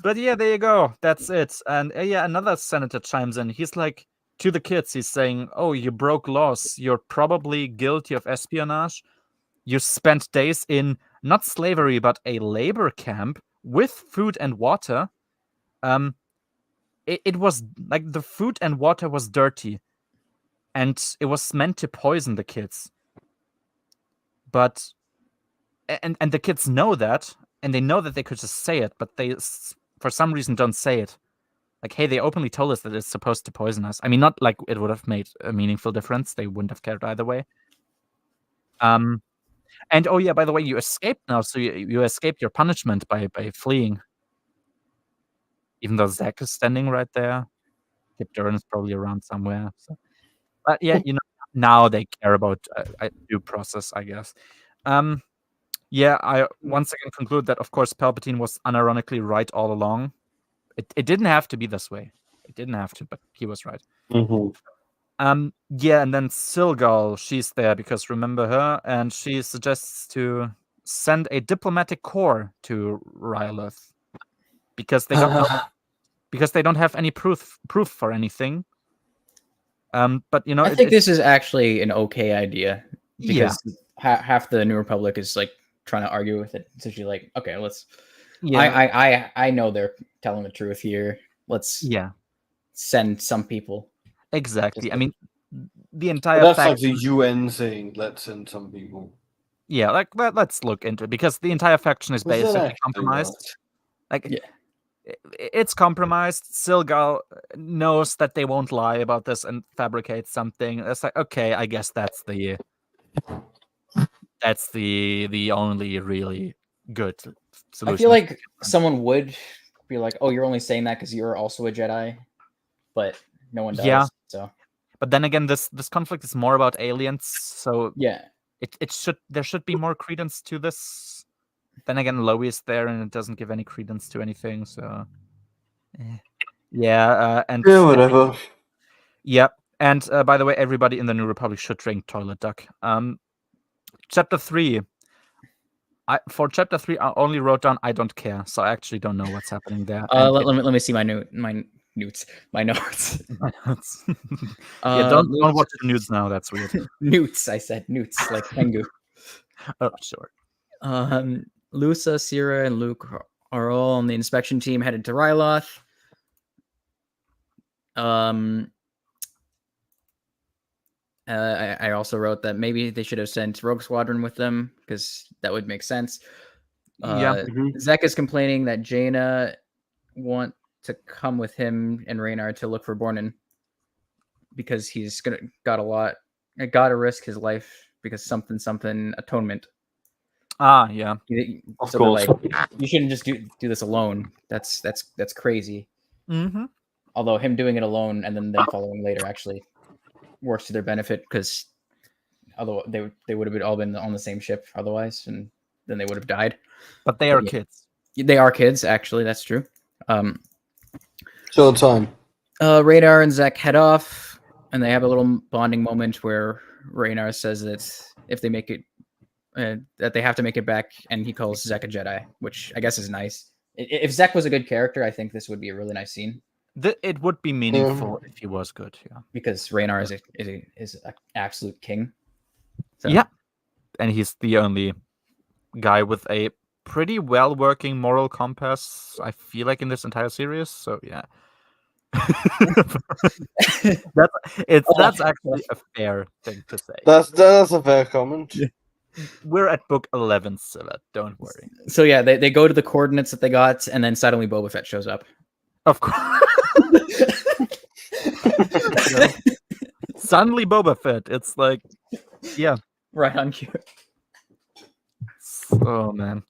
But yeah, there you go. That's it. And yeah, another senator chimes in. He's like, to the kids, he's saying, "Oh, you broke laws. You're probably guilty of espionage. You spent days in not slavery, but a labor camp with food and water. It was like the food and water was dirty, and it was meant to poison the kids. But and the kids know that, and they know that they could just say it, but they for some reason don't say it. Like, hey, they openly told us that it's supposed to poison us. I mean, not like it would have made a meaningful difference. They wouldn't have cared either way. And oh yeah, by the way, you escaped now, so you escaped your punishment by fleeing. Even though Zach is standing right there, Kip Duran is probably around somewhere. So. But yeah, you know, now they care about due process, I guess. Yeah, I once again conclude that, of course, Palpatine was unironically right all along. It didn't have to be this way. It didn't have to, but he was right. Yeah, and then Silgal, she's there because remember her, and she suggests to send a diplomatic corps to Rylith because they don't know, because they don't have any proof for anything. But you know,
I think this is actually an okay idea because half the New Republic is like trying to argue with it. So she's like, okay, let's. Yeah. I know they're telling the truth here. Let's send some people.
Exactly. I mean, the entire
that's like the UN saying, let's send some people.
Yeah, like let's look into it because the entire faction is basically compromised. Like, it's compromised. Silgal knows that they won't lie about this and fabricate something. It's like, okay, I guess that's the only really good solution.
I feel like someone would be like, "Oh, you're only saying that because you're also a Jedi," but no one does.
Yeah.
So,
but then again, this conflict is more about aliens. So
yeah,
there should be more credence to this. Then again, Lowy is there, and it doesn't give any credence to anything. So, yeah, and
whatever.
Yeah, and by the way, everybody in the New Republic should drink toilet duck. Chapter 3. For chapter 3, I only wrote down I don't care, so I actually don't know what's happening there.
Let me see my notes.
My notes. Yeah, don't watch the nudes now. That's weird.
Newts, I said newts, like Tengu.
Oh, sure.
Lusa, Sierra, and Luke are all on the inspection team headed to Ryloth. I also wrote that maybe they should have sent Rogue Squadron with them because that would make sense. Zek is complaining that Jaina want to come with him and Raynar to look for Bornin. because he's gotta risk his life because something atonement.
Yeah.
Of
So
course.
they're like, you shouldn't just do this alone. That's crazy.
Mm-hmm.
Although him doing it alone and then them following later actually works to their benefit, because although they would have all been on the same ship otherwise, and then they would have died.
But they are
yeah.
kids.
They are kids, actually. That's true.
Showtime.
Radar and Zek head off, and they have a little bonding moment where Raynar says that if they make it, that they have to make it back, and he calls Zek a Jedi, which I guess is nice. If Zek was a good character, I think this would be a really nice scene,
It would be meaningful if he was good. Yeah.
because Raynar is an absolute king. So,
Yeah. And he's the only guy with a pretty well working moral compass, I feel like, in this entire series. So yeah. That's actually a fair thing to say.
That's a fair comment.
We're at book 11, Scylla. Don't worry.
So yeah, they go to the coordinates that they got, and then suddenly Boba Fett shows up.
Of course. Suddenly Boba Fett. It's like, yeah.
Right on cue.
Oh man.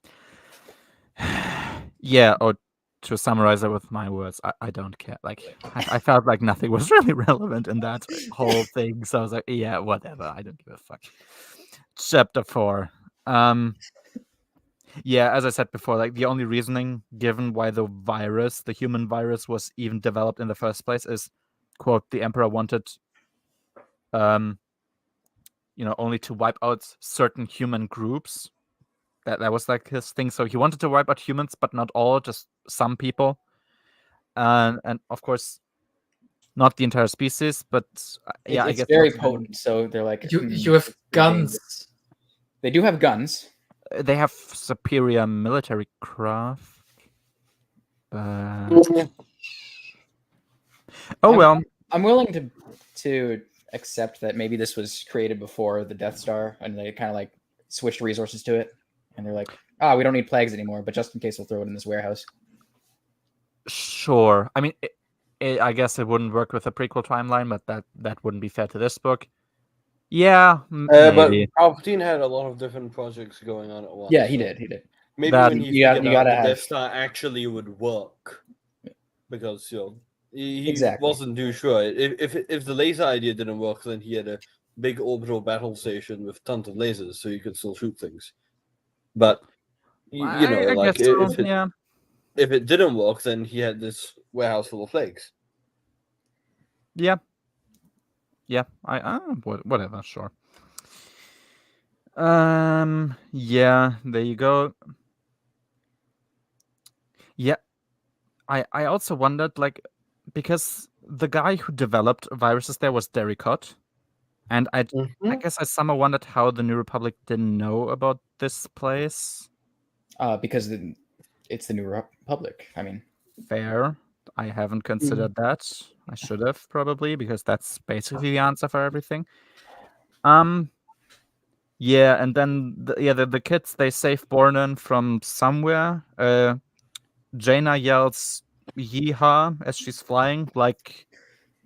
Yeah, or to summarize it with my words, I don't care. Like, I felt like nothing was really relevant in that whole thing. So I was like, yeah, whatever. I don't give a fuck. Chapter 4. Yeah, as I said before, like the only reasoning given why the human virus, was even developed in the first place is, quote, the Emperor wanted only to wipe out certain human groups. That was like his thing. So he wanted to wipe out humans, but not all, just some people. And of course, not the entire species, but yeah, I
It's
guess
very potent. So they're like,
You have guns.
They do have guns.
they have superior military craft.
Mm.
Oh well.
I'm willing to accept that maybe this was created before the Death Star, and they kind of like switched resources to it, and they're like, we don't need plagues anymore, but just in case, we'll throw it in this warehouse.
Sure. I mean, I guess it wouldn't work with a prequel timeline, but that wouldn't be fair to this book. Yeah,
But
maybe.
Palpatine had a lot of different projects going on at once.
Yeah, he did.
Maybe
That-
when he
you
figured out
gotta
the
have-
Death Star actually would work, because he
Exactly.
wasn't too sure. If the laser idea didn't work, then he had a big orbital battle station with tons of lasers, so you could still shoot things. But
I guess so, yeah.
if it didn't work, then he had this warehouse full of flakes.
Yeah. Whatever. Sure. Yeah. There you go. Yeah. I also wondered, like, because the guy who developed viruses there was Derricott, and I guess I somehow wondered how the New Republic didn't know about this place.
Because it's the New Republic. I mean,
Fair. I haven't considered that. I should have, probably, because that's basically the answer for everything. Yeah, and then the kids, they save Bornan from somewhere. Jaina yells "Yeehaw" as she's flying, like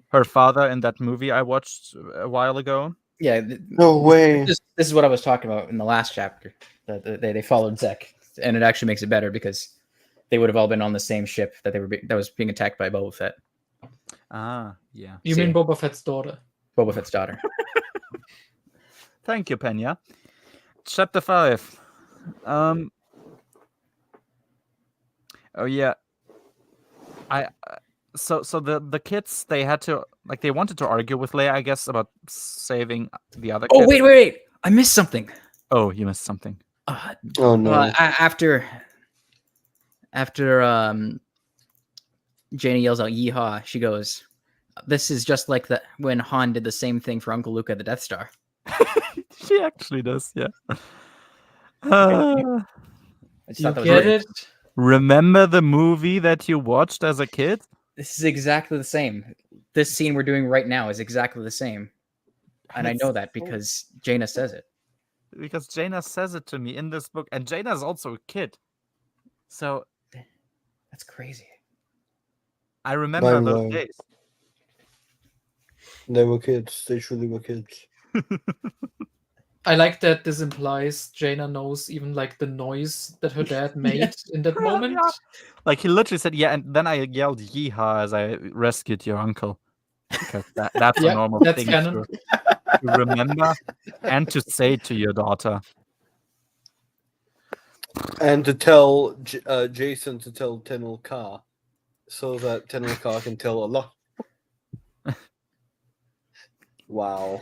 her father in that movie I watched a while ago.
yeah.
No way.
This is what I was talking about in the last chapter. That they followed Zek, and it actually makes it better because they would have all been on the same ship that was being attacked by Boba Fett.
Ah, yeah.
You mean Boba Fett's daughter?
Boba Fett's daughter.
Thank you, Pena. Chapter 5. Oh yeah. So the kids, they had to, like, they wanted to argue with Leia, I guess, about saving the other kids.
Oh wait! I missed something.
Oh, you missed something.
Oh no.
After Jaina yells out "Yeehaw," she goes, "This is just like when Han did the same thing for Uncle Luke at the Death Star."
She actually does, yeah.
I just
You
thought that was
get
really-
it?
Remember the movie that you watched as a kid?
This is exactly the same. This scene we're doing right now is exactly the same, and I know that because Jaina says it.
Because Jaina says it to me in this book, and Jaina is also a kid. So
That's crazy.
I remember those
Mind-blowing.
days.
They were kids. They truly were kids.
I like that this implies Jaina knows even like the noise that her dad made in that moment.
Yeah. Like he literally said, "Yeah," and then I yelled "Yeehaw" as I rescued your uncle, because that's a
Yeah,
normal
that's
thing
canon.
to remember and to say to your daughter.
And to tell Jason to tell Tenel Ka, so that Tenel Ka can tell Allah. Wow.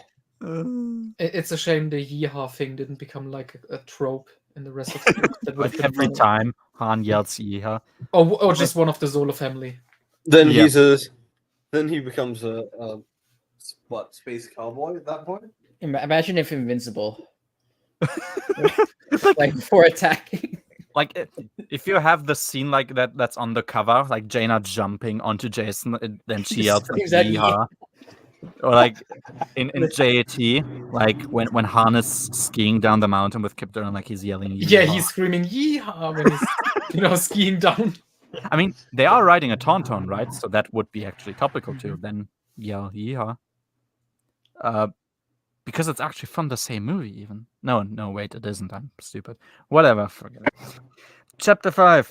It's a shame the yeehaw thing didn't become like a trope in the rest of the book. That would
Like
have been
every
funny.
time Han yells "Yeehaw."
Or just one of the Zola family.
Then
Yeah.
then he becomes a space cowboy at that point.
Imagine if Invincible, like before attacking.
Like if you have the scene like that's on the cover, like Jaina jumping onto Jason, then she
Just
yells
screams out,
"Yeehaw," or like in JAT, like when Han is skiing down the mountain with Kip Durran, like he's yelling "Yeehaw."
Yeah, he's screaming yeehaw when he's skiing down.
I mean, they are riding a tauntaun, right? So that would be actually topical too. Then yell "Yeehaw," because it's actually from the same movie. Even no, wait, it isn't. I'm stupid. Whatever, forget it. Chapter 5.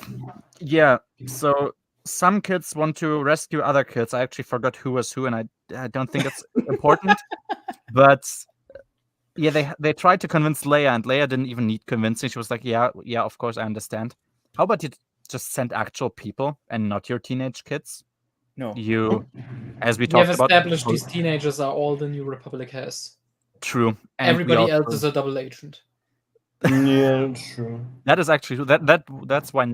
Yeah, so some kids want to rescue other kids. I actually forgot who was who, and I don't think it's important. But yeah, they tried to convince Leia, and Leia didn't even need convincing. She was like, yeah, of course, I understand. How about you just send actual people and not your teenage kids?
No.
You, as we
We
talked
have
about,
established these teenagers are all the New Republic has.
true. And
Everybody
we
else
also,
is a double agent.
Yeah, that's true.
that is actually that's why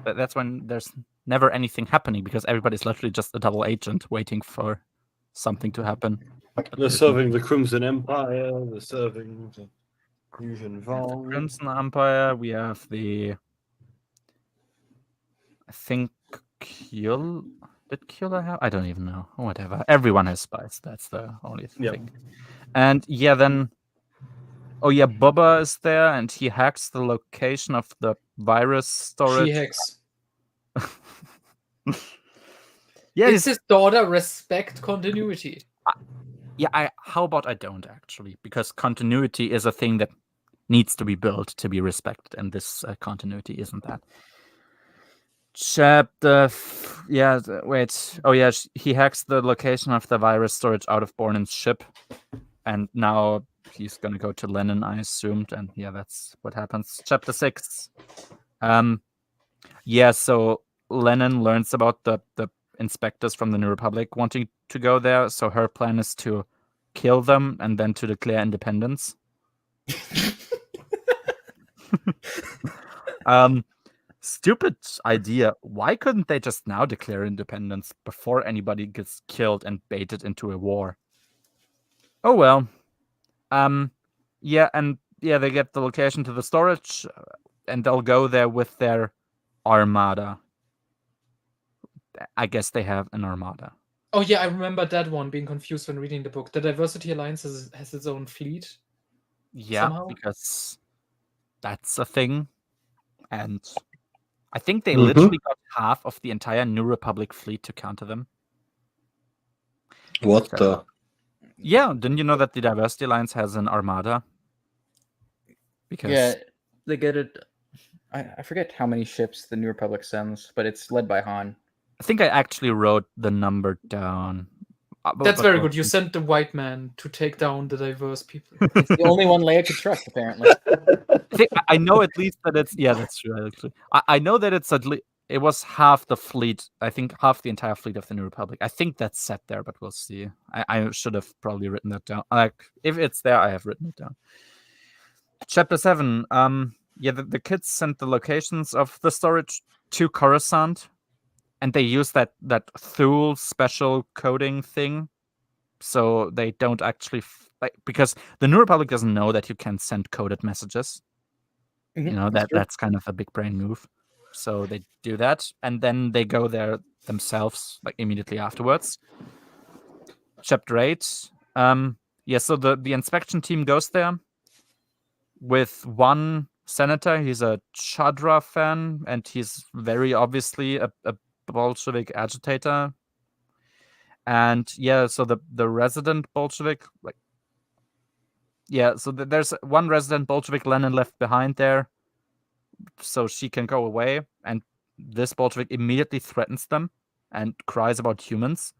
that's when there's never anything happening, because everybody's literally just a double agent waiting for something to happen.
They're serving the Crimson Empire. They're serving the Fusion Vong.
Crimson Empire. We have I think did Killer have? I don't even know. Whatever. Everyone has spies. That's the only thing. And yeah, then Bubba is there, and he hacks the location of the virus storage.
She hacks.
Yeah,
Is his daughter respect continuity?
yeah. How about I don't actually, because continuity is a thing that needs to be built to be respected, and this continuity isn't that. Chapter, wait. Oh yeah, he hacks the location of the virus storage out of Bornin's ship, and now he's gonna go to Lennon, I assumed, and yeah, that's what happens. Chapter 6. Yeah, so Lennon learns about the inspectors from the New Republic wanting to go there, so her plan is to kill them and then to declare independence. Stupid idea. Why couldn't they just now declare independence before anybody gets killed and baited into a war? Oh well. Yeah, they get the location to the storage, and they'll go there with their armada. I guess they have an armada.
Oh yeah, I remember that one being confused when reading the book. The Diversity Alliance has its own fleet.
Yeah,
somehow?
because that's a thing. And I think they
Mhm.
literally got half of the entire New Republic fleet to counter them.
What the?
Yeah, didn't you know that the Diversity Alliance has an armada? Because
Yeah, they get it. I forget how many ships the New Republic sends, but it's led by Han.
I think I actually wrote the number down.
That's very good. You sent the white man to take down the diverse people.
It's the only one Leia could trust, apparently.
I know at least that it's that's true. Actually, I know that it's it was half the fleet. I think half the entire fleet of the New Republic. I think that's set there, but we'll see. I should have probably written that down. Like if it's there, I have written it down. Chapter 7. Yeah, the kids sent the locations of the storage to Coruscant, and they use that Thule special coding thing, so they don't actually because the New Republic doesn't know that you can send coded messages. You know, that's kind of a big brain move. So they do that, and then they go there themselves, like immediately afterwards. Chapter 8. Yeah, so the inspection team goes there with one senator. He's a Chadra fan, and he's very obviously a Bolshevik agitator. And yeah, so the resident Bolshevik, like, yeah, so there's one resident Bolshevik Lenin left behind there, so she can go away. And this Bolshevik immediately threatens them and cries about humans,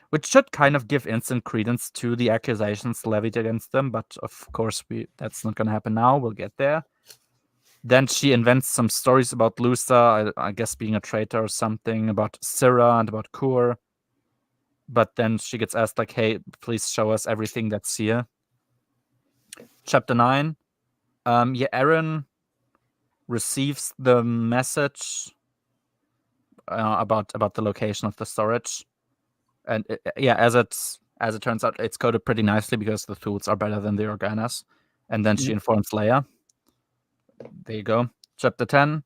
which should kind of give instant credence to the accusations levied against them. But of course, that's not going to happen now. We'll get there. Then she invents some stories about Lusa, I guess being a traitor or something, about Syrah and about Kur. But then she gets asked, like, hey, please show us everything that's here. Chapter 9. Yeah, Aaron receives the message about the location of the storage. And yeah, as it turns out, it's coded pretty nicely because the Thools are better than the Organas. And then she informs Leia. There you go. Chapter 10.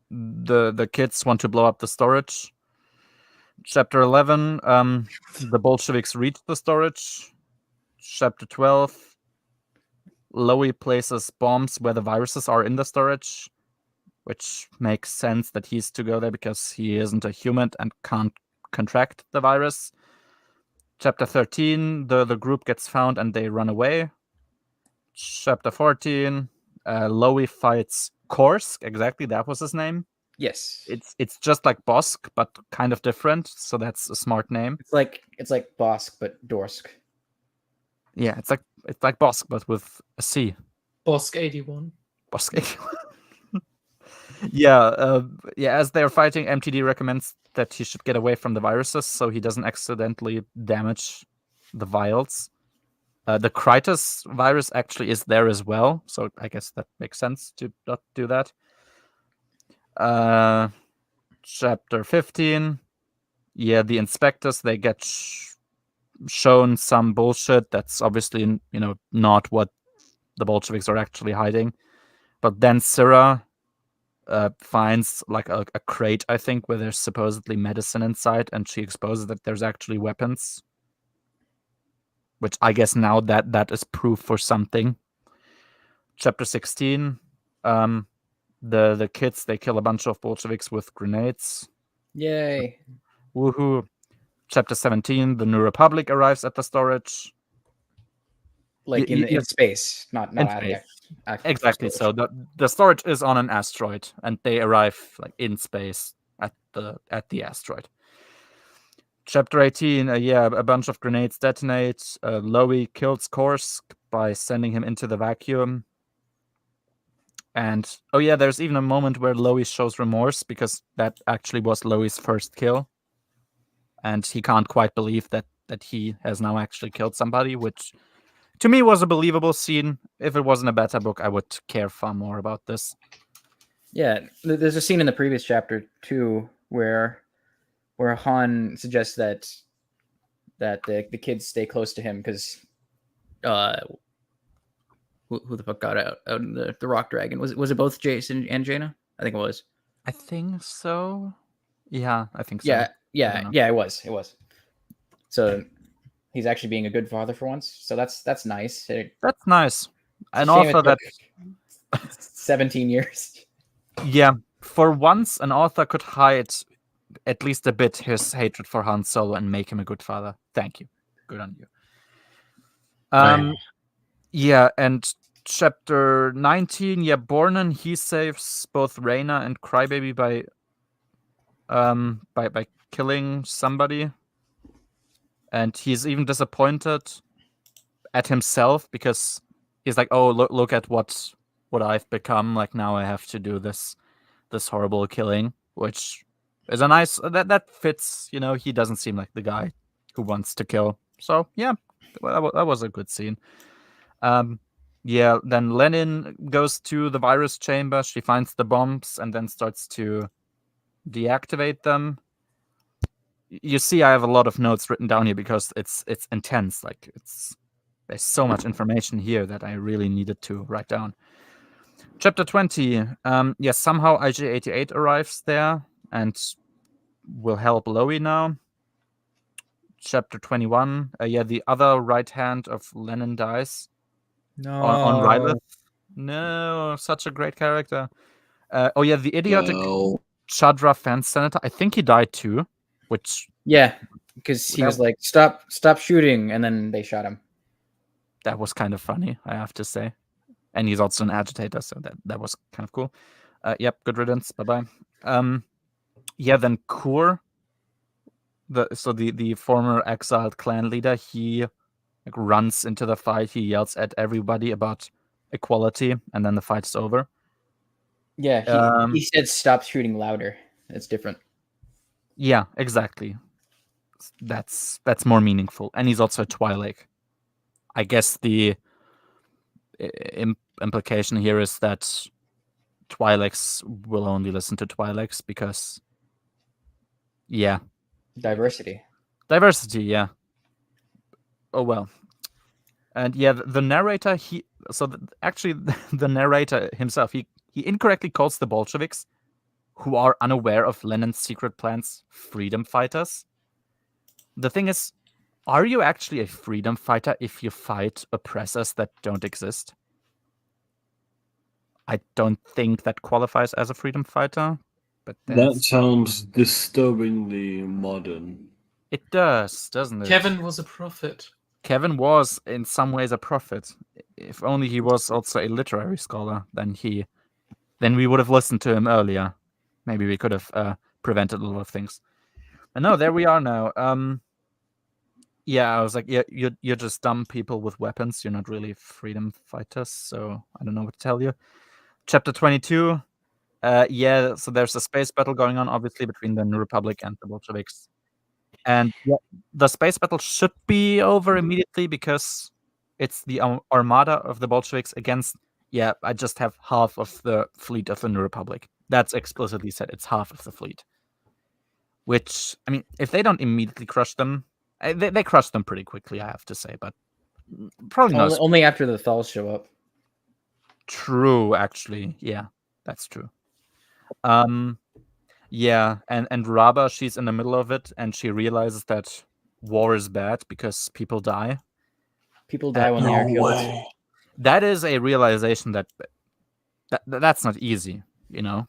The kids want to blow up the storage. Chapter 11. The Bolsheviks reach the storage. Chapter 12. Lowy places bombs where the viruses are in the storage, which makes sense that he's to go there because he isn't a human and can't contract the virus. Chapter 13, the group gets found and they run away. Chapter 14, Lowy fights Korsk. Exactly, that was his name.
Yes.
It's just like Bosk, but kind of different. So that's a smart name.
It's like Bosk, but Dorsk.
Yeah, it's like Bosk, but with a C.
Bosk 81.
Bosk 81. Yeah, as they're fighting, MTD recommends that he should get away from the viruses so he doesn't accidentally damage the vials. The Krytus virus actually is there as well, so I guess that makes sense to not do that. Chapter 15. Yeah, the inspectors, they get shown some bullshit that's obviously, not what the Bolsheviks are actually hiding. But then Syrah finds like a crate, I think, where there's supposedly medicine inside, and she exposes that there's actually weapons. Which I guess now that is proof for something. Chapter 16. The kids, they kill a bunch of Bolsheviks with grenades.
Yay.
Woohoo. Chapter 17. The New Republic arrives at the storage.
Like in space, not
in
out
space.
of
Exactly.
storage.
So the storage is on an asteroid, and they arrive like in space at the asteroid. Chapter 18, a bunch of grenades detonate. Lowy kills Korsk by sending him into the vacuum. And, there's even a moment where Lowy shows remorse because that actually was Lowy's first kill. And he can't quite believe that he has now actually killed somebody, which to me was a believable scene. If it wasn't a beta book, I would care far more about this.
Yeah, there's a scene in the previous chapter, too, where Han suggests that the kids stay close to him because who the fuck got out in the rock dragon? Was it both Jason and Jaina? I think it was.
I think so. Yeah, I think so.
Yeah, it was. So he's actually being a good father for once. So that's nice.
That's nice. And also that
17 years.
Yeah, for once an author could hide at least a bit his hatred for Han Solo and make him a good father. Thank you. Good on you. Yeah, and chapter 19, Bornan, he saves both Reyna and Crybaby by killing somebody. And he's even disappointed at himself because he's like, oh, look at what I've become. Like, now I have to do this horrible killing, which is a nice that fits. He doesn't seem like the guy who wants to kill. So yeah, that was a good scene. Then Lenin goes to the virus chamber. She finds the bombs and then starts to deactivate them. You see, I have a lot of notes written down here because it's intense. Like there's so much information here that I really needed to write down. Chapter 20. Somehow IG-88 arrives there and will help Lowy now. Chapter 21. The other right hand of Lenin dies.
No.
On Rylith. No, such a great character. The idiotic Chadra Fence Senator. I think he died too, which
because he
That-
was like, "Stop shooting," and then they shot him.
That was kind of funny, I have to say. And he's also an agitator, so that was kind of cool. Yep, good riddance. Bye bye. Yeah, then Kur, the former exiled clan leader, he like runs into the fight. He yells at everybody about equality, and then the fight's over.
Yeah, he said, "Stop shooting louder." It's different.
Yeah, exactly. That's more meaningful. And he's also a Twi'lek. I guess the implication here is that Twi'leks will only listen to Twi'leks because, yeah,
Diversity.
yeah. Oh well. And yeah, the narrator, actually the narrator himself, he incorrectly calls the Bolsheviks, who are unaware of Lenin's secret plans, freedom fighters. The thing is, are you actually a freedom fighter if you fight oppressors that don't exist? I don't think that qualifies as a freedom fighter, but
That sounds disturbingly modern.
It does, doesn't it?
Kevin was a prophet.
Kevin was in some ways a prophet. If only he was also a literary scholar, then we would have listened to him earlier. Maybe we could have prevented a lot of things. And no, there we are now. Yeah, I was like, yeah, you're just dumb people with weapons. You're not really freedom fighters, so I don't know what to tell you. Chapter 22. Yeah, so there's a space battle going on, obviously, between the New Republic and the Bolsheviks. And yeah, the space battle should be over immediately because it's the armada of the Bolsheviks against, I just have half of the fleet of the New Republic. That's explicitly said. It's half of the fleet. Which, I mean, if they don't immediately crush them, they crush them pretty quickly, I have to say, but probably not.
Only after the Thals show up.
True, actually. Yeah, that's true. Yeah, and Raba, she's in the middle of it, and she realizes that war is bad because people die.
People die when they are killed.
That is a realization that's not easy, you know?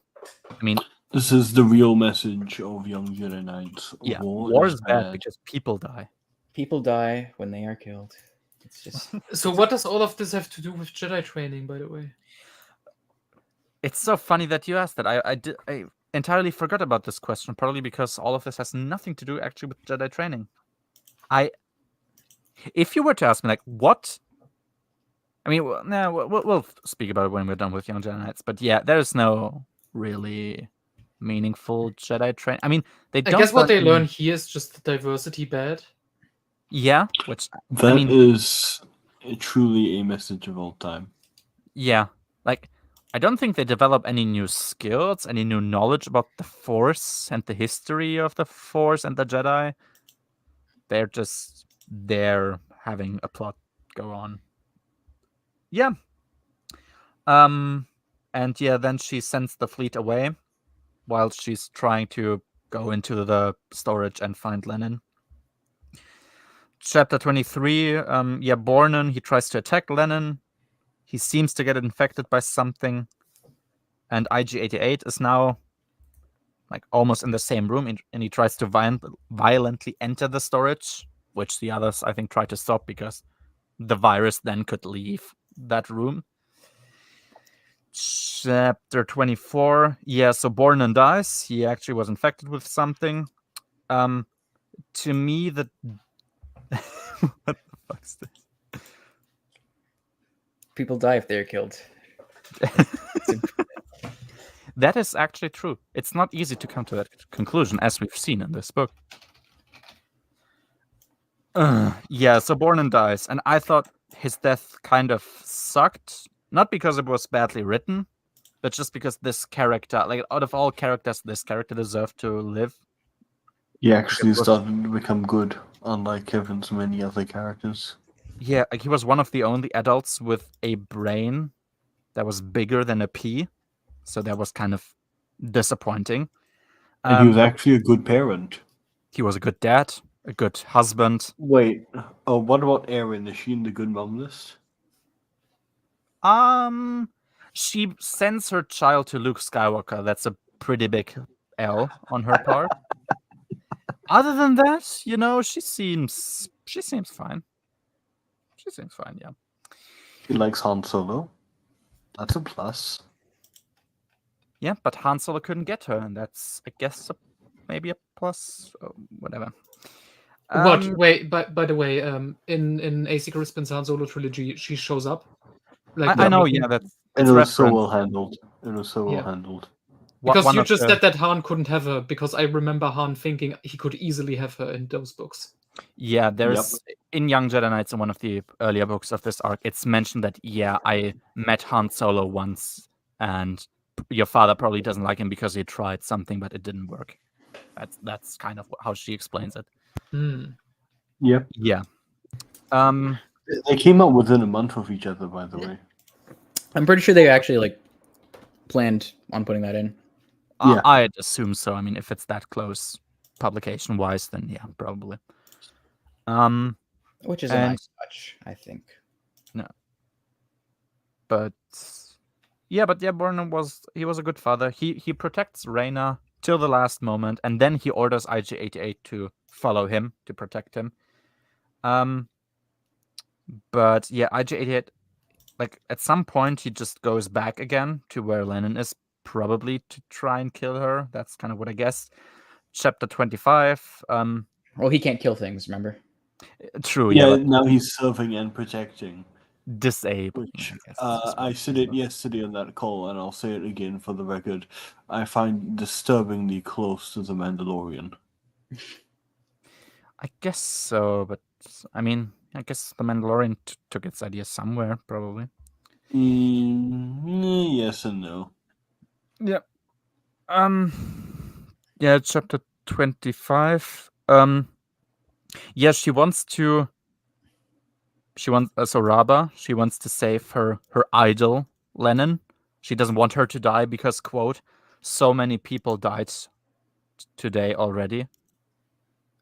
I mean,
this is the real message of Young Jedi Knights.
Yeah, war is bad because people die.
People die when they are killed. It's just.
So what does all of this have to do with Jedi training, by the way?
It's so funny that you asked that. I entirely forgot about this question, probably because all of this has nothing to do actually with Jedi training. If you were to ask me, like, what? I mean, we'll speak about it when we're done with Young Jedi Knights. But yeah, there's no really meaningful Jedi training. I mean,
I guess what they learn here is just the diversity bad.
Yeah, which
that is truly a message of all time.
Yeah, like I don't think they develop any new skills, any new knowledge about the Force and the history of the Force and the Jedi. They're just there having a plot go on. Yeah. And yeah, then she sends the fleet away while she's trying to go into the storage and find Lenin. Chapter 23, Bornan, he tries to attack Lenin. He seems to get infected by something. And IG-88 is now like almost in the same room, and he tries to violently enter the storage, which the others, I think, try to stop because the virus then could leave that room. Chapter 24. Yeah, so Bornan dies. He actually was infected with something. To me, what the fuck's this?
People die if they're killed.
That is actually true. It's not easy to come to that conclusion, as we've seen in this book. Yeah, so Bornan dies, and I thought his death kind of sucked. Not because it was badly written, but just because this character, like out of all characters, this character deserved to live.
He actually started to become good, unlike Kevin's many other characters.
Yeah, like he was one of the only adults with a brain that was bigger than a pea. So that was kind of disappointing.
And he was actually a good parent.
He was a good dad, a good husband.
Wait, what about Erin? Is she in the good mom list?
She sends her child to Luke Skywalker. That's a pretty big L on her part. other than that, you know, she seems fine. She seems fine, yeah.
He likes Han Solo. That's a plus.
Yeah, but Han Solo couldn't get her, and that's, I guess, maybe a plus. Whatever.
What? Wait, by the way, in A Secret Spin Han Solo trilogy, she shows up. Like
I know,
meeting.
yeah, that's
It
it's
was so
referenced.
well handled. It was so well
Yeah.
handled.
Because
One
you
of
just
the-
said that Han couldn't have her, because I remember Han thinking he could easily have her in those books.
Yeah, there's in Young Jedi Knights, in one of the earlier books of this arc, it's mentioned that, yeah, I met Han Solo once, and your father probably doesn't like him because he tried something, but it didn't work. That's kind of how she explains it.
Hmm.
Yep.
Yeah.
They came out within a month of each other, by the way.
I'm pretty sure they actually like planned on putting that in.
Yeah.
I'd assume so. I mean, if it's that close publication-wise, then yeah, probably.
Which is a
And-
nice touch, I think.
But Borne was a good father. He protects Reyna till the last moment, and then he orders IG-88 to follow him to protect him. But yeah, IG-88, like at some point he just goes back again to where Lennon is, probably to try and kill her. That's kind of what I guess. Chapter 25.
Well, he can't kill things, remember?
True.
Yeah,
Yeah, but
now he's serving and protecting.
disabling.
Which
I guess is what
I
it
said
is.
it yesterday on that call, and I'll say it again for the record. I find disturbingly close to the Mandalorian.
I guess so, but I mean, I guess the Mandalorian took its idea somewhere, probably.
Yes and no.
Yeah. Yeah, chapter 25. Yeah, she wants Raba, she wants to save her idol, Lennon. She doesn't want her to die because, quote, so many people died today already.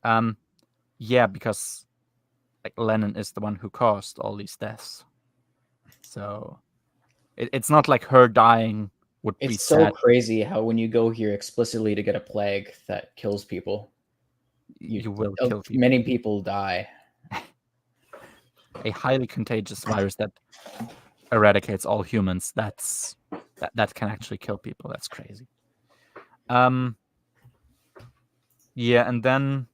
Yeah, because like Lennon is the one who caused all these deaths. So it's not like her dying would be
It's so
sad.
crazy how when you go here explicitly to get a plague that kills people,
You will kill people.
many people die.
A highly contagious virus that eradicates all humans. That can actually kill people. That's crazy. Yeah, and then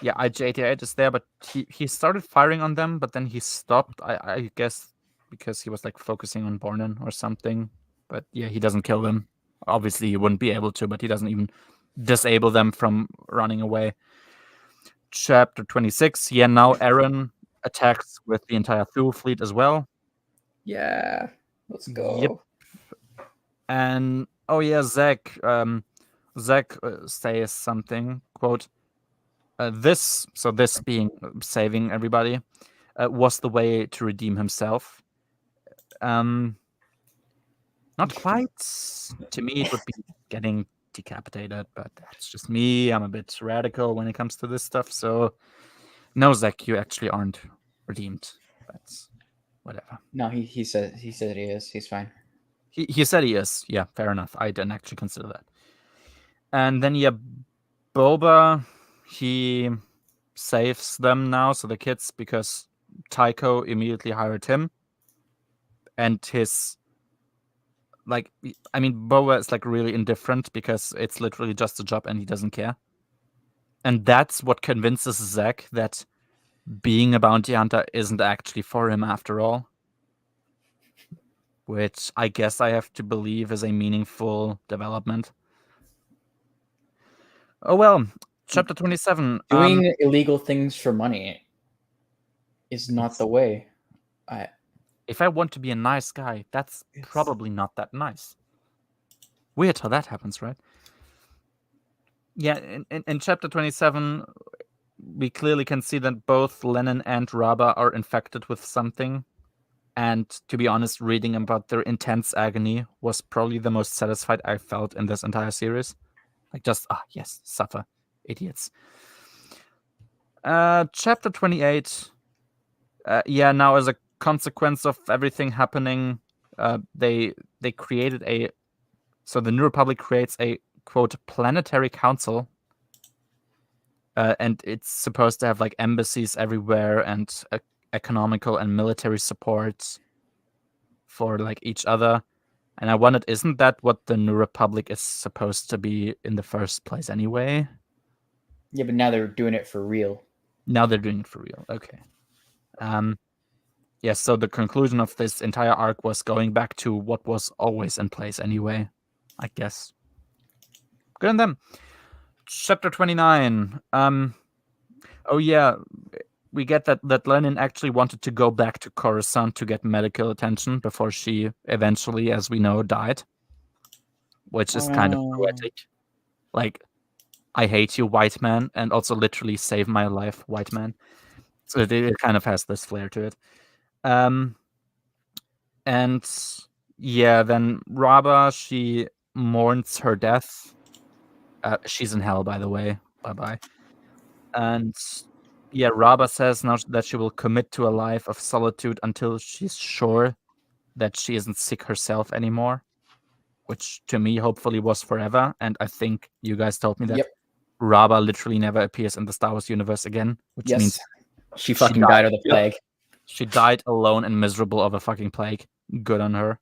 IG-88 is there, but he started firing on them, but then he stopped. I guess because he was like focusing on Bornen or something. But yeah, he doesn't kill them. Obviously, he wouldn't be able to, but he doesn't even disable them from running away. Chapter 26. Yeah, now Eren attacks with the entire Thule fleet as well.
Yeah, let's go.
Yep. And oh yeah, Zach says something, quote, this being saving everybody was the way to redeem himself. Not quite. To me, it would be getting decapitated, but that's just me. I'm a bit radical when it comes to this stuff. So no, Zach, you actually aren't redeemed. That's whatever.
No, he said he is. He's fine.
He said he is. Yeah, fair enough. I didn't actually consider that. And then yeah, Boba, he saves them now, so the kids, because Tycho immediately hired him. And his Boba is like really indifferent because it's literally just a job and he doesn't care. And that's what convinces Zack that being a bounty hunter isn't actually for him after all. Which I guess I have to believe is a meaningful development. Oh well, chapter 27.
Doing illegal things for money is not the way.
If I want to be a nice guy, that's probably not that nice. Weird how that happens, right? Yeah, in chapter 27, we clearly can see that both Lennon and Raba are infected with something. And to be honest, reading about their intense agony was probably the most satisfied I felt in this entire series. Like just, yes, suffer, idiots. Chapter 28. Now as a consequence of everything happening, they created so the New Republic creates a, quote, planetary council and it's supposed to have like embassies everywhere and economical and military support for like each other. And I wondered, isn't that what the New Republic is supposed to be in the first place anyway?
Yeah, but now they're doing it for real.
Now they're doing it for real. Okay. Yes, so the conclusion of this entire arc was going back to what was always in place anyway, I guess. Good on them. Chapter 29. Oh yeah, we get that Lenin actually wanted to go back to Coruscant to get medical attention before she eventually, as we know, died. Which is kind of poetic. Like, I hate you, white man, and also literally save my life, white man. So it kind of has this flair to it. And yeah, then Raba, she mourns her death. She's in hell, by the way. Bye-bye. And yeah, Raba says now that she will commit to a life of solitude until she's sure that she isn't sick herself anymore, which to me hopefully was forever. And I think you guys told me that Raba literally never appears in the Star Wars universe again, which means
she fucking died of the plague.
She died alone and miserable of a fucking plague. Good on her.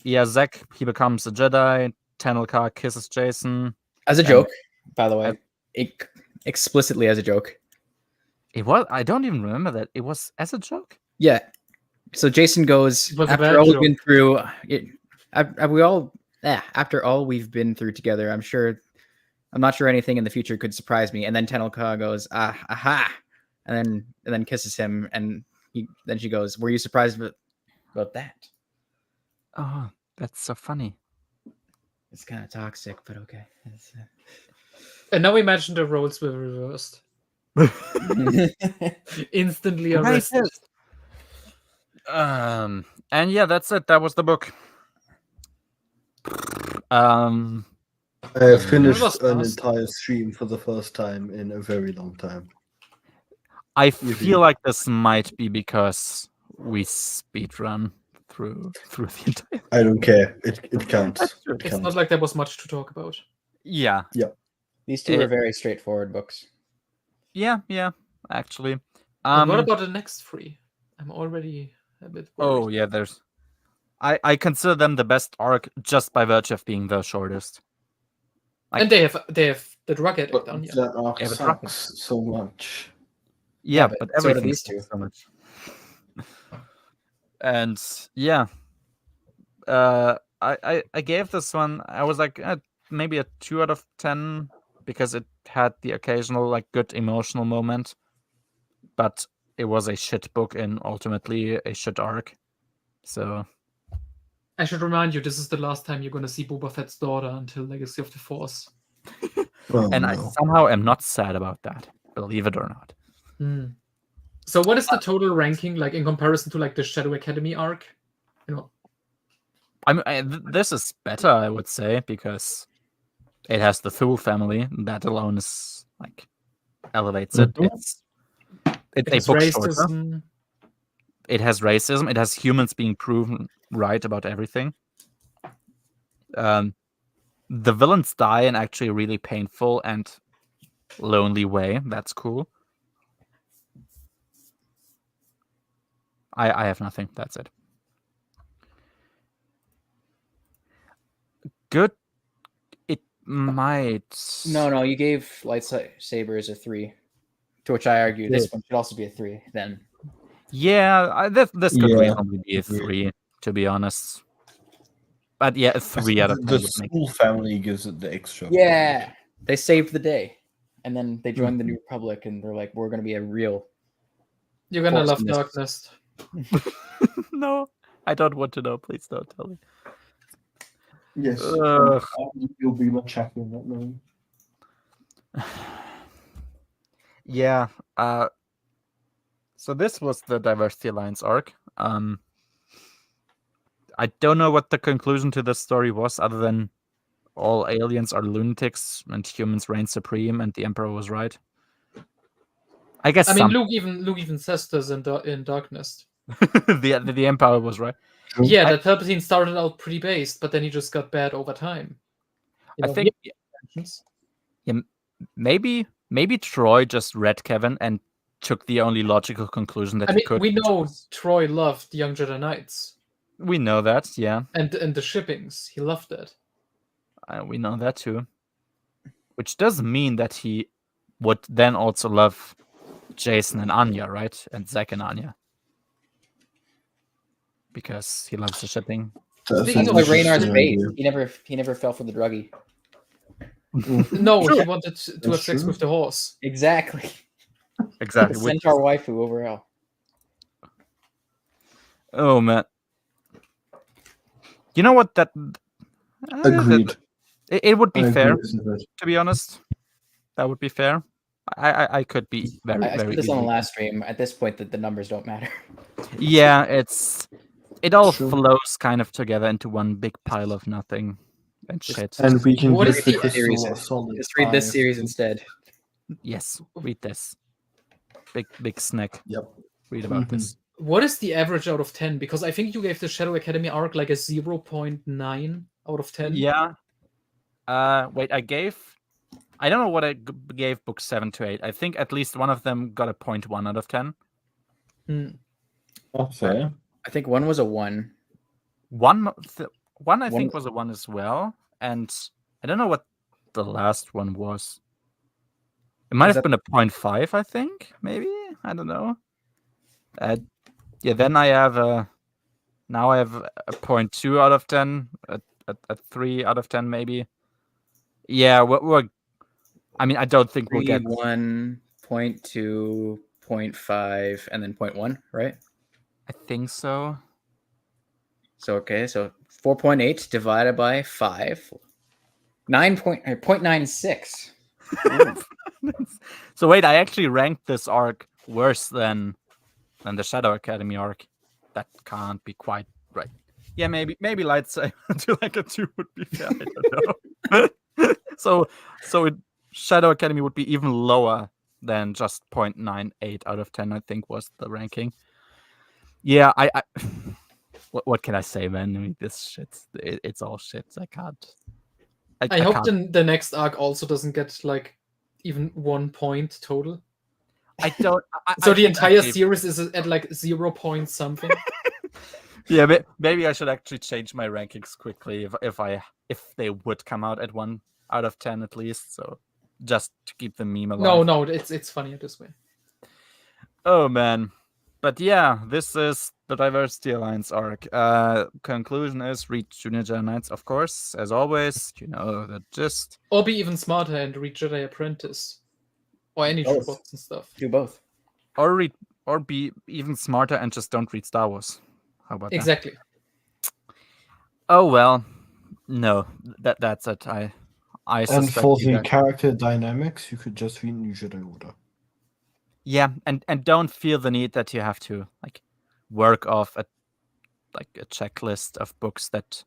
Yeah, Zek, he becomes a Jedi. Tenelka kisses Jason.
As a joke, by the way. Explicitly as a joke.
It was. I don't even remember that. It was as a joke?
Yeah. So Jason goes, after all we've been through, after all we've been through together, I'm not sure anything in the future could surprise me. And then Tenelka goes, aha. And then kisses him, and then she goes, "Were you surprised about that?"
Oh, that's so funny.
It's kind of toxic, but okay.
And now imagine the roles were reversed. Instantly arrested.
And yeah, that's it. That was the book.
I have finished an entire stream for the first time in a very long time.
I feel like this might be because we speedrun through the entire.
I don't care. It counts.
It's not like there was much to talk about.
Yeah.
These two are very straightforward books.
Yeah, actually.
And what about the next three? I'm already a bit worried.
Oh yeah, there's. I consider them the best arc just by virtue of being the shortest.
And they have the drug addict on here.
That arc sucks so much.
Yeah, but everything
these two
so much. And yeah, I gave this one. I was like maybe a 2 out of 10 because it had the occasional like good emotional moment, but it was a shit book and ultimately a shit arc. So
I should remind you, this is the last time you're going to see Boba Fett's daughter until Legacy of the Force.
I somehow am not sad about that, believe it or not.
So what is the total ranking like in comparison to like the Shadow Academy arc?
This is better, I would say, because it has the Thule family. That alone is like elevates it. It's a book shorter. It has racism. It has humans being proven right about everything. The villains die in actually a really painful and lonely way. That's cool. I have nothing. That's it. Good. It might.
No. You gave lightsabers a 3, to which I argue this one should also be a 3. Then.
Yeah, this could reasonably be a 3, to be honest. But yeah, a 3 out of 10.
The school family gives it the extra.
Yeah, they saved the day, and then they joined the New Republic, and they're like, "We're going to be a real."
You're gonna love Darkness.
No, I don't want to know. Please don't tell me.
Yes, you'll be much happier not knowing.
Yeah. So this was the Diversity Alliance arc. I don't know what the conclusion to this story was, other than all aliens are lunatics and humans reign supreme, and the Emperor was right. I guess.
I mean, Luke even says this in Darkness.
the Empire was right.
Yeah, that Palpatine started out pretty based, but then he just got bad over time.
I think maybe Troy just read Kevin and took the only logical conclusion that
I
he
mean,
could.
we
which
know
was-
Troy loved Young Jedi Knights
we know that, yeah.
and the shippings. He loved that.
We know that too. Which does mean that he would then also love Jason and Anya, right? And Zach and Anya. Because he loves the shipping.
Speaking
That's
of
why
which,
Raynar's
interesting
bait.
idea.
He never fell for the druggie.
No,
True.
he wanted to have
That's
sex
true.
with the horse.
Exactly.
Exactly.
The centaur waifu overall.
Oh man. You know what? That
Agreed.
it would be
I
fair,
agree with that.
to be honest. That would be fair. I could be very
I
very
said this on the
easily.
last stream. At this point, that the numbers don't matter.
Yeah, it all
True.
flows kind of together into one big pile of nothing and shit.
And we can
What
give
is
the
the
crystal
series?
a solid
Just read this
5.
series instead.
Yes, read this. Big snack.
Yep.
Read about
Mhm.
this.
What is the average out of 10? Because I think you gave the Shadow Academy arc like a 0.9 out of 10.
Yeah. Wait, I don't know what I gave books 7 to 8. I think at least one of them got a 0.1 out of 10.
Hmm.
Oh, fair.
I think one was a 1.
One I
One-
think was a 1 as well, and I don't know what the last one was. It might
Was
have
that-
been a 0.5, I think, maybe. I don't know. Yeah, then I have a 0.2 out of 10, a 3 out of 10 maybe. Yeah, I mean, I don't think we'll
3,
get
1, 0.2, 0.5, and then 0.1, right?
I think so.
So okay, so 4.8 divided by 5. 0.96.
So wait, I actually ranked this arc worse than the Shadow Academy arc. That can't be quite right. Yeah, maybe Lightsaber to like a 2 would be fair. I don't know. so Shadow Academy would be even lower than just 0.98 out of 10. I think was the ranking. Yeah, I what can I say, man? I mean, this shit's it's all shit. I can't.
I hope
can't.
the next arc also doesn't get like even 1 point total.
I don't.
So
I
the
think I
entire
gave-
series is at like 0 point something.
Yeah, maybe I should actually change my rankings quickly if they would come out at 1 out of 10 at least. So just to keep the meme alive.
No, it's funnier this way.
Oh man, but yeah, this is the Diversity Alliance arc. Conclusion is read Junior Jedi Knights, of course, as always. You know the gist.
Or be even smarter and read Jedi Apprentice. Or any
Both.
books and stuff.
Do both.
Or be even smarter and just don't read Star Wars. How about that?
Exactly.
Oh well, no, that's it. I
And
suspect
for
you
the
guys-
character dynamics, you could just read New Jedi Order.
Yeah, and don't feel the need that you have to like work off a checklist of books that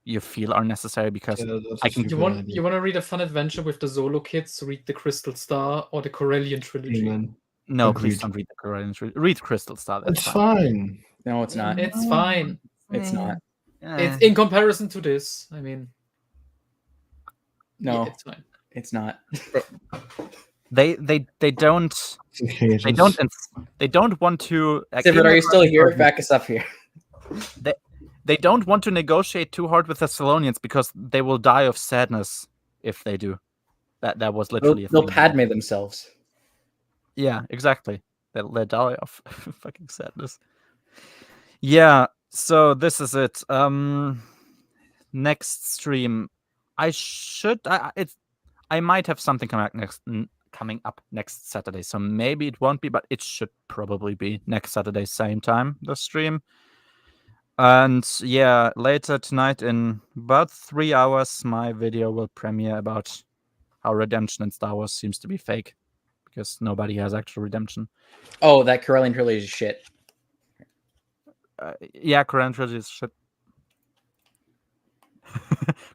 you feel are necessary because
Yeah, that's
I
a
can-
You
stupid
want
idea.
you want to read a fun adventure with the Zolo kids? Read the Crystal Star or the Corellian trilogy.
Amen.
no, please
Agreed.
don't read the Corellian. Read Crystal Star. That's
It's
fine.
fine.
No, it's not.
It's fine.
It's not.
It's in comparison to this. I mean,
No,
yeah, it's fine.
it's not.
They don't they don't want to.
Sivert, are you still here? Back us up here.
They don't want to negotiate too hard with the Thessalonians because they will die of sadness if they do. That was literally
They'll
a thing.
Padme themselves.
Yeah, exactly. They'll die of fucking sadness. Yeah, so this is it. Next stream, I might have something coming up next Saturday. So maybe it won't be, but it should probably be next Saturday, same time, the stream. And yeah, later tonight in about 3 hours, my video will premiere about how redemption in Star Wars seems to be fake because nobody has actual redemption.
Oh, that Corellian trilogy is shit.
Yeah, Corellian trilogy is shit.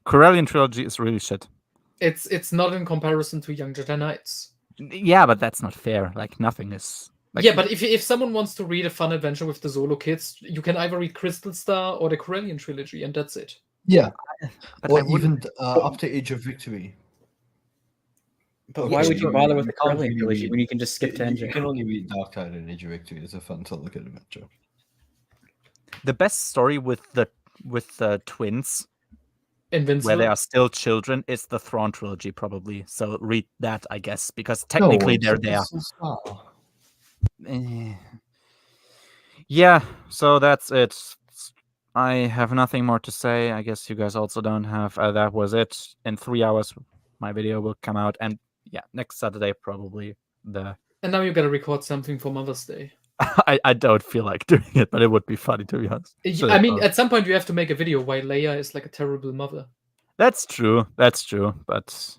Corellian trilogy is really shit.
It's not in comparison to Young Jedi Knights.
Yeah, but that's not fair. Like nothing is. Like,
Yeah, but if someone wants to read a fun adventure with the Zolo kids, you can either read Crystal Star or the Corellian trilogy, and that's it.
Yeah,
but I
or
wouldn't-
even up to Age of Victory.
But
Yeah,
why would you
sure.
bother with the
can't
Carillion
really
trilogy
read-
when you can just skip to
You
NJ?
can only read Dark Tide and Age of Victory. It's a fun to look at adventure.
The best story with the twins where
Invincible.
they are still children is the Thrawn trilogy, probably. So read that, I guess, because technically they're there. Eh. Yeah, so that's it. I have nothing more to say. I guess you guys also don't have. That was it. In 3 hours, my video will come out, and yeah, next Saturday probably.
And now you gotta record something for Mother's Day.
I don't feel like doing it, but it would be funny, to be honest.
I mean, at some point you have to make a video why Leia is like a terrible mother.
That's true. That's true. But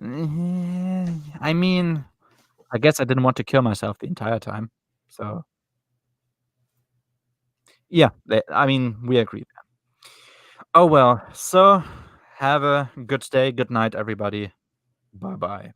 I mean, I guess I didn't want to kill myself the entire time. So yeah, I mean, we agree there. Oh well. So have a good day, good night, everybody. Bye bye.